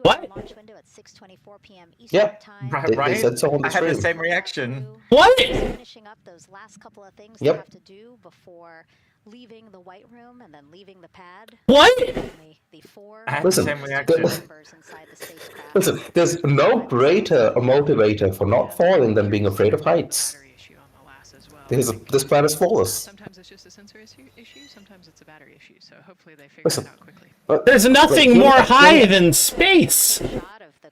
what? Launch window at 6:24 p.m. Eastern Yep. time. They said so on the I had the stream. same reaction. What? Finishing up those last couple of things Yep. they have to do before leaving the White Room and then leaving the pad. What? The four I had Listen, the same reaction. members inside the spacecraft. Listen, there's no greater a motivator for not falling than being afraid of heights. This plan is flawless. Sometimes it's just a sensor issue, sometimes it's a battery issue, so hopefully they figure Listen, it out quickly. There's nothing more high than space.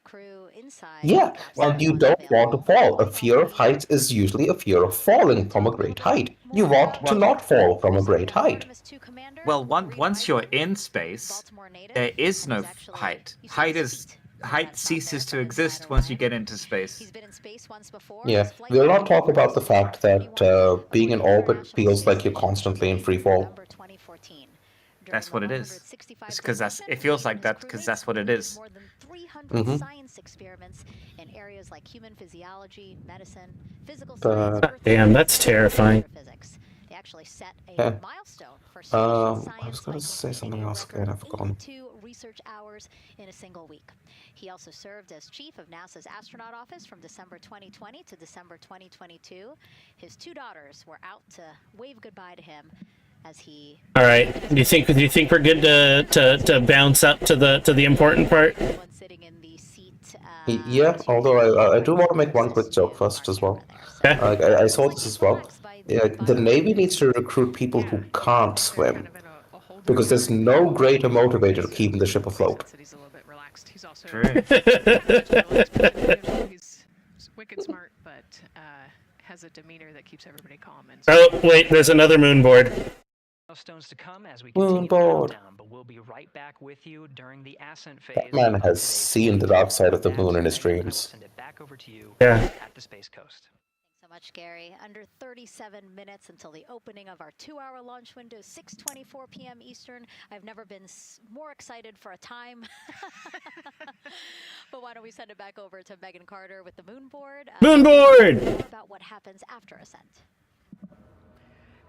crew inside. Yeah, and you don't want to fall. A fear of heights is usually a fear of falling from a great height. You want to not fall from a great height. Well, once you're in space, there is no height. Height ceases to exist once you get into space. Yeah, we'll not talk about the fact that being in orbit feels like you're constantly in free fall. That's what it is. It's because it feels like that because that's what it is. More than 300 science experiments in areas like human physiology, medicine, physical science, Damn, that's terrifying. physics. They actually set a Yeah. milestone for I was going to say something else again, I've forgotten. 82 research hours in a single week. He also served as chief of NASA's astronaut office from December 2020 to December 2022. His 2 daughters were out to wave goodbye to him as he. All right. Do you think we're good to bounce up to the important part? Yeah, although I do want to make one quick joke first as well. I saw this as well. Yeah, the Navy needs to recruit people who can't swim, because there's no greater motivator to keeping the ship afloat. He's also True. he's wicked smart, but has a demeanor that keeps everybody calm. And Oh, wait, there's another moon board. Milestones to come as we Moon continue the board. countdown, but we'll be right back with you during the ascent phase. That man has seen the dark side of the moon in his dreams. Send it back over to you Yeah. at the Space Coast. Thanks so much, Gary. Under 37 minutes until the opening of our 2-hour launch window, 6:24 p.m. Eastern. I've never been more excited for a time. But why don't we send it back over to Megan Carter with the moon board? Moon board! About what happens after ascent.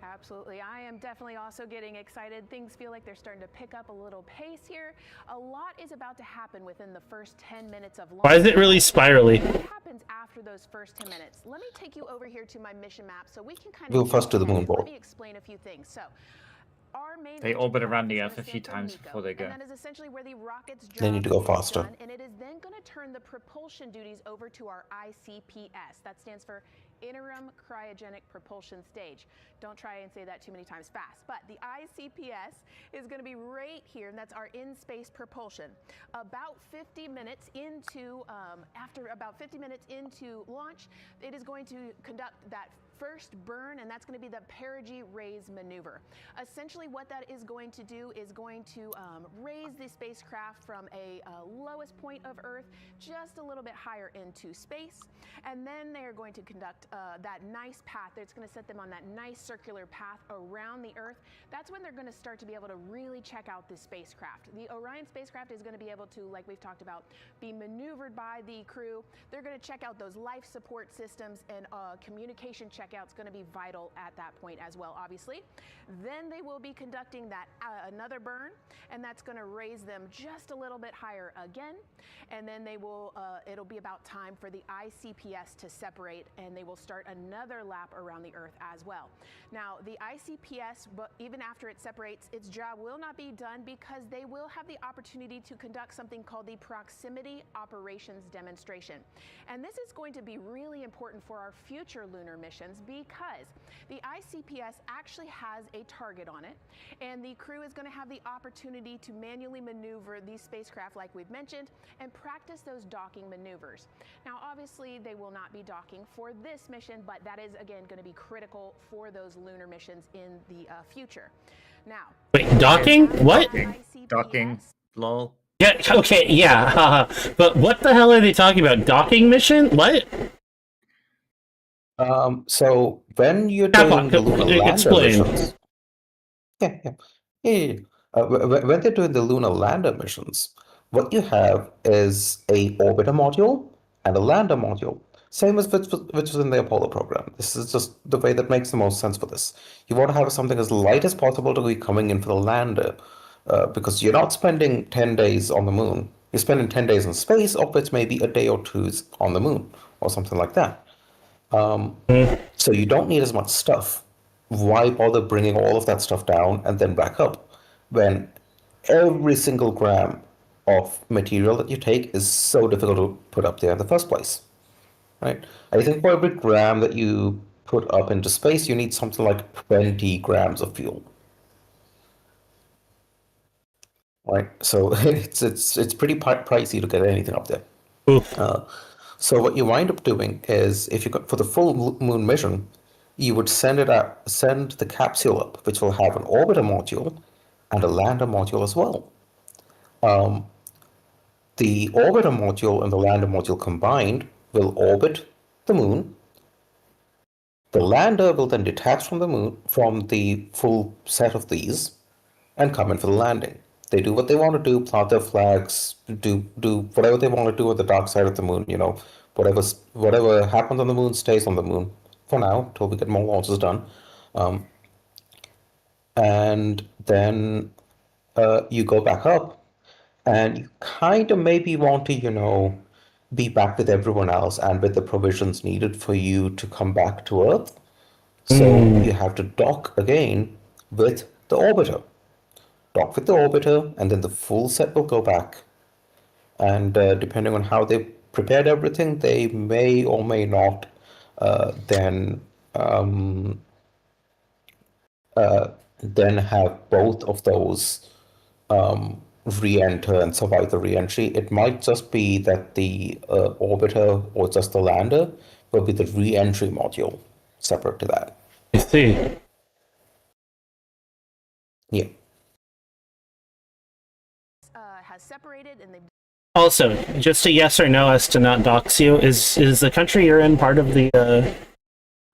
Absolutely. I am definitely also getting excited. Things feel like they're starting to pick up a little pace here. A lot is about to happen within the first 10 minutes of launch. Why is it really spirally? What happens after those first 10 minutes? Let me take you over here to my mission map so we can kind of Go first to the moon board. Let me explain a few things. So, our main They orbit around the Earth a few times before they go. and that is essentially where the rocket's They need to go job is faster. done, and it is then going to turn the propulsion duties over to our ICPS. That stands for Interim Cryogenic Propulsion Stage. Don't try and say that too many times fast. But the ICPS is going to be right here, and that's our in-space propulsion. About 50 minutes into, after about 50 minutes into launch, it is going to conduct that first burn, and that's going to be the perigee raise maneuver. Essentially what that is going to do is going to raise the spacecraft from a lowest point of Earth just a little bit higher into space, and then they are going to conduct that nice path that's going to set them on that nice circular path around the Earth. That's when they're going to start to be able to really check out the spacecraft. The Orion spacecraft is going to be able to, like we've talked about, be maneuvered by the crew. They're going to check out those life support systems, and communication checkout's going to be vital at that point as well, obviously. Then they will be conducting that another burn, and that's going to raise them just a little bit higher again. And then they will, it'll be about time for the ICPS to separate, and they will start another lap around the Earth as well. Now, the ICPS, but even after it separates, its job will not be done because they will have the opportunity to conduct something called the Proximity Operations Demonstration. And this is going to be really important for our future lunar missions because the ICPS actually has a target on it, and the crew is going to have the opportunity to manually maneuver these spacecraft like we've mentioned and practice those docking maneuvers. Now, obviously, they will not be docking for this mission, but that is, again, going to be critical for those lunar missions in the future. Now, Wait, docking? What? Docking. Lol. Yeah, okay, yeah, haha. But what the hell are they talking about? Docking mission? What? So when you're doing the lunar lander explain. missions, yeah. When they're doing the lunar lander missions, what you have is a orbiter module and a lander module. Same as which was in the Apollo program. This is just the way that makes the most sense for this. You want to have something as light as possible to be coming in for the lander, because you're not spending 10 days on the moon. You're spending 10 days in space, of which maybe a day or two is on the moon, or something like that. So you don't need as much stuff. Why bother bringing all of that stuff down and then back up when every single gram of material that you take is so difficult to put up there in the first place, right? I think for every gram that you put up into space, you need something like 20 grams of fuel, right? So it's pretty pricey to get anything up there. So what you wind up doing is, if you got for the full moon mission, you would send the capsule up, which will have an orbiter module and a lander module as well. The orbiter module and the lander module combined will orbit the moon. The lander will then detach from the moon, from the full set of these, and come in for the landing. They do what they want to do, plant their flags, do whatever they want to do at the dark side of the moon. Whatever happens on the moon stays on the moon for now, till we get more launches done. And then you go back up, and you kind of maybe want to, be back with everyone else and with the provisions needed for you to come back to Earth. So you have to dock again with the orbiter. Dock with the orbiter, and then the full set will go back. And depending on how they prepared everything, they may or may not then have both of those re-enter and survive the re-entry. It might just be that the orbiter or just the lander will be the re-entry module separate to that. I see. Yeah. Has separated and they've Also, just a yes or no as to not dox you. Is the country you're in part of the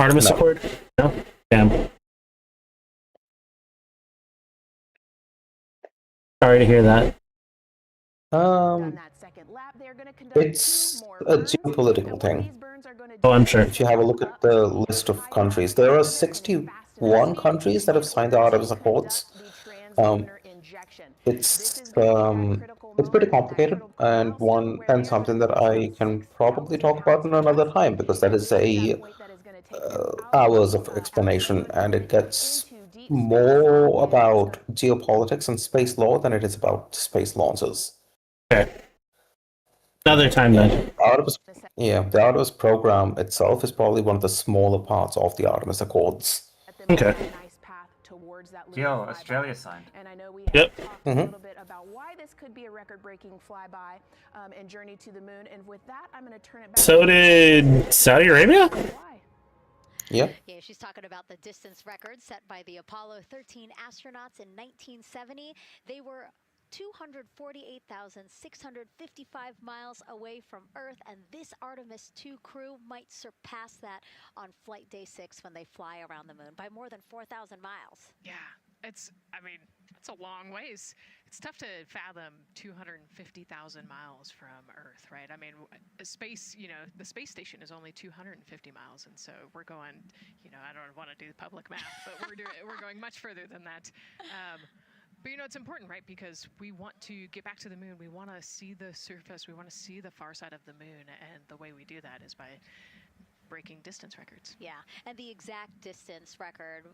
Artemis Accord? No? Damn. Sorry to hear that. It's a geopolitical thing. Oh, I'm sure. If you have a look at the list of countries, there are 61 countries that have signed the Artemis Accords. It's pretty complicated, and something that I can probably talk about in another time, because that is hours of explanation, and it gets more about geopolitics and space law than it is about space launches. Okay. Another time then. The Artemis program itself is probably one of the smaller parts of the Artemis Accords. Okay. Yo, Australia signed. And I know we Yep. have talked a little bit about why this could be a record-breaking flyby and journey to the moon. And with that, I'm going to turn it back. So did Saudi Arabia? Yeah. Yeah, she's talking about the distance record set by the Apollo 13 astronauts in 1970. They were 248,655 miles away from Earth, and this Artemis 2 crew might surpass that on flight day 6 when they fly around the moon by more than 4,000 miles. Yeah, it's a long ways. It's tough to fathom 250,000 miles from Earth, right? I mean, space, the space station is only 250 miles, and so we're going, I don't want to do the public math, but we're going much further than that. But it's important, right? Because we want to get back to the moon. We want to see the surface. We want to see the far side of the moon. And the way we do that is by breaking distance records. Yeah, and the exact distance record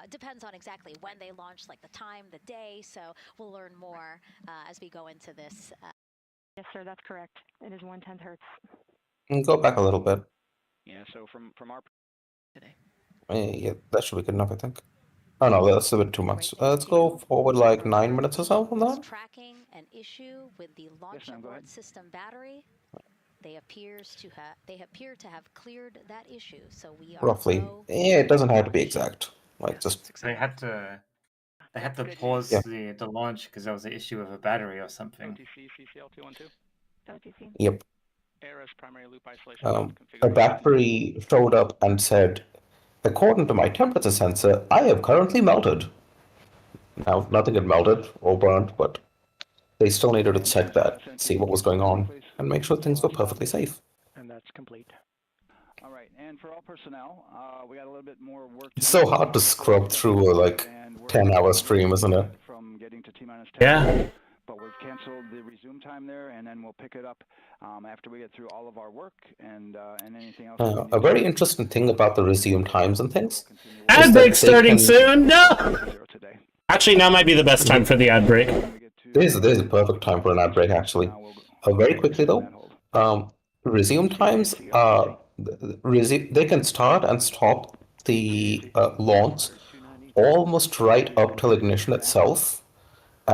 depends on exactly when they launched, like the time, the day. So we'll learn more as we go into this. Yes, sir, that's correct. It is 1/10 hertz. Go back a little bit. Yeah, so from our today. Yeah, that should be good enough, I think. Oh no, that's a bit too much. Let's go forward like 9 minutes or so from that. Tracking an issue with the launch abort system battery. They appear to have cleared that issue. So we are Roughly. Yeah, it doesn't have to be exact. Like just They had to pause the launch because there was an issue with a battery or something. Yep. primary loop isolation. A battery showed up and said, "According to my temperature sensor, I have currently melted." Now, nothing had melted or burnt, but they still needed to check that, see what was going on, and make sure things were perfectly safe. And that's complete. All right, and for all personnel, we got a little bit more work. It's so hard to scrub through a 10-hour stream, isn't it? From getting to T-10. Yeah. But we've canceled the resume time there, and then we'll pick it up after we get through all of our work and anything else. A very interesting thing about the resume times and things. Ad break starting soon. No. Actually, now might be the best time for the ad break. This is a perfect time for an ad break, actually. Very quickly though, resume times they can start and stop the launch almost right up till ignition itself.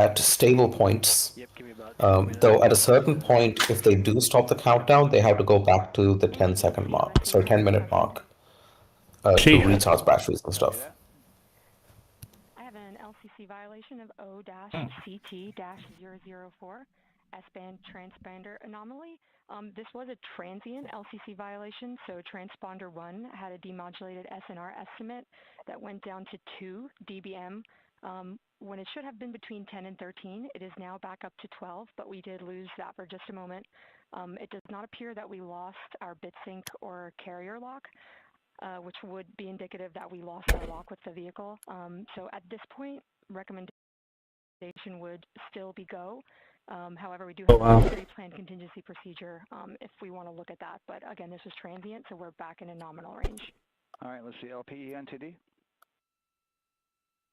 at stable points. Though at a certain point, if they do stop the countdown, they have to go back to the 10-second mark, sorry, 10-minute mark, to recharge batteries and stuff. I have an LCC violation of O-CT-004, S-band transponder anomaly. This was a transient LCC violation, so transponder 1 had a demodulated SNR estimate that went down to 2 dBm when it should have been between 10 and 13. It is now back up to 12, but we did lose that for just a moment. It does not appear that we lost our bit sync or carrier lock, which would be indicative that we lost our lock with the vehicle. So at this point, recommendation would still be go. However, we do have a pre-planned contingency procedure if we want to look at that. But again, this is transient, so we're back in a nominal range. All right, let's see, LPE NTD.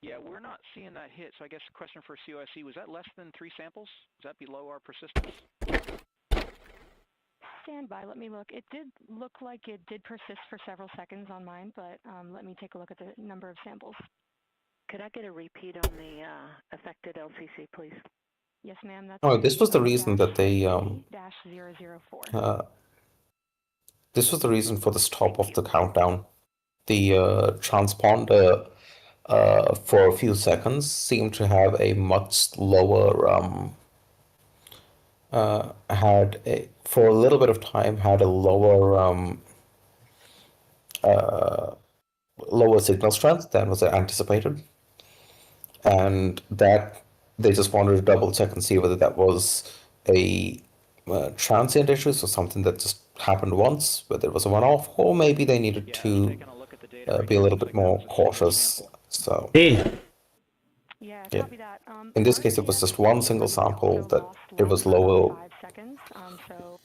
Yeah, we're not seeing that hit, so I guess the question for COSC, was that less than 3 samples? Was that below our persistence? Stand by, let me look. It did look like it did persist for several seconds on mine, but let me take a look at the number of samples. Could I get a repeat on the affected LCC, please? Yes, ma'am. That's This was the reason that they this was the reason for the stop of the countdown. The transponder for a few seconds seemed to have a much lower for a little bit of time had a lower lower signal strength than was anticipated, and that they just wanted to double check and see whether that was a transient issue, so something that just happened once, whether it was a one-off, or maybe they needed to be a little bit more cautious. So yeah. In this case, it was just one single sample that it was lower. 5 seconds. So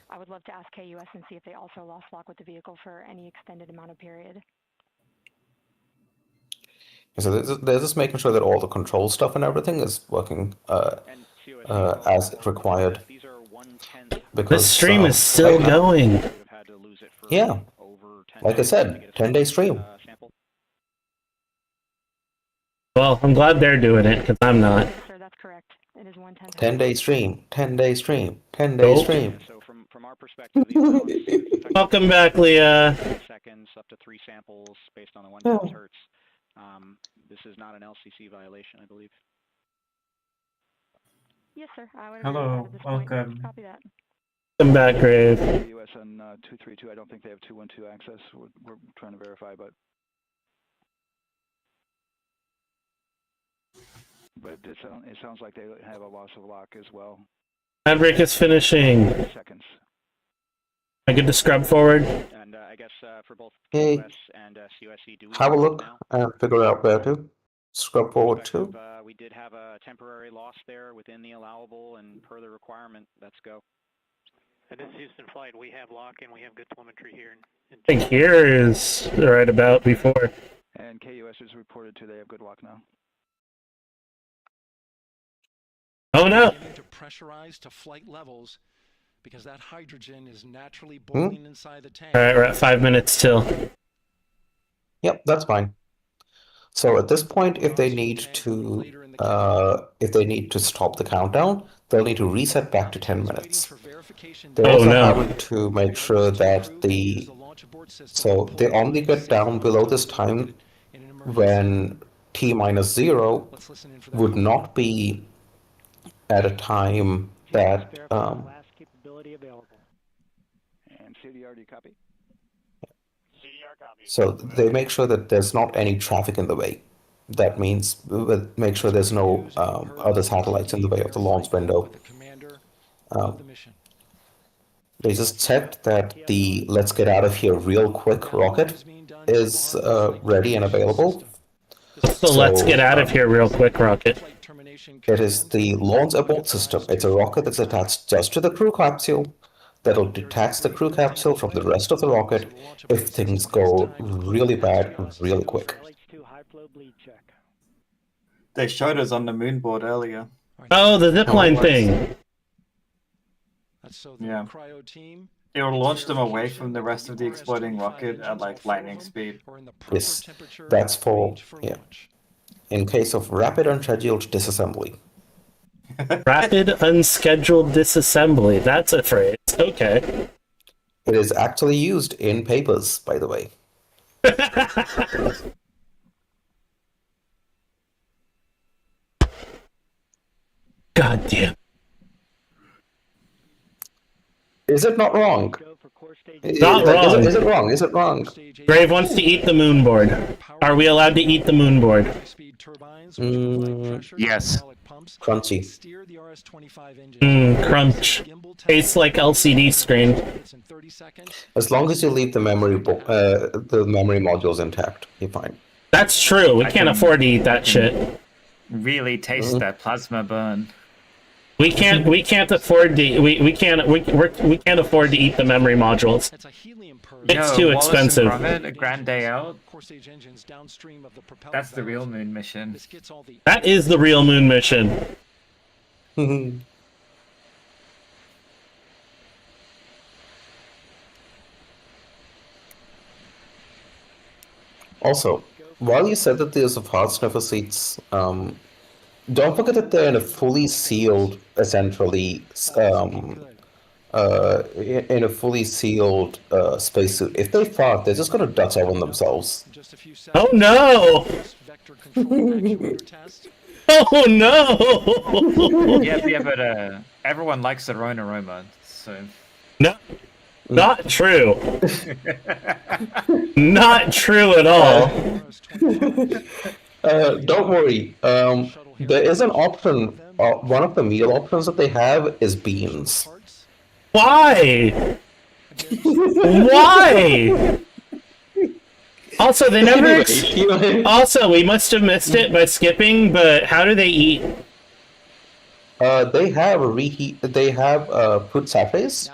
I would love to ask KUS and see if they also lost lock with the vehicle for any extended amount of period. So they're just making sure that all the control stuff and everything is working as required. Because this stream is still going. Yeah, like I said, 10-day stream. Well, I'm glad they're doing it, because I'm not. Sir, that's correct. It is 110. 10-day stream, 10-day stream, 10-day stream. So from our perspective, Welcome back, Leah. Seconds up to 3 samples based on the 110 hertz. This is not an LCC violation, I believe. Yes, sir. I would Hello, welcome. Copy that. Welcome back, Grave. US on 232, I don't think they have 212 access. We're trying to verify, but it sounds like they have a loss of lock as well. Maverick is finishing. Seconds. I get to scrub forward. And I guess for both Hey, US and COSC, do we have a look now? and figure out where to scrub forward to. We did have a temporary loss there within the allowable, and per the requirement, let's go. And this is Houston Flight. We have lock and we have good telemetry here. I think here is right about before. And KUS is reported to they have good lock now. Oh no! To pressurize to flight levels because that hydrogen is naturally boiling inside the tank. All right, we're at 5 minutes till. Yep, that's fine. So at this point, if they need to stop the countdown, they'll need to reset back to 10 minutes. They're also having to make sure that so they only get down below this time when T-0 would not be at a time that And CDR, do you copy? so they make sure that there's not any traffic in the way. That means make sure there's no other satellites in the way of the launch window. They just checked that the let's get out of here real quick rocket is ready and available. So let's get out of here real quick rocket. It is the launch abort system. It's a rocket that's attached just to the crew capsule that'll detach the crew capsule from the rest of the rocket if things go really bad really quick. They showed us on the moon board earlier. Oh, the zipline thing. Yeah. It will launch them away from the rest of the exploding rocket at like lightning speed. Yes, that's for, yeah. in case of rapid unscheduled disassembly. Rapid unscheduled disassembly. That's a phrase. Okay. It is actually used in papers, by the way. God damn. Is it not wrong? Not wrong. Is it wrong? Is it wrong? Brave wants to eat the moon board. Are we allowed to eat the moon board? Yes. Crunchy. Crunch. Tastes like LCD screen. As long as you leave the memory modules intact, you're fine. That's true. We can't afford to eat that shit. Really taste that plasma burn. We can't afford to we can't afford to eat the memory modules. It's too expensive. A grand day out. That's the real moon mission. That is the real moon mission. Also, while you said that there's a hard sniffer seats, don't forget that they're in a fully sealed, essentially, in a fully sealed spacesuit. If they fart, they're just gonna Dutch oven themselves. Oh no! Oh no! Yeah, but everyone likes their own aroma, so. No, not true. Not true at all. Don't worry. There is an option. One of the meal options that they have is beans. Why? Why? Also, they never. Also, we must have missed it by skipping. But how do they eat? They have a reheat. They have food sachets.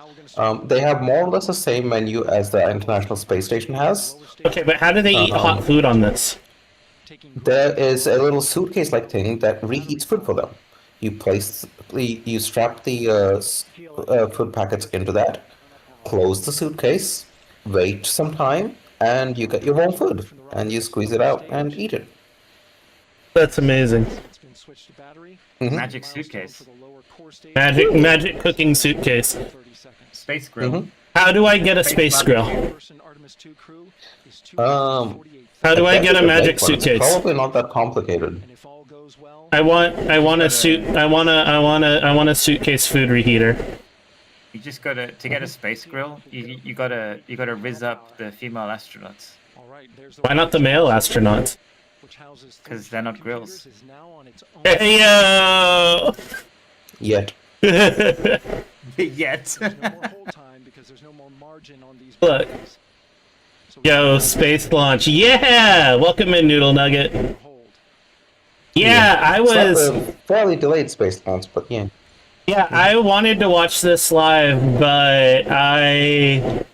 They have more or less the same menu as the International Space Station has. Okay, but how do they eat hot food on this? There is a little suitcase-like thing that reheats food for them. You strap the food packets into that, close the suitcase, wait some time, and you get your warm food, and you squeeze it out and eat it. That's amazing. Magic suitcase. Magic cooking suitcase. Space grill. How do I get a space grill? How do I get a magic suitcase? It's probably not that complicated. I want a suitcase food reheater. You just gotta get a space grill. You gotta rizz up the female astronauts. Why not the male astronauts? Because they're not grills. Hey yo! Yet. Yet. Look. Yo, space launch. Yeah! Welcome in, Noodle Nugget. Yeah, I was... It's a fairly delayed space launch, but yeah. Yeah, I wanted to watch this live, but I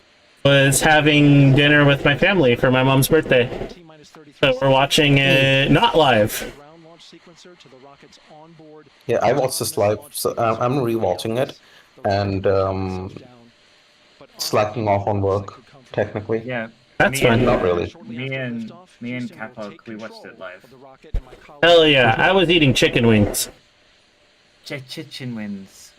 was having dinner with my family for my mom's birthday. So we're watching it not live. Yeah, I watched this live, so I'm rewatching it, and slacking off on work, technically. Yeah. That's fine. Not really. Me and Kapok, we watched it live. Hell yeah, I was eating chicken wings. Chicken wings.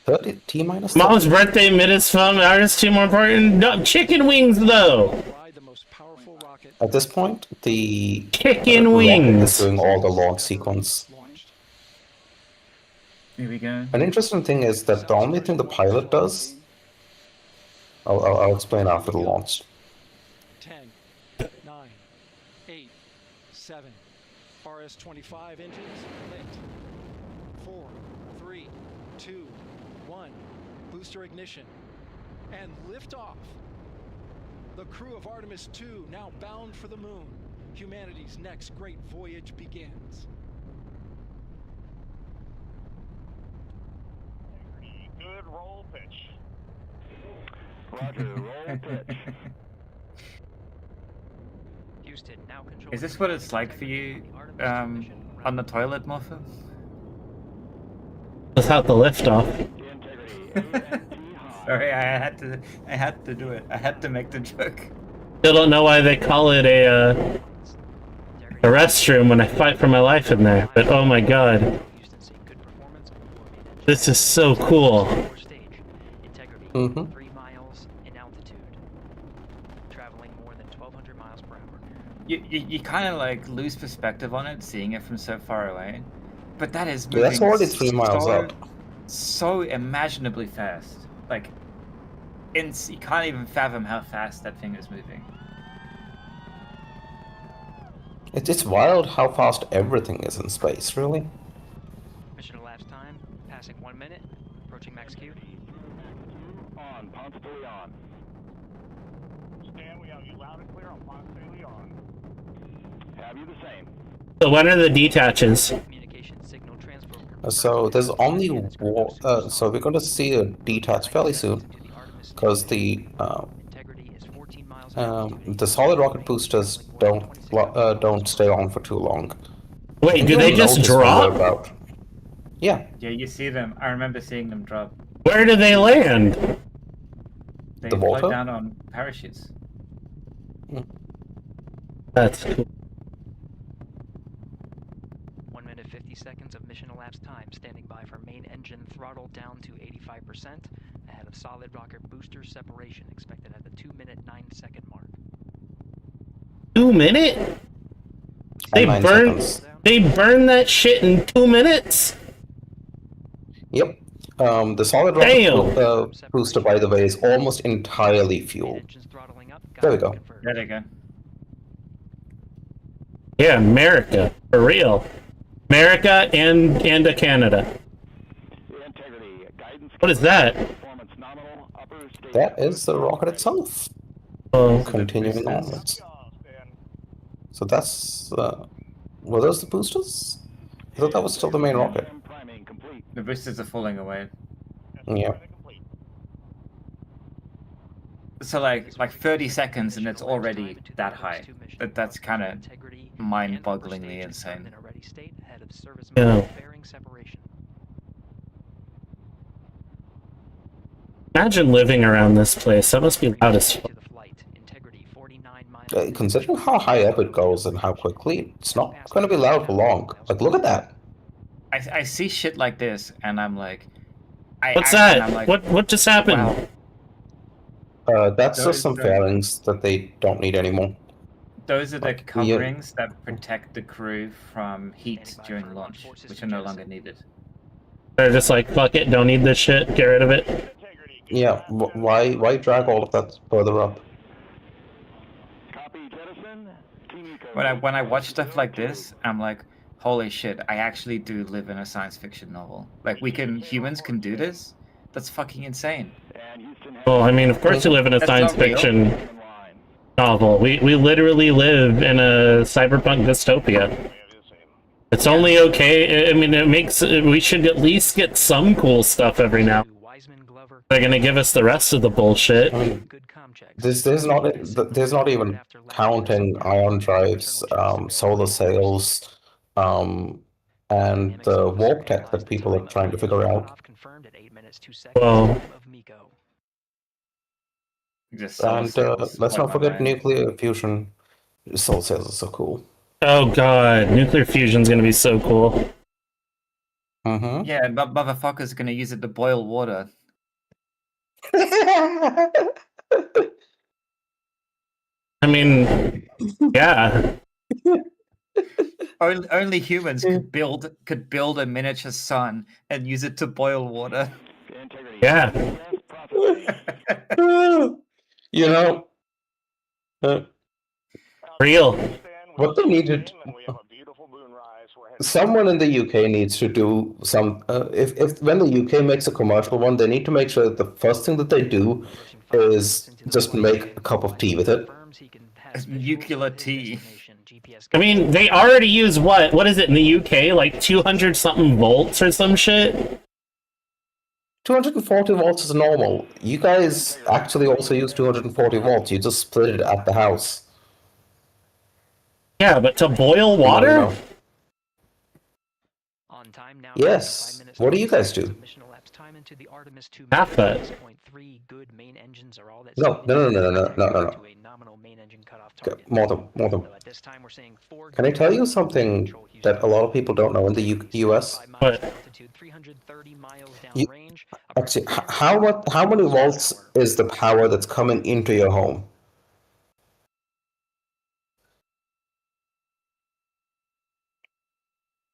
30 T minus. Mom's birthday, minutes from hours, two more important. No, chicken wings though. At this point, the chicken rocket wings is doing all the launch sequence. Here we go. An interesting thing is that the only thing the pilot does. I'll explain after the launch. 10, 9, 8, 7, RS-25 engines lit. 4, 3, 2, 1. Booster ignition. And liftoff. The crew of Artemis 2 now bound for the moon. Humanity's next great voyage begins. Good roll pitch. Roger, roll pitch. Houston, now control. Is this what it's like for you on the toilet, Morpho? Without the liftoff. Sorry, I had to do it. I had to make the joke. Still don't know why they call it a a restroom when I fight for my life in there, but oh my god. This is so cool. Mm-hmm. 3 miles in altitude, traveling more than 1,200 miles per hour. You kind of like lose perspective on it, seeing it from so far away. But that is moving That's already 3 miles up. so imaginably fast. Like, you can't even fathom how fast that thing is moving. It's wild how fast everything is in space, really. Mission elapsed time, passing 1 minute, approaching max Q. On, Ponce de Leon. Stan, we have you loud and clear on Ponce de Leon. Have you the same? So when are the detaches? So there's only so we're going to see a detach fairly soon, because the solid rocket boosters don't stay on for too long. Wait, do they just drop? Yeah. Yeah, you see them. I remember seeing them drop. Where do they land? They The float water? down on parachutes. That's cool. 1 minute 50 seconds of mission elapsed time. Standing by for main engine throttle down to 85%. Ahead of solid rocket booster separation expected at the 2 minute 9 second mark. 2 minute? They 9 burn. seconds. They burn that shit in 2 minutes. Yep. The solid rocket booster, by the way, is almost entirely fuel. There we go. There they go. Yeah, America, for real. America and a Canada. What is that? That is the rocket itself. Oh. Continuing onwards. So that's were those the boosters? I thought that was still the main rocket. The boosters are falling away. Yeah. So like 30 seconds and it's already that high. That's kind of mind-bogglingly insane. Yeah. Imagine living around this place. That must be loud as fuck. Considering how high up it goes and how quickly, it's not going to be loud for long. Like, look at that. I see shit like this and I'm like... What's that? What just happened? Wow. That's just some fairings that they don't need anymore. Those are the coverings that protect the crew from heat during launch, which are no longer needed. They're just like, fuck it, don't need this shit, get rid of it. Yeah, why drag all of that further up? When I watch stuff like this, I'm like, holy shit, I actually do live in a science fiction novel. Like, humans can do this? That's fucking insane. Well, I mean, of course you live in a science fiction novel. We literally live in a cyberpunk dystopia. It's only okay, I mean, we should at least get some cool stuff every now. They're gonna give us the rest of the bullshit. There's not even counting ion drives, solar sails, and the warp tech that people are trying to figure out. Well, and let's not forget nuclear fusion. Solar sails are so cool. Oh god, nuclear fusion's gonna be so cool. Mm-hmm. Yeah, but motherfuckers are gonna use it to boil water. I mean, yeah. Only humans could build a miniature sun and use it to boil water. Yeah. You know, real. What they needed. Someone in the UK needs to do some. If when the UK makes a commercial one, they need to make sure that the first thing that they do is just make a cup of tea with it. Nuclear tea. I mean, they already use what is it in the UK? Like 200 something volts or some shit? 240 volts is normal. You guys actually also use 240 volts. You just split it at the house. Yeah, but to boil water? No. Yes. What do you guys do? to the Artemis 2 Half that. 6.3 good main engines are all that's No. to a nominal main engine cutoff Okay, target. more than. So at this time we're seeing 4 Can I good tell you engines something control Houston. that a lot of people don't know in the US? 65 miles What? altitude, 330 miles You, downrange. actually, how many volts is the power that's coming into your home?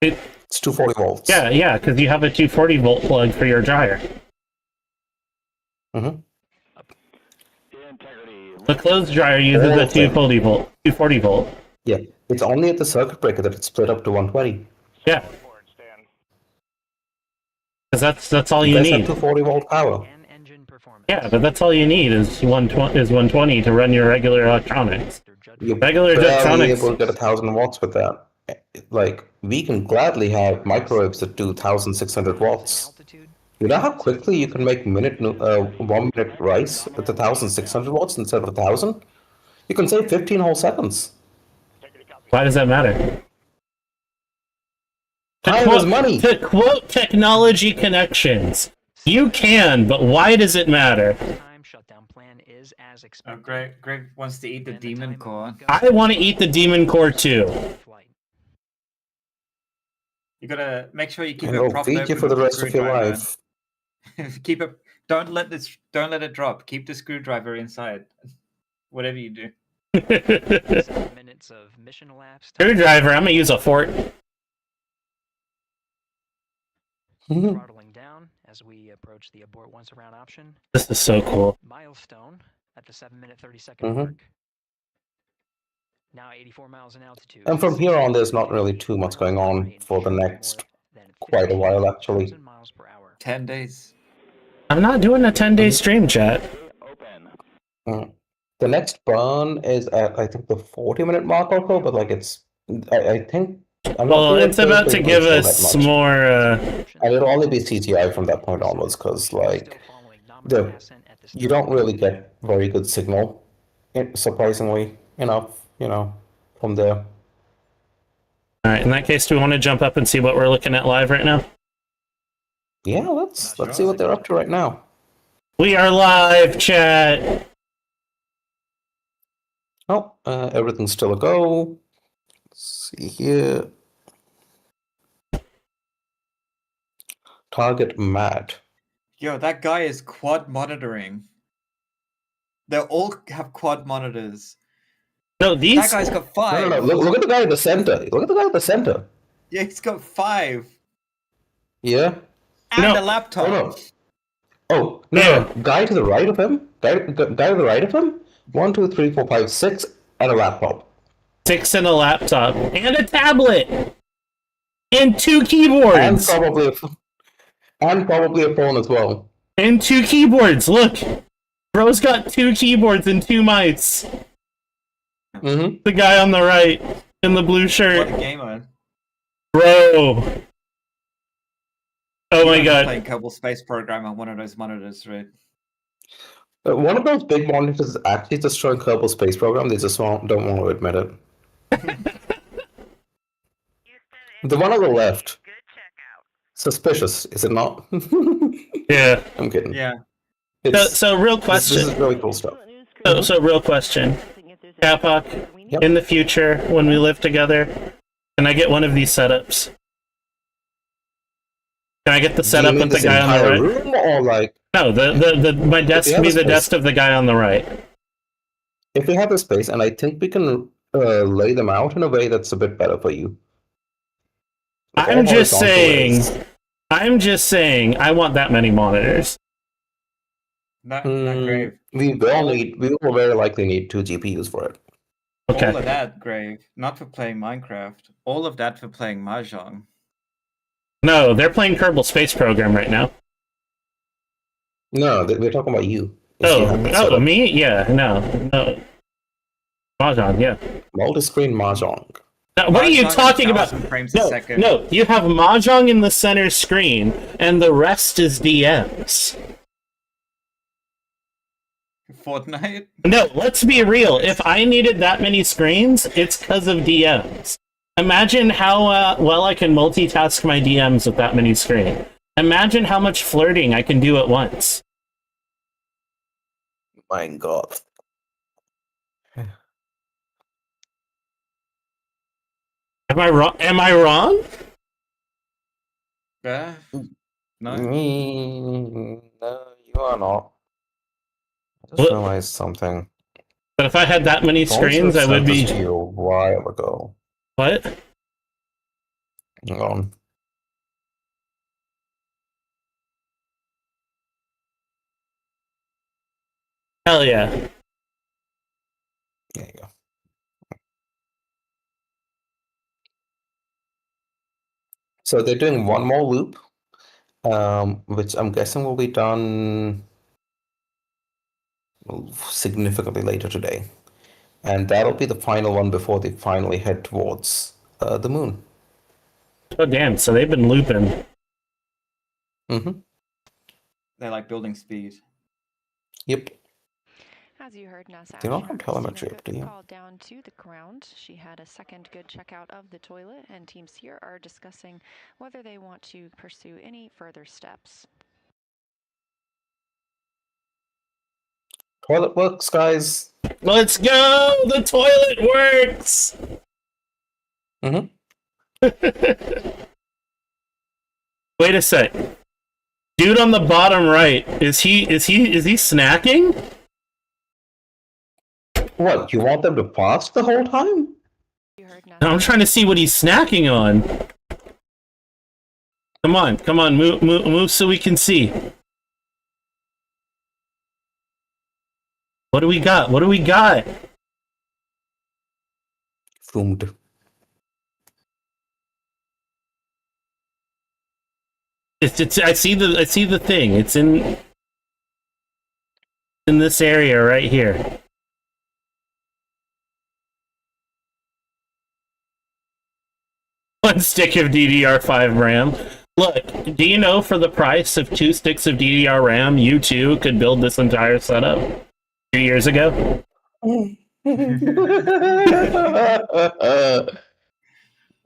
It's 240 volts. Yeah, because you have a 240 volt plug for your dryer. Mm-hmm. The clothes dryer uses a 240 volt. Yeah, it's only at the circuit breaker that it's split up to 120. Yeah. Because that's all you guys have need. 240 volt power. Yeah, but that's all you need is 120 to run your regular electronics. You're Regular barely electronics. able to get 1,000 watts with that. Like, we can gladly have microwaves that do 1,600 watts. You know how quickly you can make 1 minute rice at 1,600 watts instead of 1,000? You can save 15 whole seconds. Why does that matter? Time is money. To quote Technology Connections, you can, but why does it matter? Oh, Greg wants to eat the demon core. I want to eat the demon core too. You gotta make sure you keep And it it'll propped feed you open for the with a rest of your screwdriver. life. Keep it. Don't let it drop. Keep the screwdriver inside. Whatever you do. minutes of mission elapsed. Screwdriver, I'm gonna use a fork. Throttling down as we approach the abort once around option. This is so cool. Milestone at the 7-minute 30-second mark. Now 84 miles in altitude. And from here on, there's not really too much going on for the next quite a while, actually. 10 days. I'm not doing a 10-day stream, chat. The next burn is at, I think, the 40-minute mark or so, but like it's, I think. Well, it's about to give us more. And it'll only be CGI from that point onwards, because like you don't really get very good signal, surprisingly enough, from there. All right. In that case, do we want to jump up and see what we're looking at live right now? Yeah, let's see what they're up to right now. We are live, chat. Oh, everything's still a go. Let's see here. Target mad. Yo, that guy is quad monitoring. They all have quad monitors. No, these. That guy's got 5. No. Look at the guy at the center. Look at the guy at the center. Yeah, he's got 5. Yeah. And a laptop. Oh, no. Guy to the right of him. Guy to the right of him. 1, 2, 3, 4, 5, 6, and a laptop. 6 and a laptop and a tablet and 2 keyboards and probably a phone as well. And 2 keyboards. Look, bro's got 2 keyboards and 2 mice. Mm-hmm. The guy on the right in the blue shirt. What a gamer. Bro. Oh my god. Playing Kerbal Space Program on one of those monitors, right? One of those big monitors is actually destroying Kerbal Space Program. They just don't want to admit it. The one on the left. Suspicious, is it not? Yeah. I'm kidding. Yeah. So real question. This is really cool stuff. So real question. Kapok, in the future, when we live together, can I get one of these setups? Can I get the setup with the guy on the right? Room or like... No, my desk can be the desk of the guy on the right. If we have the space, and I think we can lay them out in a way that's a bit better for you. Like I'm just saying, I want that many monitors. Not Grave. We will very likely need 2 GPUs for it. Okay. All of that, Grave. Not for playing Minecraft. All of that for playing Mahjong. No, they're playing Kerbal Space Program right now. No, we're talking about you. Oh, me? Yeah, no. Mahjong, yeah. Multi-screen Mahjong. Now, what are you talking about? Frames a second. No, you have Mahjong in the center screen, and the rest is DMs. Fortnite? No, let's be real. If I needed that many screens, it's because of DMs. Imagine how well I can multitask my DMs with that many screens. Imagine how much flirting I can do at once. My God. Am I wrong? Am I wrong? No. No, you are not. I just What? realized something. But if I had that many Someone should screens, have I would sent be. this to you a while ago. What? Hang on. Hell yeah. There you go. So they're doing one more loop, which I'm guessing will be done significantly later today. And that'll be the final one before they finally head towards the moon. Oh, damn. So they've been looping. Mm-hmm. They like building speed. Yep. As you heard, NASA They're not on astronaut telemetry Christina up, do Cook you? called down to the ground. She had a second good checkout of the toilet, and teams here are discussing whether they want to pursue any further steps. Toilet works, guys. Let's go! The toilet works! Mm-hmm. Wait a sec. Dude on the bottom right, is he snacking? What, you want them to pass the whole time? I'm trying to see what he's snacking on. Come on, move so we can see. What do we got? What do we got? Food. It's I see the thing. It's in this area right here. One stick of DDR5 RAM. Look, do you know for the price of 2 sticks of DDR RAM, you too could build this entire setup 2 years ago?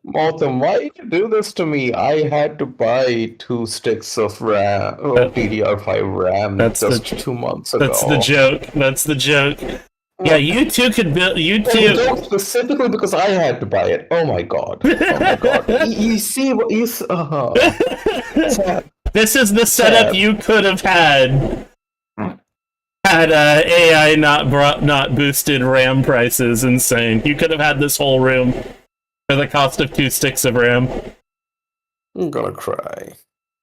Malcolm, why did you do this to me? I had to buy 2 sticks of RAM, DDR5 RAM just 2 months ago. That's the joke. That's the joke. Yeah, you two could build. You two. Don't specifically because I had to buy it. Oh my god. Oh my god. You see what you. This is the setup you could have had. Had AI not boosted RAM prices insane. You could have had this whole room for the cost of 2 sticks of RAM. I'm gonna cry.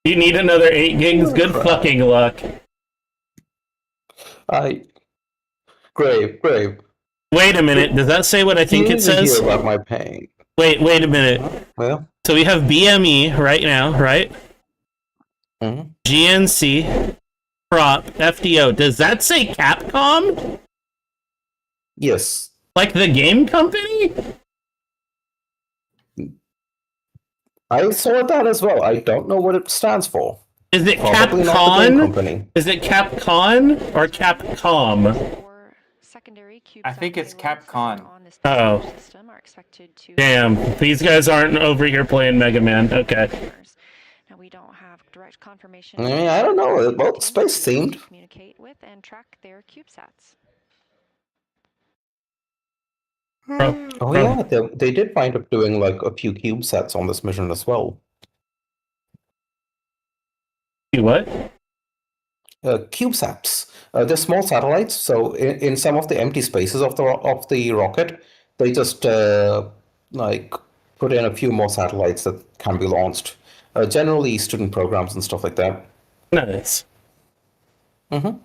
You need another 8 gigs? Good fucking luck. Grave. Wait a minute. Does that say what I think it says? Hear about my pain. Wait a minute. Well, so we have BME right now, right? Mm-hmm. GNC, Prop, FDO. Does that say Capcom? Yes. Like the game company? I saw that as well. I don't know what it stands for. Is it Probably not the game company. Capcom? Is it Capcom or Capcom? I think it's Capcom. Oh. Damn, these guys aren't over here playing Mega Man. Okay. Now we don't have direct confirmation. I don't know. Well, space themed. Communicate with and track their CubeSats. Oh yeah, they did wind up doing like a few CubeSats on this mission as well. What? CubeSats. They're small satellites, so in some of the empty spaces of the rocket, they just like put in a few more satellites that can be launched. Generally, student programs and stuff like that. Nice. Mm-hmm.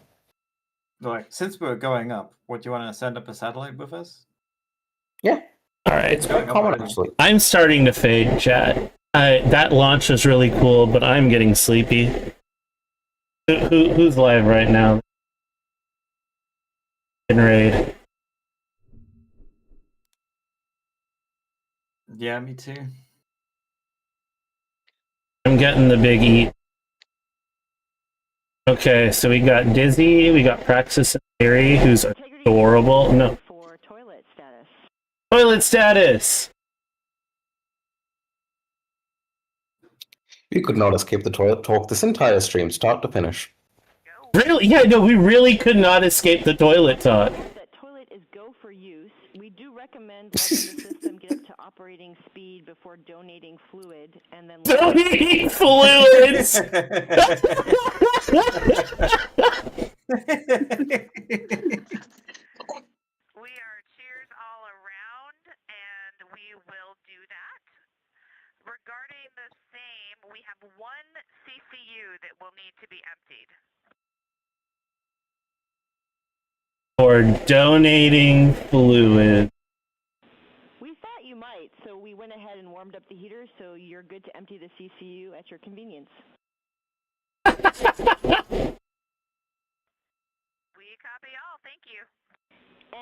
Like, since we're going up, would you want to send up a satellite with us? Yeah. All right. It's quite common, actually. I'm starting to fade, chat. That launch was really cool, but I'm getting sleepy. Who's live right now? In raid. Yeah, me too. I'm getting the big eat. Okay, so we got Dizzy, we got Praxis and Theory, who's adorable. No. Toilet status! We could not escape the toilet talk this entire stream, start to finish. Really? Yeah, no, we really could not escape the toilet talk. That toilet is go for use. We do recommend letting the system get up to operating speed before donating fluid, and then donating fluids. We are cheers all around, and we will do that. Regarding the same, we have one CCU that will need to be emptied. Or donating fluid. we thought you might, so we went ahead and warmed up the heater, so you're good to empty the CCU at your convenience. We copy all. Thank you.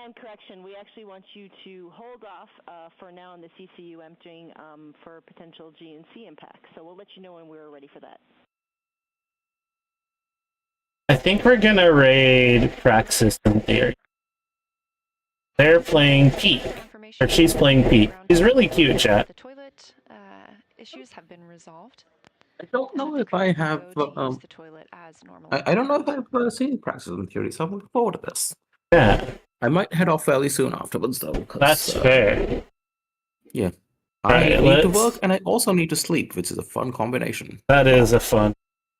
And correction, we actually want you to hold off for now on the CCU emptying for potential GNC impact. So we'll let you know when we're ready for that. I think we're gonna raid Praxis in theory. They're playing Pete. Or she's playing Pete. She's really cute, chat. The toilet issues have been resolved. I don't know if I have. The toilet as normal. I don't know if I've seen Praxis in Theory, so I'm looking forward to this. Yeah. I might head off fairly soon afterwards, though. That's fair. Yeah. Alright, I need to let's- work and I also need to sleep, which is a fun combination. That is a fun.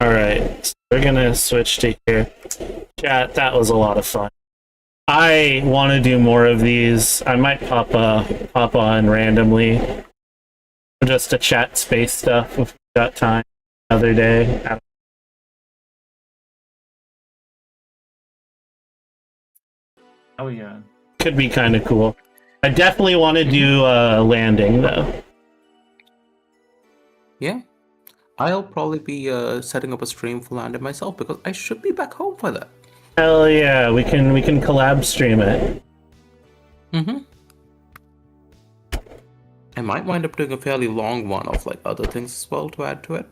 Alright, so we're gonna switch to here. Chat, that was a lot of fun. I want to do more of these. I might pop on randomly. Just to chat space stuff if we've got time another day. Oh yeah. Could be kind of cool. I definitely want to do landing though. Yeah. I'll probably be setting up a stream for Landed myself because I should be back home for that. Hell yeah, we can collab stream it. Mm-hmm. I might wind up doing a fairly long one of like other things as well to add to it.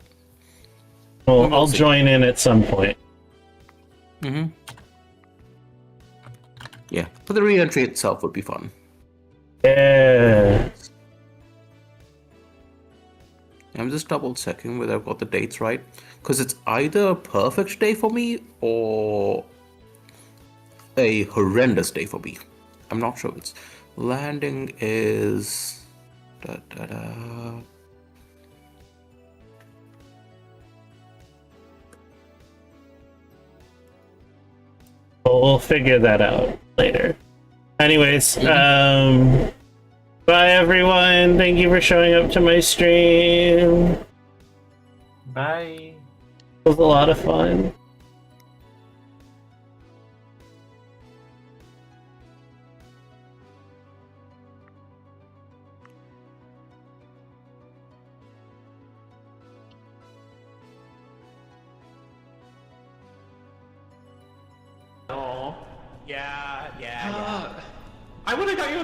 Well, I'll join in at some point. Mm-hmm. Yeah, but the re-entry itself would be fun. Yeah. I'm just double checking whether I've got the dates right. Because it's either a perfect day for me or a horrendous day for me. I'm not sure. It's landing is... We'll figure that out later. Anyways, bye everyone. Thank you for showing up to my stream. Bye. It was a lot of fun. Oh, yeah. I would have got you with